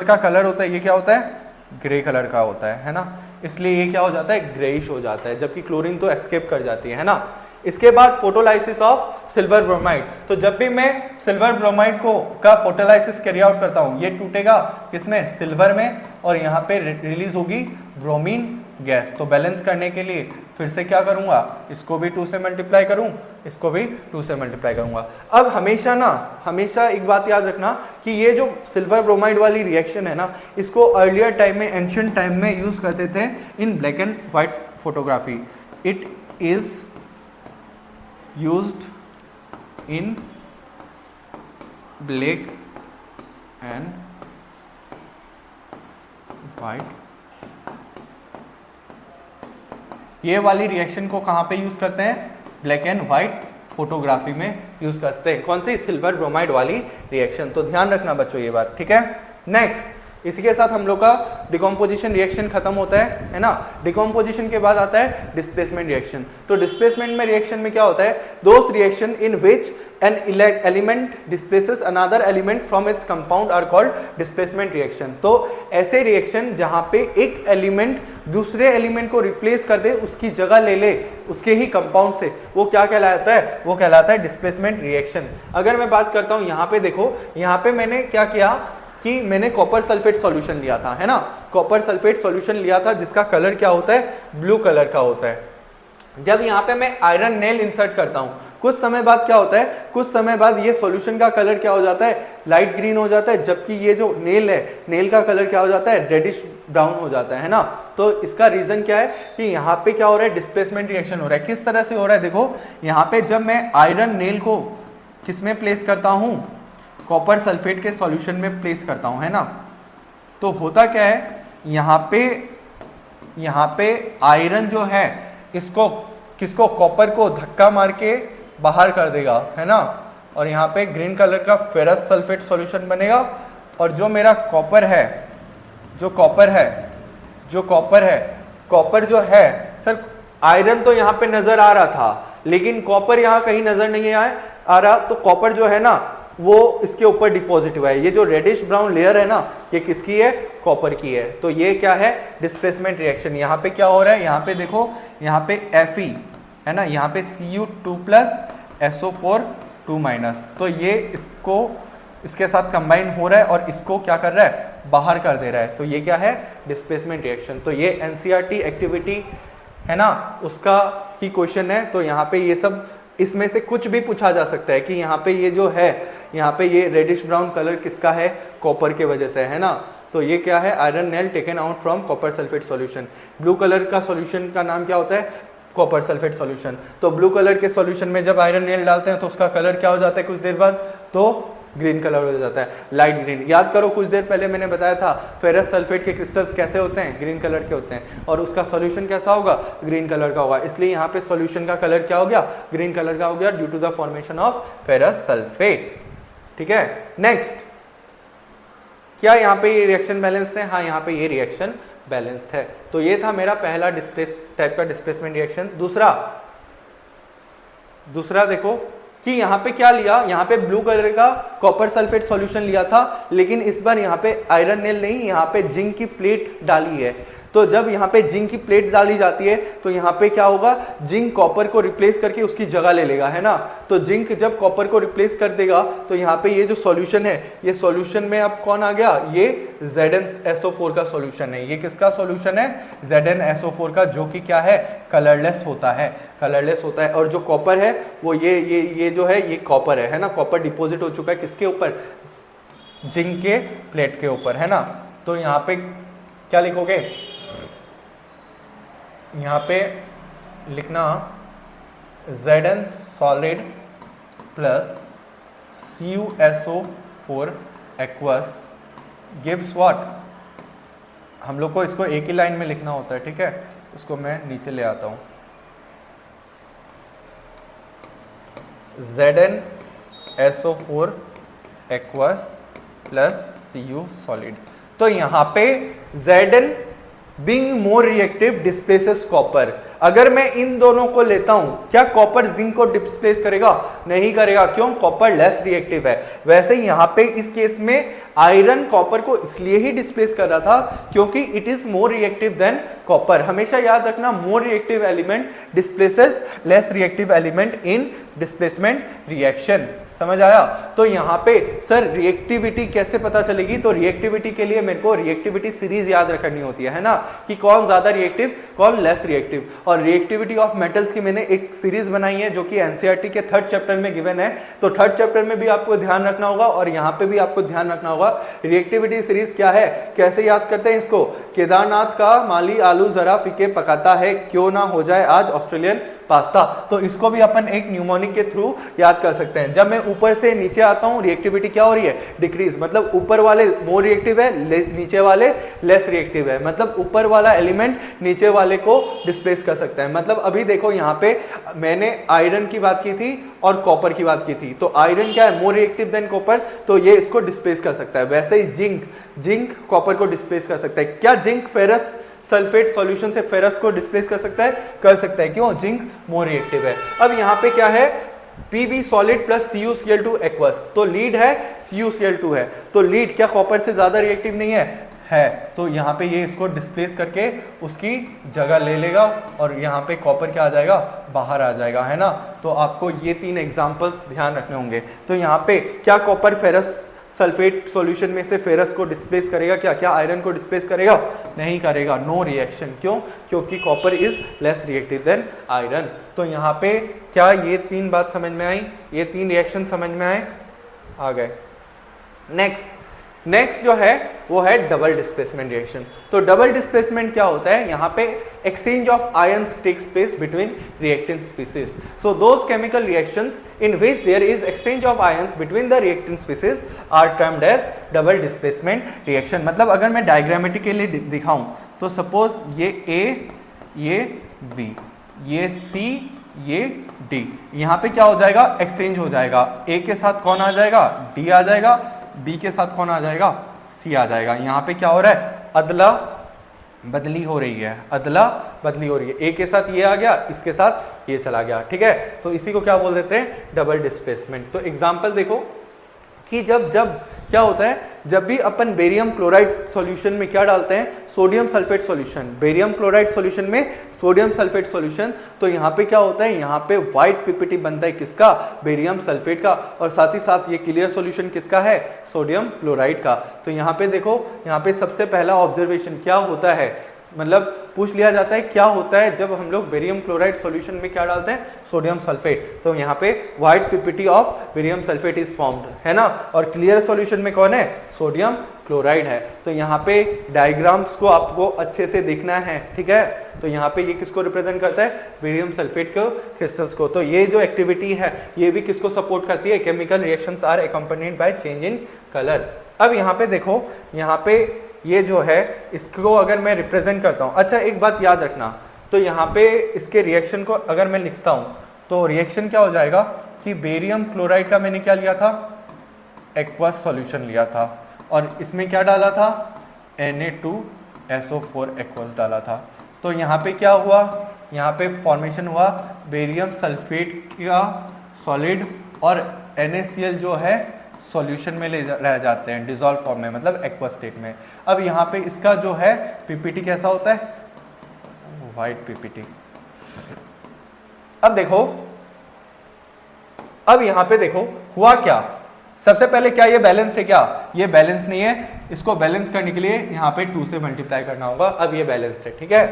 का कलर होता है ये क्या होता है, ग्रे कलर का होता है ना। इसलिए ये क्या हो जाता है, ग्रेइश हो जाता है, जबकि क्लोरीन तो एस्केप कर जाती है ना। इसके बाद फोटोलाइसिस ऑफ सिल्वर ब्रोमाइड। तो जब भी मैं सिल्वर ब्रोमाइड का फोटोलाइसिस कैरी आउट करता हूँ, ये टूटेगा किसमें, सिल्वर में, और यहाँ पे रिलीज होगी ब्रोमीन गैस। तो बैलेंस करने के लिए फिर से क्या करूँगा, इसको भी 2 से मल्टीप्लाई करूँ, इसको भी 2 से मल्टीप्लाई करूँगा। अब हमेशा एक बात याद रखना कि ये जो सिल्वर ब्रोमाइड वाली रिएक्शन है ना, इसको अर्लियर टाइम में, एंशिएंट टाइम में यूज़ करते थे in black and white photography. It is used in black and white, ये वाली रिएक्शन को कहाँ पे यूज करते हैं? ब्लैक एंड व्हाइट फोटोग्राफी में यूज करते हैं। कौन सी? सिल्वर ब्रोमाइड वाली रिएक्शन। तो ध्यान रखना बच्चों ये बात, ठीक है। नेक्स्ट, इसी के साथ हम लोग का डिकम्पोजिशन रिएक्शन खत्म होता है ना। डिकम्पोजिशन के बाद आता है डिस्प्लेसमेंट रिएक्शन। तो डिस्प्लेसमेंट में रिएक्शन में क्या होता है? Those reaction in which an element displaces another element from its compound are called displacement reaction. तो ऐसे रिएक्शन जहां पे एक एलिमेंट दूसरे एलिमेंट को रिप्लेस कर दे, उसकी जगह ले ले उसके ही कंपाउंड से, वो क्या कहलाता है? वो कहलाता है डिस्प्लेसमेंट रिएक्शन। अगर मैं बात करता हूं, यहाँ पे देखो, यहाँ पे मैंने क्या किया कि मैंने कॉपर सल्फेट सॉल्यूशन लिया था, है ना। कॉपर सल्फेट सॉल्यूशन लिया था जिसका कलर क्या होता है? ब्लू कलर का होता है। जब यहाँ पे मैं आयरन नेल इंसर्ट करता हूँ, कुछ समय बाद क्या होता है? कुछ समय बाद ये सॉल्यूशन का कलर क्या हो जाता है? लाइट ग्रीन हो जाता है, जबकि ये जो नेल है, नेल का कलर क्या हो जाता है? रेडिश ब्राउन हो जाता है ना। तो इसका रीजन क्या है कि यहाँ पे क्या हो रहा है? डिस्प्लेसमेंट रिएक्शन हो रहा है। किस तरह से हो रहा है? देखो, यहाँ पे जब मैं आयरन नेल को किसमें प्लेस करता हूँ? कॉपर सल्फेट के सॉल्यूशन में प्लेस करता हूँ, है ना। तो होता क्या है, यहाँ पे आयरन जो है इसको किसको? कॉपर को धक्का मार के बाहर कर देगा, है ना। और यहाँ पे ग्रीन कलर का फेरस सल्फेट सॉल्यूशन बनेगा। और जो मेरा कॉपर है, कॉपर जो है सर, आयरन तो यहाँ पे नजर आ रहा था, लेकिन कॉपर यहाँ कहीं नजर नहीं आ रहा। तो कॉपर जो है ना, वो इसके ऊपर डिपॉजिट हुआ है। ये जो रेडिश ब्राउन लेयर है ना, ये किसकी है? कॉपर की है। तो ये क्या है? Displacement reaction. यहाँ पे क्या हो रहा है? यहाँ पे देखो, यहाँ पे Fe है ना, यहाँ पे Cu2 प्लस SO4 2-। तो ये इसके साथ कंबाइन हो रहा है और इसको क्या कर रहा है? बाहर कर दे रहा है। तो ये क्या है? Displacement reaction. तो ये NCERT एक्टिविटी है ना, उसका ही क्वेश्चन है। तो यहाँ पे ये सब, इसमें से कुछ भी पूछा जा सकता है कि यहाँ पे ये जो है, यहाँ पे ये रेडिश ब्राउन कलर किसका है? कॉपर के वजह से, है ना। तो ये क्या है? Iron nail taken out from copper sulphate solution. Blue colour का सॉल्यूशन का नाम क्या होता है? Copper sulphate solution. तो ब्लू कलर के सॉल्यूशन में जब आयरन नेल डालते हैं तो उसका कलर क्या हो जाता है कुछ देर बाद? तो ग्रीन कलर हो जाता है, लाइट ग्रीन। याद करो, कुछ देर पहले मैंने बताया था फेरस सल्फेट के क्रिस्टल्स कैसे होते हैं? ग्रीन कलर के होते हैं। और उसका सॉल्यूशन कैसा होगा? ग्रीन कलर का होगा। इसलिए यहाँ पे सॉल्यूशन का कलर क्या हो गया? ग्रीन कलर का हो गया, due to the formation of ferrous sulphate. ठीक है। नेक्स्ट, क्या यहाँ पे ये रिएक्शन बैलेंस्ड है? हाँ, यहाँ पे ये रिएक्शन बैलेंस्ड है। तो ये था मेरा पहला टाइप का डिस्प्लेसमेंट रिएक्शन। दूसरा देखो कि यहाँ पे क्या लिया, यहाँ पे ब्लू कलर का कॉपर सल्फेट सॉल्यूशन लिया था, लेकिन इस बार यहाँ पे आयरन नेल नहीं, यहाँ पे जिंक की प्लेट डाली है। तो जब यहाँ पे जिंक की प्लेट डाली जाती है तो यहाँ पे क्या होगा? जिंक कॉपर को रिप्लेस करके उसकी जगह ले लेगा, है ना। तो जिंक जब कॉपर को रिप्लेस कर देगा तो यहाँ पे ये जो सॉल्यूशन है, ये सॉल्यूशन में अब कौन आ गया? ये ZnSO4 का सॉल्यूशन है। ये किसका सॉल्यूशन है? ZnSO4 का, जो कि क्या है? कलरलेस होता है। और जो कॉपर है वो ये जो है, ये कॉपर है ना। कॉपर डिपॉजिट हो चुका है किसके ऊपर? जिंक के प्लेट के ऊपर, है ना। तो यहाँ पे क्या लिखोगे? यहाँ पे लिखना Zn solid plus CuSO4 aqueous gives what? हम लोग को इसको एक ही लाइन में लिखना होता है, ठीक है। उसको मैं नीचे ले आता हूँ। ZnSO4 aqueous plus Cu solid. तो यहाँ पे Zn being more reactive displaces copper. अगर मैं इन दोनों को लेता हूं, क्या कॉपर जिंक को डिस्प्लेस करेगा? नहीं करेगा। क्यों? कॉपर लेस रिएक्टिव है। वैसे ही यहाँ पे इस केस में आयरन कॉपर को इसलिए ही डिस्प्लेस कर रहा था क्योंकि it is more reactive than copper. हमेशा याद रखना, more reactive element displaces less reactive element in displacement reaction. समझ आया? तो यहाँ पे सर रिएक्टिविटी कैसे पता चलेगी? तो रिएक्टिविटी के लिए मेरे को रिएक्टिविटी सीरीज याद रखनी होती है ना, कि कौन ज्यादा रिएक्टिव कौन लेस रिएक्टिव। और रिएक्टिविटी ऑफ मेटल्स की मैंने एक सीरीज बनाई है जो कि एनसीईआरटी के 3rd चैप्टर में गिवन है। तो 3rd चैप्टर में भी आपको ध्यान रखना होगा और यहाँ पे भी आपको ध्यान रखना होगा। रिएक्टिविटी सीरीज क्या है, कैसे याद करते हैं इसको? केदारनाथ का माली आलू जरा फीके पकाता है, क्यों ना हो जाए आज ऑस्ट्रेलियन पास्ता। तो इसको भी अपन एक न्यूमोनिक के थ्रू याद कर सकते हैं। जब मैं ऊपर से नीचे आता हूँ रिएक्टिविटी क्या हो रही है, डिक्रीज, मतलब ऊपर वाले मोर रिएक्टिव है, नीचे वाले लेस रिएक्टिव है, मतलब ऊपर वाला एलिमेंट नीचे वाले को डिस्प्लेस कर सकता है। मतलब अभी देखो यहाँ पे मैंने आयरन की बात की थी और कॉपर की बात की थी, तो आयरन क्या है, मोर रिएक्टिव देन कॉपर, तो ये इसको डिस्प्लेस कर सकता है। वैसे ही जिंक कॉपर को डिस्प्लेस कर सकता है। क्या जिंक फेरस सल्फेट सॉल्यूशन से फेरस को डिस्प्लेस कर सकता है? कर सकता है। क्यों? जिंक मोर रिएक्टिव है। अब यहाँ पे क्या है, Pb solid plus CuCl2 aqueous, तो लीड है CuCl2 है, तो लीड क्या कॉपर से ज्यादा रिएक्टिव नहीं है, तो यहाँ पे ये इसको डिस्प्लेस करके उसकी जगह ले लेगा और यहाँ पे कॉपर क्या आ जाएगा, बाहर आ जाएगा, है ना। तो आपको ये 3 एग्जांपल्स ध्यान रखने होंगे। तो यहाँ पे क्या कॉपर फेरस सल्फेट सॉल्यूशन में से फेरस को डिस्प्लेस करेगा? क्या आयरन को डिस्प्लेस करेगा? नहीं करेगा, नो रिएक्शन। क्यों? क्योंकि copper is less reactive than iron. तो यहाँ पे क्या ये 3 बात समझ में आई, ये 3 रिएक्शन समझ में आए, आ गए। नेक्स्ट जो है वो है डबल डिस्प्लेसमेंट रिएक्शन। तो डबल डिस्प्लेसमेंट क्या होता है, यहाँ पे exchange of ions takes place between reactant species. So those chemical reactions in which there is exchange of ions between the reactant species are termed as double displacement reaction. मतलब अगर मैं डायग्रामेटिकली दिखाऊं तो सपोज ये A, ये B, ये C, ये D, यहाँ पे क्या हो जाएगा, एक्सचेंज हो जाएगा। A के साथ कौन आ जाएगा, D आ जाएगा, B के साथ कौन आ जाएगा, C आ जाएगा। यहाँ पे क्या हो रहा है, अदला बदली हो रही है, अदला बदली हो रही है। A के साथ ये आ गया, इसके साथ ये चला गया, ठीक है। तो इसी को क्या बोल देते हैं, डबल डिस्प्लेसमेंट। तो एग्जाम्पल देखो कि जब क्या होता है, जब भी अपन बेरियम क्लोराइड सॉल्यूशन में क्या डालते हैं, sodium sulphate solution, barium chloride solution में सोडियम सल्फेट सॉल्यूशन, तो यहाँ पे क्या होता है, यहाँ पे व्हाइट पीपीटी बनता है किसका, बेरियम सल्फेट का, और साथ ही साथ ये क्लियर सॉल्यूशन किसका है, सोडियम क्लोराइड का। तो यहाँ पे देखो, यहाँ पे सबसे पहला ऑब्जर्वेशन क्या होता है, मतलब पूछ लिया जाता है क्या होता है जब हम लोग बेरियम क्लोराइड सॉल्यूशन में क्या डालते हैं, सोडियम सल्फेट। तो यहाँ पे white PPT of barium sulphate is formed, है ना। और क्लियर सॉल्यूशन में कौन है, सोडियम क्लोराइड है। तो यहाँ पे डायग्राम्स को आपको अच्छे से देखना है, ठीक है। तो यहाँ पे ये किसको रिप्रेजेंट करता है, बेरियम सल्फेट को, क्रिस्टल्स को। तो ये जो एक्टिविटी है ये भी किसको सपोर्ट करती है, chemical reactions are accompanied by change in colour. अब यहाँ पे देखो, यहाँ पे ये जो है इसको अगर मैं रिप्रेजेंट करता हूँ, अच्छा एक बात याद रखना, तो यहाँ पे इसके रिएक्शन को अगर मैं लिखता हूँ तो रिएक्शन क्या हो जाएगा कि बेरियम क्लोराइड का मैंने क्या लिया था, एक्वस सॉल्यूशन लिया था, और इसमें क्या डाला था, Na2SO4 एक्वस डाला था। तो यहाँ पे क्या हुआ, यहाँ पे फॉर्मेशन हुआ बेरियम सल्फेट का सॉलिड, और NaCl जो है सॉल्यूशन में रह जाते हैं डिसॉल्व फॉर्म में, मतलब एक्वस स्टेट में। अब यहाँ पे इसका जो है पीपीटी कैसा होता है, व्हाइट पीपीटी। अब देखो, अब यहाँ पे देखो हुआ क्या, सबसे पहले क्या ये बैलेंस्ड है, क्या ये बैलेंस नहीं है, इसको बैलेंस करने के लिए यहाँ पे 2 से मल्टीप्लाई करना होगा। अब ये बैलेंस्ड है, ठीक है।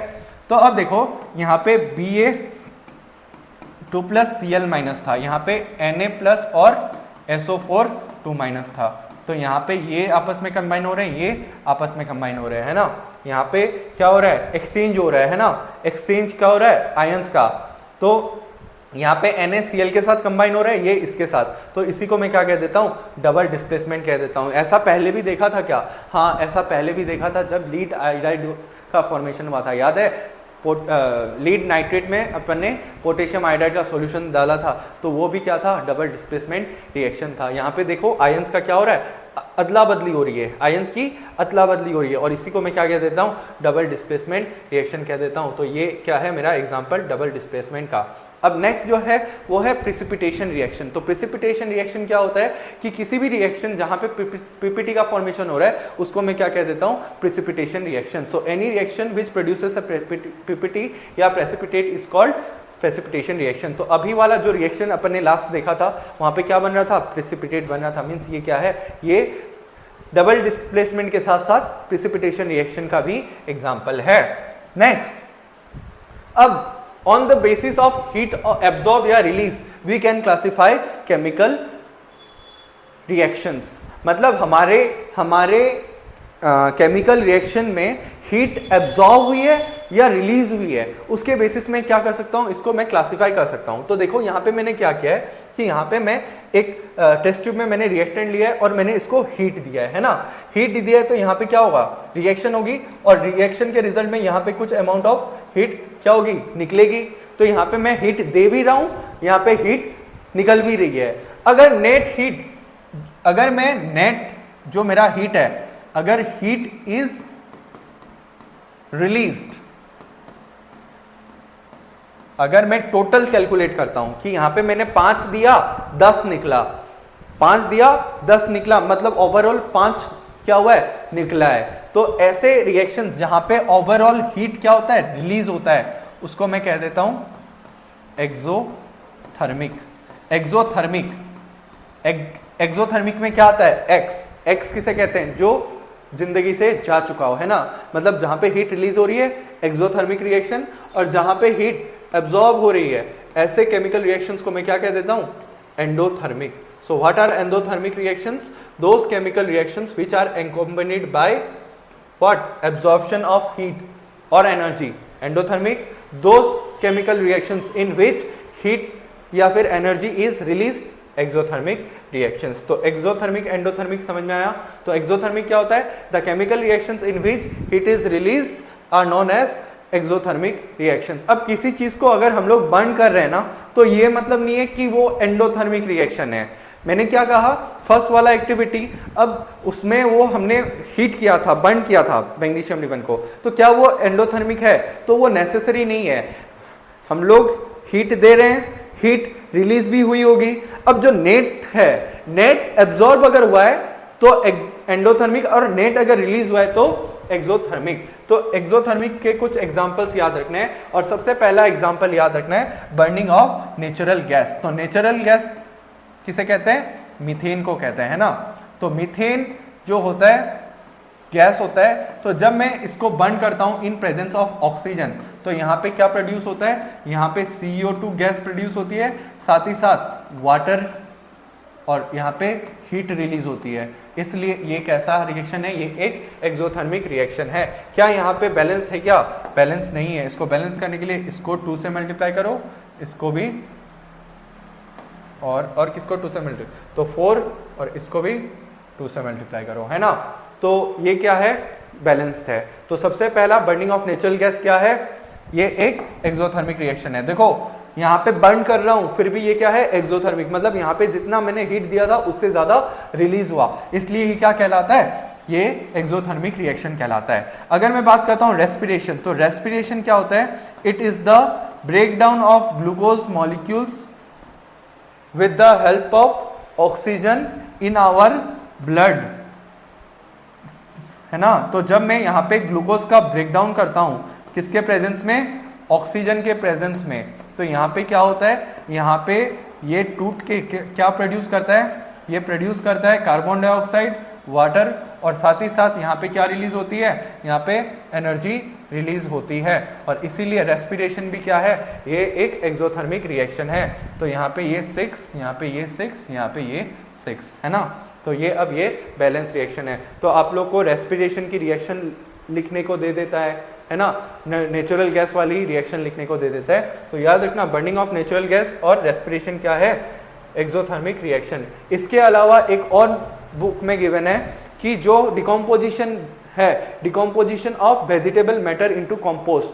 तो अब देखो यहाँ पे Ba2 प्लस Cl माइनस था, यहाँ पे Na प्लस और SO4 2 माइनस था। तो यहाँ पे ये आपस में कंबाइन हो रहे हैं, ये आपस में कंबाइन हो रहे हैं, है ना। यहाँ पे क्या हो रहा है, एक्सचेंज हो रहा है ना, एक्सचेंज क्या हो रहा है, आयंस का। तो यहाँ पे NaCl के साथ कंबाइन हो रहा है, ये इसके साथ, तो इसी को मैं क्या कह देता हूँ, डबल डिस्प्लेसमेंट कह देता हूँ। ऐसा पहले भी देखा था क्या, हाँ ऐसा पहले भी देखा था जब लीड आयोडाइड का फॉर्मेशन हुआ था, याद है। लीड नाइट्रेट में अपन ने पोटेशियम आयोडाइड का सॉल्यूशन डाला था, तो वो भी क्या था, डबल डिस्प्लेसमेंट रिएक्शन था। यहाँ पे देखो आयंस का क्या हो रहा है, अदला बदली हो रही है, आयंस की अदला बदली हो रही है, और इसी को मैं क्या कह देता हूँ, डबल डिस्प्लेसमेंट रिएक्शन कह देता हूँ। तो ये क्या है मेरा एग्जाम्पल डबल डिस्प्लेसमेंट का। अब नेक्स्ट जो है वो है प्रिसिपिटेशन रिएक्शन। तो प्रिसिपिटेशन रिएक्शन क्या होता है कि किसी भी रिएक्शन जहां पे पीपीटी का फॉर्मेशन हो रहा है उसको मैं क्या कह देता हूं, precipitation reaction. So any reaction which produces a PPT या precipitate is called precipitation reaction. तो अभी वाला जो रिएक्शन अपन ने लास्ट देखा था वहां पे क्या बन रहा था, प्रेसिपिटेट बन रहा था। मीन्स ये क्या है, ये डबल डिस्प्लेसमेंट के साथ साथ प्रेसिपिटेशन रिएक्शन का भी एग्जाम्पल है। नेक्स्ट, अब on the basis of heat absorbed या release we can classify chemical reactions। मतलब हमारे केमिकल रिएक्शन में हीट एब्जॉर्ब हुई है या रिलीज हुई है, उसके बेसिस में क्या कर सकता हूं, इसको मैं क्लासिफाई कर सकता हूं। तो देखो यहाँ पे मैंने क्या किया है कि यहाँ पे मैं एक टेस्ट ट्यूब में मैंने रिएक्टेंट लिया है और मैंने इसको हीट दिया है ना, हीट दिया है तो यहाँ पे क्या होगा, रिएक्शन होगी और रिएक्शन के रिजल्ट में यहाँ पे कुछ अमाउंट ऑफ हीट क्या होगी, निकलेगी। तो यहाँ पे मैं हीट दे भी रहा हूं, यहाँ पे हीट निकल भी रही है। अगर नेट हीट, अगर मैं नेट जो मेरा हीट है, अगर हीट इज रिलीज्ड, अगर मैं टोटल कैलकुलेट करता हूं कि यहां पे मैंने 5 दिया 10 निकला, 5 दिया 10 निकला, मतलब ओवरऑल 5 क्या हुआ है, निकला है। तो ऐसे रिएक्शंस जहां पे ओवरऑल हीट क्या होता है, रिलीज होता है, उसको मैं कह देता हूं एक्सोथर्मिक। एक्सोथर्मिक, एक्सोथर्मिक में क्या आता है, एक्स। एक्स किसे कहते हैं, जो जिंदगी से जा चुका हो, है ना, मतलब जहां पे हीट रिलीज हो रही है एक्सोथर्मिक रिएक्शन, और जहां पे हीट एब्जॉर्ब हो रही है, ऐसे केमिकल रिएक्शंस को मैं क्या कह देता हूं, endothermic. So what are endothermic reactions, those chemical reactions which are accompanied by what, absorption of heat or energy। Endothermic, those chemical reactions in which heat या फिर energy is release, exothermic reactions. तो एक्सोथर्मिक एंडोथर्मिक समझ में आया। तो एक्सोथर्मिक क्या होता है, the chemical reactions in which heat is release are known as exothermic reactions. अब किसी चीज को अगर हम लोग बर्न कर रहे हैं ना, तो ये मतलब नहीं है कि वो एंडोथर्मिक रिएक्शन है। मैंने क्या कहा, फर्स्ट वाला एक्टिविटी, अब उसमें वो हमने हीट किया था, बर्न किया था मैग्नीशियम रिबन को, तो क्या वो एंडोथर्मिक है, तो वो नेसेसरी नहीं है। हम लोग हीट दे रहे हैं, हीट रिलीज भी हुई होगी। अब जो नेट है, नेट एब्जॉर्ब अगर हुआ है तो एंडोथर्मिक, और नेट अगर रिलीज हुआ है तो एक्सोथर्मिक। तो एक्सोथर्मिक के कुछ एग्जांपल्स याद रखने हैं, और सबसे पहला एग्जांपल याद रखना है बर्निंग ऑफ नेचुरल गैस। तो नेचुरल गैस किसे कहते हैं, मीथेन को कहते हैं, है ना। तो मीथेन जो होता है, गैस होता है, तो जब मैं इसको बर्न करता हूं इन प्रेजेंस ऑफ ऑक्सीजन, तो यहाँ पे क्या प्रोड्यूस होता है, यहाँ पे CO2 गैस प्रोड्यूस होती है, साथ ही साथ वाटर, और यहाँ पे हीट रिलीज होती है। इसलिए ये कैसा रिएक्शन है, ये एक एक्सोथर्मिक रिएक्शन है। क्या यहाँ पे बैलेंस है, क्या बैलेंस नहीं है। इसको बैलेंस करने के लिए इसको 2 से मल्टीप्लाई करो, इसको भी, और किसको 2 से मल्टीप्लाई, तो 4, और इसको भी 2 से मल्टीप्लाई करो, है ना। तो ये क्या है, बैलेंस्ड है। तो सबसे पहला बर्निंग ऑफ नेचुरल गैस क्या है, ये एक एक्सोथर्मिक रिएक्शन है। देखो यहाँ पे बर्न कर रहा हूं, फिर भी ये क्या है, एक्सोथर्मिक, मतलब यहाँ पे जितना मैंने हीट दिया था उससे ज्यादा रिलीज हुआ, इसलिए ये क्या कहलाता है, ये एक्सोथर्मिक रिएक्शन कहलाता है। अगर मैं बात करता हूँ रेस्पिरेशन, तो रेस्पिरेशन क्या होता है, it is the breakdown of glucose molecules with the help of oxygen in our blood, है ना। तो जब मैं यहाँ पे ग्लूकोज का ब्रेकडाउन करता हूँ, किसके प्रेजेंस में, ऑक्सीजन के प्रेजेंस में, तो यहाँ पे क्या होता है, यहाँ पे ये टूट के क्या प्रोड्यूस करता है, ये प्रोड्यूस करता है कार्बन डाइऑक्साइड, वाटर, और साथ ही साथ यहाँ पे क्या रिलीज होती है, यहाँ पे एनर्जी रिलीज होती है, और इसीलिए रेस्पिरेशन भी क्या है, ये एक एक्सोथर्मिक रिएक्शन है। तो यहाँ पे ये 6, यहाँ पे ये 6, यहाँ पे ये 6, है ना। तो ये अब ये बैलेंस रिएक्शन है। तो आप लोग को रेस्पिरेशन की रिएक्शन लिखने को दे देता है ना, नेचुरल गैस वाली रिएक्शन लिखने को दे देता है। तो याद रखना, बर्निंग ऑफ नेचुरल गैस और रेस्पिरेशन क्या है, एक्सोथर्मिक रिएक्शन। इसके अलावा एक और बुक में गिवन है कि जो डिकम्पोजिशन है, decomposition of vegetable matter into compost,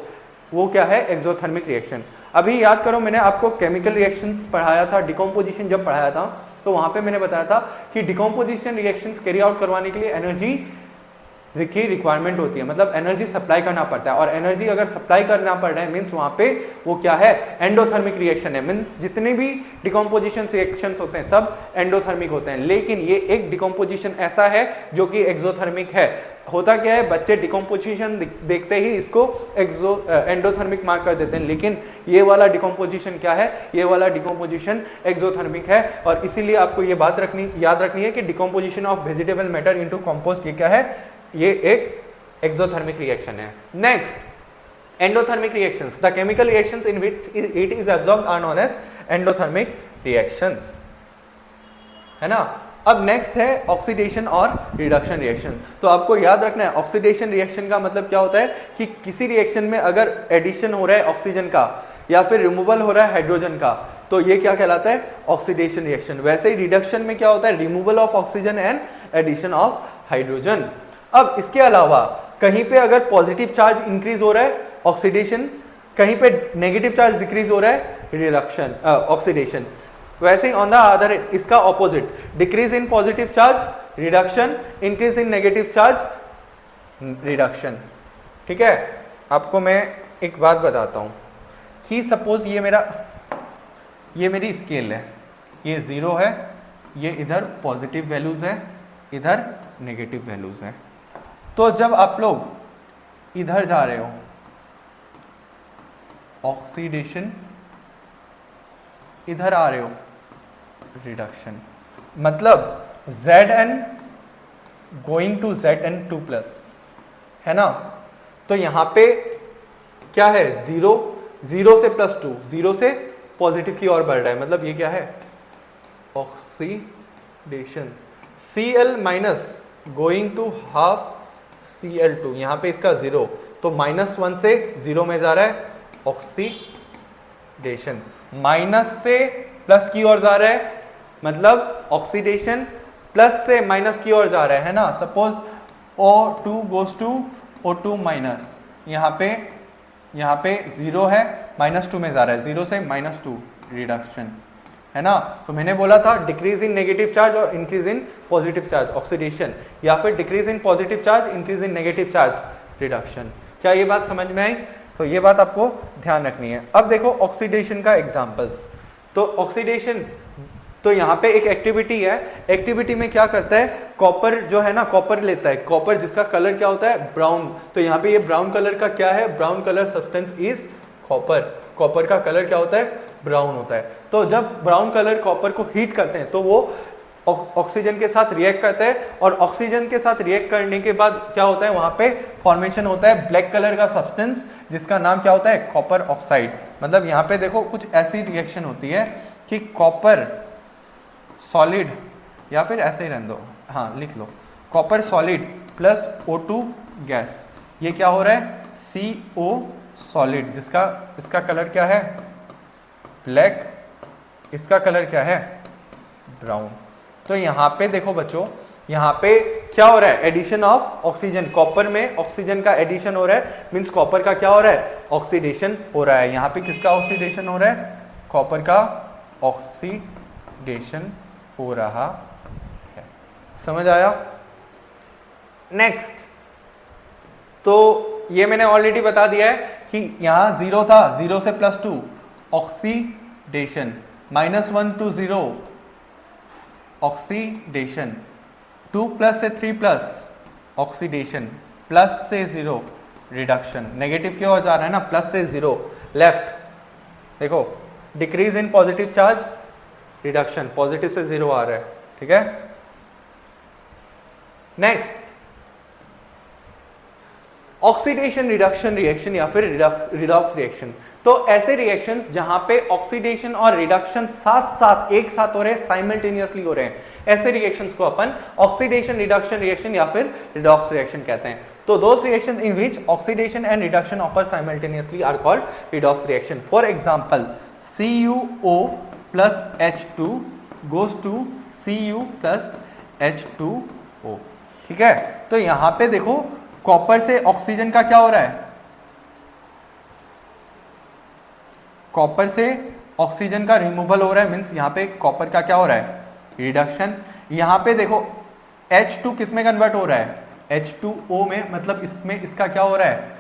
वो क्या है, एक्सोथर्मिक रिएक्शन। अभी याद करो, मैंने आपको केमिकल रिएक्शंस पढ़ाया था, डिकम्पोजिशन जब पढ़ाया था, तो वहां पे मैंने बताया था कि डिकम्पोजिशन रिएक्शंस कैरी आउट करवाने के लिए एनर्जी की रिक्वायरमेंट होती है, मतलब एनर्जी सप्लाई करना पड़ता है, और एनर्जी अगर सप्लाई करना पड़ रहा है मीन्स वहां पे वो क्या है, एंडोथर्मिक रिएक्शन है। मीन्स जितने भी डिकम्पोजिशन रिएक्शंस होते हैं सब एंडोथर्मिक होते हैं, लेकिन ये एक डिकम्पोजिशन ऐसा है जो कि एक्सोथर्मिक है। होता क्या है, बच्चे डिकम्पोजिशन देखते ही इसको एंडोथर्मिक मार्क कर देते हैं, लेकिन ये वाला डिकम्पोजिशन क्या है, ये वाला डिकम्पोजिशन एक्सोथर्मिक है। और इसीलिए आपको ये बात याद रखनी है कि decomposition of vegetable matter into compost ये क्या है, ये एक एक्सोथर्मिक रिएक्शन है। Next, endothermic reactions, the chemical reactions in which heat is absorbed are known as endothermic reactions, है ना। अब नेक्स्ट है ऑक्सीडेशन और रिडक्शन रिएक्शन। तो आपको याद रखना है ऑक्सीडेशन रिएक्शन का मतलब क्या होता है कि किसी रिएक्शन में अगर एडिशन हो रहा है ऑक्सीजन का या फिर रिमूवल हो रहा है हाइड्रोजन का, तो ये क्या कहलाता है ऑक्सीडेशन रिएक्शन। वैसे ही रिडक्शन में क्या होता है removal of oxygen and addition of hydrogen. अब इसके अलावा कहीं पे अगर पॉजिटिव चार्ज इंक्रीज हो रहा है ऑक्सीडेशन, कहीं पे नेगेटिव चार्ज डिक्रीज हो रहा है रिडक्शन ऑक्सीडेशन। वैसे ही ऑन द अदर इसका opposite, decrease in positive charge reduction, increase in negative charge reduction. ठीक है, आपको मैं एक बात बताता हूं कि सपोज ये मेरी स्केल है, ये 0 है, ये इधर पॉजिटिव वैल्यूज है, इधर नेगेटिव वैल्यूज है। तो जब आप लोग इधर जा रहे हो ऑक्सीडेशन, इधर आ रहे हो रिडक्शन, मतलब Zn गोइंग टू Zn2+ है ना। तो यहां पे क्या है 0, 0 से +2, 0 से पॉजिटिव की ओर बढ़ रहा है, मतलब ये क्या है oxidation. Cl- going to half Cl2, यहां पे इसका 0, तो -1 से 0 में जा रहा है ऑक्सीडेशन, माइनस से प्लस की ओर जा रहा है मतलब ऑक्सीडेशन, प्लस से माइनस की ओर जा रहा है ना। Suppose O2 goes to O2-, यहाँ पे 0 है, -2 में जा रहा है, 0 से -2 रिडक्शन है ना। तो मैंने बोला था डिक्रीज इन नेगेटिव चार्ज और increase in positive charge oxidation, या फिर decrease in positive charge increase in negative charge reduction. क्या ये बात समझ में आई? तो ये बात आपको ध्यान रखनी है। अब देखो ऑक्सीडेशन का एग्जांपल्स। तो ऑक्सीडेशन, तो यहाँ पे एक एक्टिविटी है, एक्टिविटी में क्या करता है कॉपर जो है ना, कॉपर लेता है, कॉपर जिसका कलर क्या होता है ब्राउन। तो यहाँ पे ये ब्राउन कलर का क्या है, brown colour substance is copper. Copper का कलर क्या होता है ब्राउन होता है। तो जब ब्राउन कलर कॉपर को हीट करते हैं तो वो ऑक्सीजन के साथ रिएक्ट करता है, और ऑक्सीजन के साथ रिएक्ट करने के बाद क्या होता है वहां पे फॉर्मेशन होता है ब्लैक कलर का सब्सटेंस जिसका नाम क्या होता है कॉपर ऑक्साइड। मतलब यहाँ पे देखो कुछ ऐसी रिएक्शन होती है कि कॉपर सॉलिड, या फिर ऐसे ही रहने दो, हाँ लिख लो, copper solid plus O2 gas, ये क्या हो रहा है CO सॉलिड, जिसका इसका कलर क्या है ब्लैक, इसका कलर क्या है ब्राउन। तो यहाँ पे देखो बच्चों, यहाँ पे क्या हो रहा है एडिशन ऑफ ऑक्सीजन, कॉपर में ऑक्सीजन का एडिशन हो रहा है, मींस कॉपर का क्या हो रहा है ऑक्सीडेशन हो रहा है। यहाँ पे किसका ऑक्सीडेशन हो रहा है कॉपर का ऑक्सीडेशन हो रहा है। समझ आया? नेक्स्ट, तो ये मैंने ऑलरेडी बता दिया है कि यहाँ 0 था, 0 से +2 ऑक्सीडेशन, -1 to 0 ऑक्सीडेशन, 2+ से 3+ ऑक्सीडेशन, प्लस से 0 रिडक्शन, नेगेटिव की ओर जा रहा है ना, प्लस से 0 लेफ्ट। देखो decrease in positive charge reduction, positive से 0 आ रहा है, ठीक है। नेक्स्ट ऑक्सीडेशन रिडक्शन रिएक्शन या फिर रिडॉक्स रिएक्शन। तो ऐसे रिएक्शंस जहां पे ऑक्सीडेशन और रिडक्शन साथ साथ एक साथ हो रहे हैं, साइमल्टेनियसली हो रहे हैं, ऐसे रिएक्शंस को अपन ऑक्सीडेशन रिडक्शन रिएक्शन या फिर रिडॉक्स रिएक्शन कहते हैं। तो those reactions in which oxidation and reduction occur simultaneously are called redox reaction. For example CuO plus H2 goes to Cu plus H2O, ठीक है। तो यहां पे देखो कॉपर से ऑक्सीजन का क्या हो रहा है, कॉपर से ऑक्सीजन का रिमूवल हो रहा है, मींस यहाँ पे कॉपर का क्या हो रहा है रिडक्शन। यहाँ पे देखो H2 किस में कन्वर्ट हो रहा है H2O में, मतलब इसमें इसका क्या हो रहा है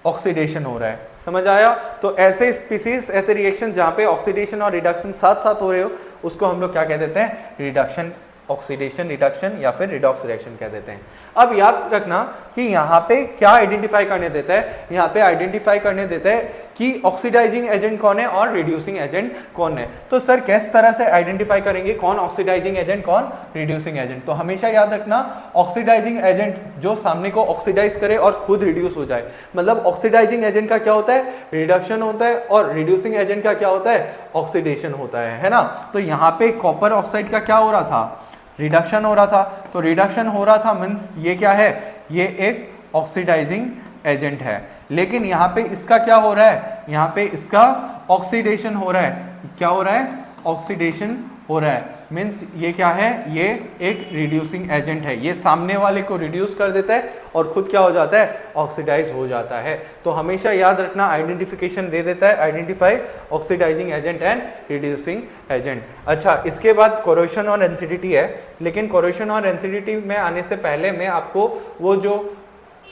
ऑक्सीडेशन हो रहा है। समझ आया? तो ऐसे स्पीसीज, ऐसे रिएक्शन जहाँ पे ऑक्सीडेशन और रिडक्शन साथ साथ हो रहे हो उसको हम लोग क्या कह देते हैं रिडक्शन, ऑक्सीडेशन रिडक्शन या फिर रिडॉक्स रिएक्शन कह देते हैं। अब याद रखना कि यहाँ पे क्या आइडेंटिफाई करने देता है, यहाँ पे आइडेंटिफाई करने देता है कि ऑक्सीडाइजिंग एजेंट कौन है और रिड्यूसिंग एजेंट कौन है। तो सर किस तरह से आइडेंटिफाई करेंगे कौन ऑक्सीडाइजिंग एजेंट कौन रिड्यूसिंग एजेंट? तो हमेशा याद रखना ऑक्सीडाइजिंग एजेंट जो सामने को ऑक्सीडाइज करे और खुद रिड्यूस हो जाए। मतलब ऑक्सीडाइजिंग एजेंट का क्या होता है रिडक्शन होता है, और रिड्यूसिंग एजेंट का क्या होता है ऑक्सीडेशन होता है ना। तो यहाँ पे कॉपर ऑक्साइड का क्या हो रहा था, रिडक्शन हो रहा था, तो रिडक्शन हो रहा था मीन्स ये क्या है, ये एक ऑक्सीडाइजिंग एजेंट है। लेकिन यहाँ पे इसका क्या हो रहा है, यहाँ पे इसका ऑक्सीडेशन हो रहा है। क्या हो रहा है, ऑक्सीडेशन हो रहा है। मीन्स ये क्या है, ये एक रिड्यूसिंग एजेंट है, ये सामने वाले को रिड्यूस कर देता है और खुद क्या हो जाता है, ऑक्सीडाइज हो जाता है। तो हमेशा याद रखना, आइडेंटिफिकेशन दे देता है, identify oxidising agent and reducing agent. अच्छा, इसके बाद कोरोशन और एसिडिटी है, लेकिन कोरोशन और एसिडिटी में आने से पहले मैं आपको वो जो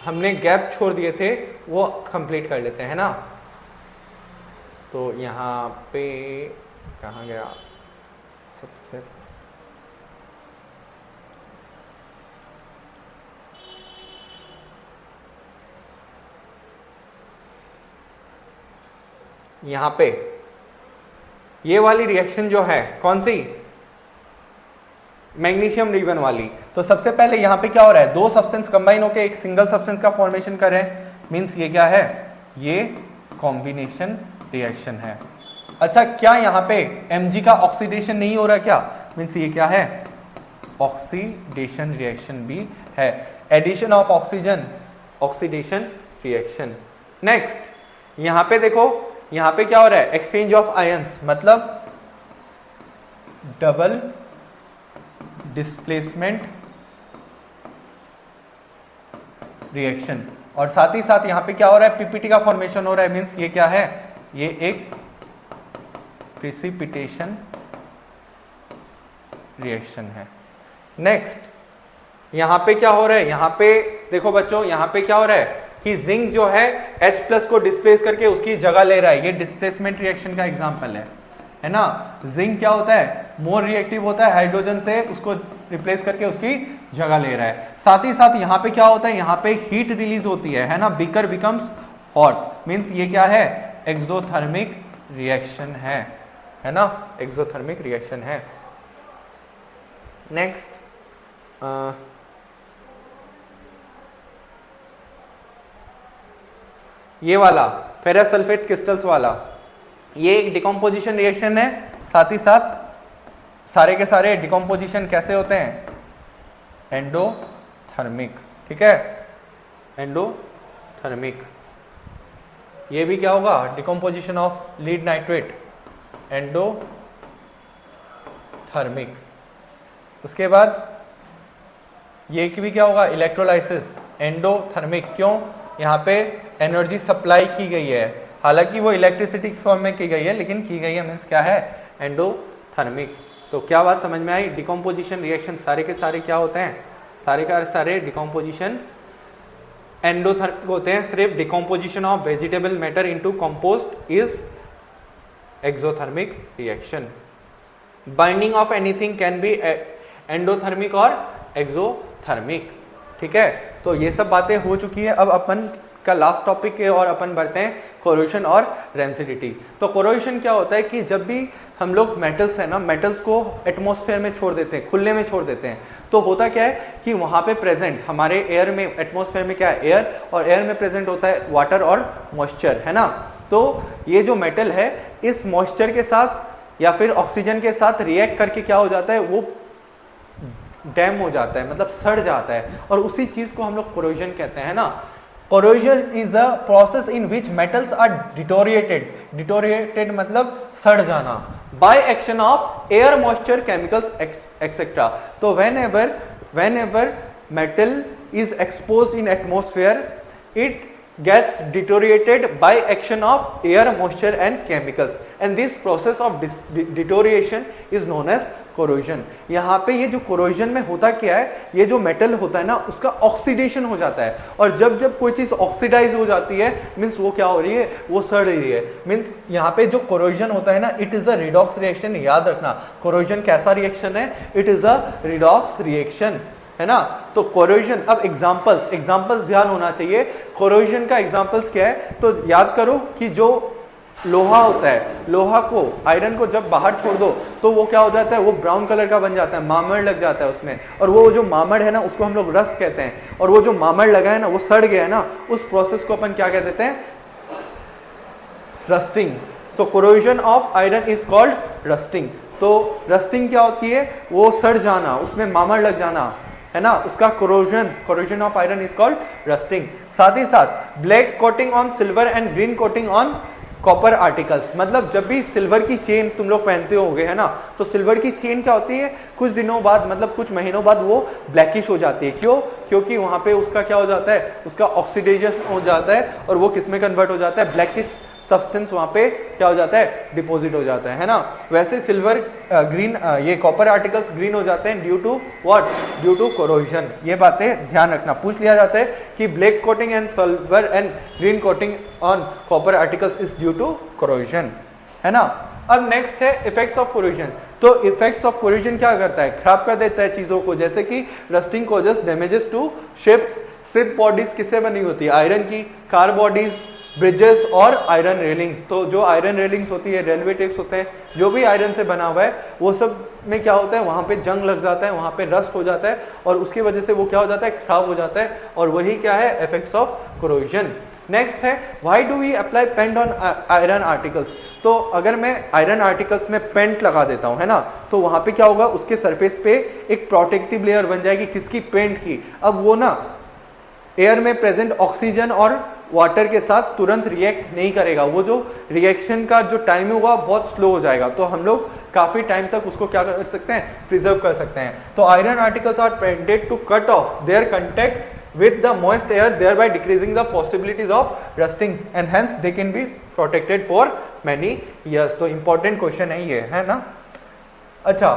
हमने गैप छोड़ दिए थे वो कंप्लीट कर लेते हैं ना। तो यहाँ पे कहाँ गया सबसे, यहाँ पे ये वाली रिएक्शन जो है कौन सी, मैग्नीशियम रिबन वाली। तो सबसे पहले यहाँ पे क्या हो रहा है, दो सब्सटेंस कंबाइन होकर एक सिंगल सब्सटेंस का फॉर्मेशन कर रहे हैं, मींस ये क्या है, ये कॉम्बिनेशन रिएक्शन है। अच्छा, क्या यहाँ पे Mg का ऑक्सीडेशन नहीं हो रहा क्या, मींस ये क्या है, ऑक्सीडेशन रिएक्शन भी है। Addition of oxygen, oxidation reaction. Next यहाँ पे देखो, यहाँ पे क्या हो रहा है, एक्सचेंज ऑफ आयंस, मतलब डबल डिस्प्लेसमेंट रिएक्शन। और साथ ही साथ यहाँ पे क्या हो रहा है, पीपीटी का फॉर्मेशन हो रहा है, मींस ये क्या है, ये एक प्रिसिपिटेशन रिएक्शन है। नेक्स्ट यहाँ पे क्या हो रहा है, यहाँ पे देखो बच्चों, यहाँ पे क्या हो रहा है कि जिंक जो है H+ को डिस्प्लेस करके उसकी जगह ले रहा है, ये डिस्प्लेसमेंट रिएक्शन का एग्जांपल है ना। जिंक क्या होता है, मोर रिएक्टिव होता है, हाइड्रोजन से उसको रिप्लेस करके उसकी जगह ले रहा है। साथ ही साथ यहाँ पे क्या होता है, यहाँ पे हीट रिलीज होती है ना, बीकर बिकम्स हॉट, मींस ये क्या है, एक्सोथर्मिक रिएक्शन है ना, एक्सोथर्मिक रिएक्शन है। नेक्स्ट ये वाला फेरस सल्फेट क्रिस्टल्स वाला, ये एक डिकम्पोजिशन रिएक्शन है। साथ ही साथ सारे के सारे डिकम्पोजिशन कैसे होते हैं, एंडोथर्मिक, ठीक है, एंडोथर्मिक। ये भी क्या होगा, decomposition of lead nitrate, endothermic. उसके बाद ये भी क्या होगा, इलेक्ट्रोलाइसिस, एंडोथर्मिक। क्यों, यहाँ पे एनर्जी सप्लाई की गई है, हालांकि वो इलेक्ट्रिसिटी फॉर्म में की गई है, लेकिन की गई है मीन्स क्या है, एंडोथर्मिक। तो क्या बात समझ में आई, डिकम्पोजिशन रिएक्शन सारे के सारे क्या होते हैं, सारे का सारे डिकम्पोजिशन एंडोथर्मिक होते हैं। सिर्फ decomposition of vegetable matter into compost is exothermic reaction. Binding of anything can be endothermic और एक्सोथर्मिक, ठीक है। तो ये सब बातें हो चुकी है। अब अपन का लास्ट टॉपिक है और अपन बढ़ते हैं कोरोशन और रेंसिडिटी। तो कोरोशन क्या होता है कि जब भी हम लोग मेटल्स है ना, मेटल्स को एटमॉस्फेयर में छोड़ देते हैं, खुले में छोड़ देते हैं, तो होता क्या है कि वहाँ पे प्रेजेंट हमारे एयर में, एटमॉस्फेयर में क्या है, एयर, और एयर में प्रेजेंट होता है वाटर और मॉइस्चर, है ना। तो ये जो मेटल है इस मॉइस्चर के साथ या फिर ऑक्सीजन के साथ रिएक्ट करके क्या हो जाता है, वो डैम हो जाता है, मतलब सड़ जाता है, और उसी चीज को हम लोग कोरोजन कहते हैं ना। Corrosion is a process in which metals are deteriorated, deteriorated मतलब सड़ जाना, by action of air, moisture, chemicals etcetera. तो whenever metal is exposed in atmosphere, it gets deteriorated by action of air, moisture and chemicals, and this process of deterioration is known as corrosion। यहाँ पे ये जो corrosion में होता क्या है, ये जो मेटल होता है ना उसका ऑक्सीडेशन हो जाता है, और जब जब कोई चीज ऑक्सीडाइज हो जाती है मीन्स वो क्या हो रही है, वो सड़ रही है। मीन्स यहाँ पे जो corrosion होता है ना, it is a redox reaction. याद रखना corrosion कैसा रिएक्शन है, it is a redox reaction, है ना। तो कोरोजन, अब एग्जांपल्स ध्यान होना चाहिए। कोरोजन का एग्जांपल्स क्या है, तो याद करो कि जो लोहा होता है, लोहा को, आयरन को जब बाहर छोड़ दो तो वो क्या हो जाता है, वो ब्राउन कलर का बन जाता है, मामड़ लग जाता है उसमें, और वो जो मामड़ है ना उसको हम लोग रस्ट कहते हैं, और वो जो मामड़ लगा है ना वो सड़ गया है ना, उस प्रोसेस को अपन क्या कह देते हैं, rusting. So corrosion of iron is called rusting. तो रस्टिंग क्या होती है, वो सड़ जाना, उसमें मामर लग जाना, है ना, उसका corrosion of iron is called rusting. साथ ही साथ black coating on silver and green coating on copper articles, मतलब जब भी सिल्वर की चेन तुम लोग पहनते होगे, है ना, तो सिल्वर की चेन क्या होती है, कुछ दिनों बाद, मतलब कुछ महीनों बाद वो ब्लैकिश हो जाती है। क्यों? क्योंकि वहां पे उसका क्या हो जाता है, उसका ऑक्सीडेशन हो जाता है और वो किस में कन्वर्ट हो जाता है, ब्लैकिश सब्सटेंस वहां पे क्या हो जाता है, डिपॉजिट हो जाता है ना। वैसे सिल्वर ग्रीन ये कॉपर आर्टिकल्स ग्रीन हो जाते हैं due to what, due to corrosion. ये बातें ध्यान रखना, पूछ लिया जाता है कि black coating and silver and green coating on copper articles is due to corrosion, है ना। अब नेक्स्ट है इफेक्ट्स ऑफ कोरोजन। तो इफेक्ट्स ऑफ कोरोजन क्या करता है, खराब कर देता है चीजों को, जैसे कि rusting causes damages to ships. Ship bodies किससे बनी होती है, आयरन की, कार बॉडीज, ब्रिजेस और आयरन रेलिंग्स। तो जो आयरन रेलिंग्स होती है, रेलवे ट्रैक्स होते हैं, जो भी आयरन से बना हुआ है, वो सब में क्या होता है, वहाँ पे जंग लग जाता है, वहाँ पे रस्ट हो जाता है और उसकी वजह से वो क्या हो जाता है, खराब हो जाता है, और वही क्या है, इफेक्ट्स ऑफ कोरोजन। नेक्स्ट है why do we apply paint on iron articles. तो अगर मैं आयरन आर्टिकल्स में पेंट लगा देता हूँ, है ना, तो वहाँ पे क्या होगा, उसके सरफेस पे एक प्रोटेक्टिव लेयर बन जाएगी, किसकी, पेंट की। अब वो ना एयर में प्रेजेंट ऑक्सीजन और वाटर के साथ तुरंत रिएक्ट नहीं करेगा, वो जो रिएक्शन का जो टाइम होगा बहुत स्लो हो जाएगा, तो हम लोग काफी टाइम तक उसको क्या कर सकते हैं, प्रिजर्व कर सकते हैं। तो iron articles are painted to cut off their contact with the moist air, thereby decreasing the possibilities of rustings and hence they can be protected for many years। तो important question है ये, है ना। अच्छा,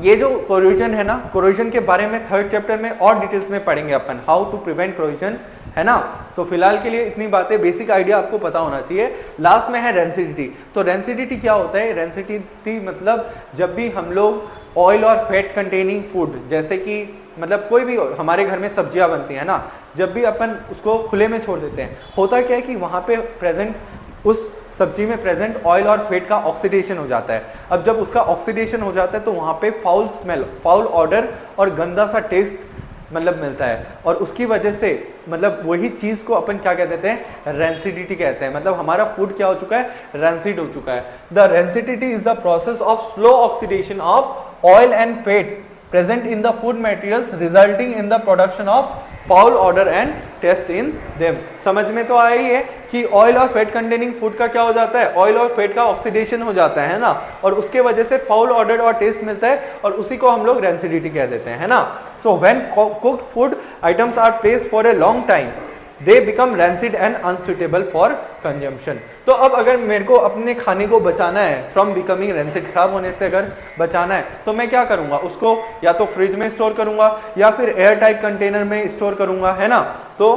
ये जो कोरोजन है ना, कोरोजन के बारे में थर्ड चैप्टर में और डिटेल्स में पढ़ेंगे अपन, हाउ टू प्रिवेंट कोरोजन, है ना। तो फिलहाल के लिए इतनी बातें, बेसिक आइडिया आपको पता होना चाहिए। लास्ट में है रेंसिडिटी। तो रेंसिडिटी क्या होता है, रेंसिडिटी मतलब जब भी हम लोग ऑयल और फैट कंटेनिंग फूड, जैसे कि मतलब कोई भी हमारे घर में सब्जियां बनती हैं ना, जब भी अपन उसको खुले में छोड़ देते हैं, होता क्या है कि वहाँ पे प्रेजेंट, उस सब्जी में प्रेजेंट ऑयल और फैट का ऑक्सीडेशन हो जाता है। अब जब उसका ऑक्सीडेशन हो जाता है तो वहाँ पे फाउल स्मेल, फाउल ऑडर और गंदा सा टेस्ट मतलब मिलता है, और उसकी वजह से मतलब वही चीज़ को अपन क्या कह देते हैं, रेंसिडिटी कहते हैं। मतलब हमारा फूड क्या हो चुका है, रेंसिड हो चुका है। The rancidity is the process of slow oxidation of oil and fat present in the food materials resulting in the production of foul odor and taste in them। समझ में तो आया ही है कि ऑयल और फैट कंटेनिंग फूड का क्या हो जाता है, ऑयल और फैट का ऑक्सीडेशन हो जाता है ना, और उसके वजह से फाउल ऑडर और टेस्ट मिलता है, और उसी को हम लोग रेंसिडिटी कह देते हैं, है ना। So when cooked food items are placed for a long time they become rancid and unsuitable for consumption. तो अब अगर मेरे को अपने खाने को बचाना है फ्रॉम बिकमिंग रैंसिड, खराब होने से अगर बचाना है, तो मैं क्या करूंगा, उसको या तो फ्रिज में स्टोर करूंगा या फिर एयर टाइट कंटेनर में स्टोर करूंगा, है ना। तो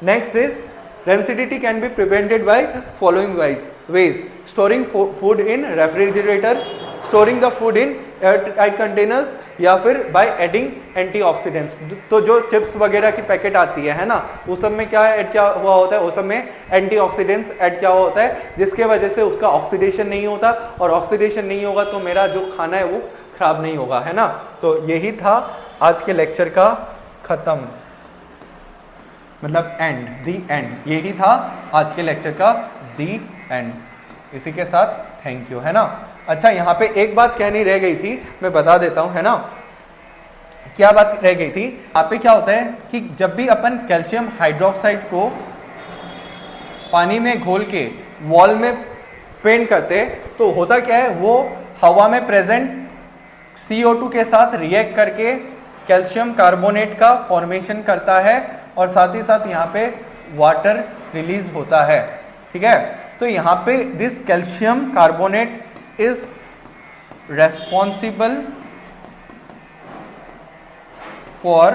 next is rancidity can be prevented by following ways: storing food in refrigerator, storing the food in airtight containers, या फिर बाय एडिंग एंटीऑक्सीडेंट्स। तो जो चिप्स वगैरह की पैकेट आती है ना, उस सब में क्या ऐड किया हुआ होता है, उस सब में एंटीऑक्सीडेंट्स ऐड किया हुआ होता है, जिसके वजह से उसका ऑक्सीडेशन नहीं होता, और ऑक्सीडेशन नहीं होगा तो मेरा जो खाना है वो खराब नहीं होगा, है ना। तो यही था आज के लेक्चर का खत्म, मतलब एंड, दी एंड, यही था आज के लेक्चर का दी एंड। इसी के साथ थैंक यू, है ना। अच्छा, यहाँ पे एक बात कहनी रह गई थी, मैं बता देता हूँ, है ना। क्या बात रह गई थी, यहाँ पे क्या होता है कि जब भी अपन कैल्शियम हाइड्रोक्साइड को पानी में घोल के वॉल में पेंट करते, तो होता क्या है, वो हवा में प्रेजेंट CO2 के साथ रिएक्ट करके कैल्शियम कार्बोनेट का फॉर्मेशन करता है, और साथ ही साथ यहाँ पे वाटर रिलीज होता है, ठीक है। तो यहाँ पे this calcium carbonate is responsible for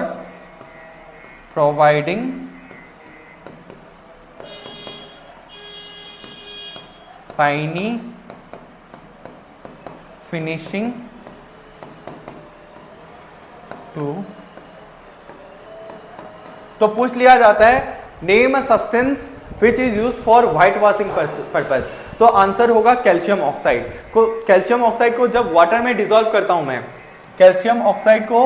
providing shiny finishing to। तो पूछ लिया जाता है name a substance which is used for white washing purpose, तो आंसर होगा कैल्शियम ऑक्साइड को। कैल्शियम ऑक्साइड को जब वाटर में डिसॉल्व करता हूं मैं, कैल्शियम ऑक्साइड को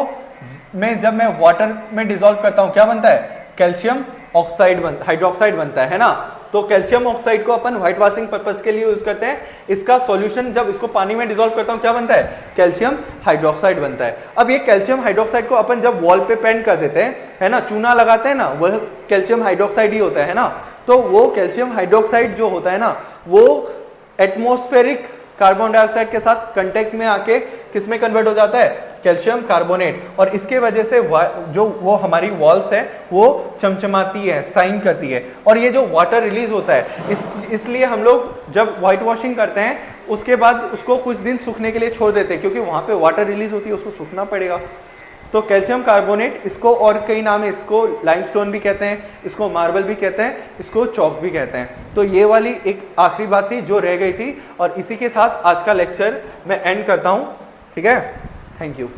जब मैं वाटर में डिसॉल्व करता हूं, क्या बनता है, कैल्शियम ऑक्साइड हाइड्रोक्साइड बनता है ना। तो कैल्शियम ऑक्साइड को अपन व्हाइट वॉशिंग पर्पस के लिए यूज करते हैं। इसका सॉल्यूशन जब इसको पानी में डिसॉल्व करता हूँ क्या बनता है, कैल्शियम हाइड्रोक्साइड बनता है। अब ये कैल्शियम हाइड्रोक्साइड को अपन जब वॉल पे पेंट कर देते हैं, है ना, चूना लगाते हैं ना, वह कैल्शियम हाइड्रोक्साइड ही होता है ना। तो वो कैल्शियम हाइड्रोक्साइड जो होता है ना, वो एटमॉस्फेरिक कार्बन डाइऑक्साइड के साथ कांटेक्ट में आके किस में कन्वर्ट हो जाता है, कैल्शियम कार्बोनेट, और इसके वजह से जो वो हमारी वॉल्स है वो चमचमाती है, शाइन करती है, और ये जो वाटर रिलीज होता है इसलिए हम लोग जब व्हाइट वॉशिंग करते हैं उसके बाद उसको कुछ दिन सूखने के लिए छोड़ देते हैं, क्योंकि वहां पे वाटर रिलीज होती है, उसको सूखना पड़ेगा। तो कैल्शियम कार्बोनेट, इसको और कई नाम है, इसको लाइमस्टोन भी कहते हैं, इसको मार्बल भी कहते हैं, इसको चॉक भी कहते हैं। तो ये वाली एक आखिरी बात थी जो रह गई थी, और इसी के साथ आज का लेक्चर मैं एंड करता हूँ। ठीक है, थैंक यू।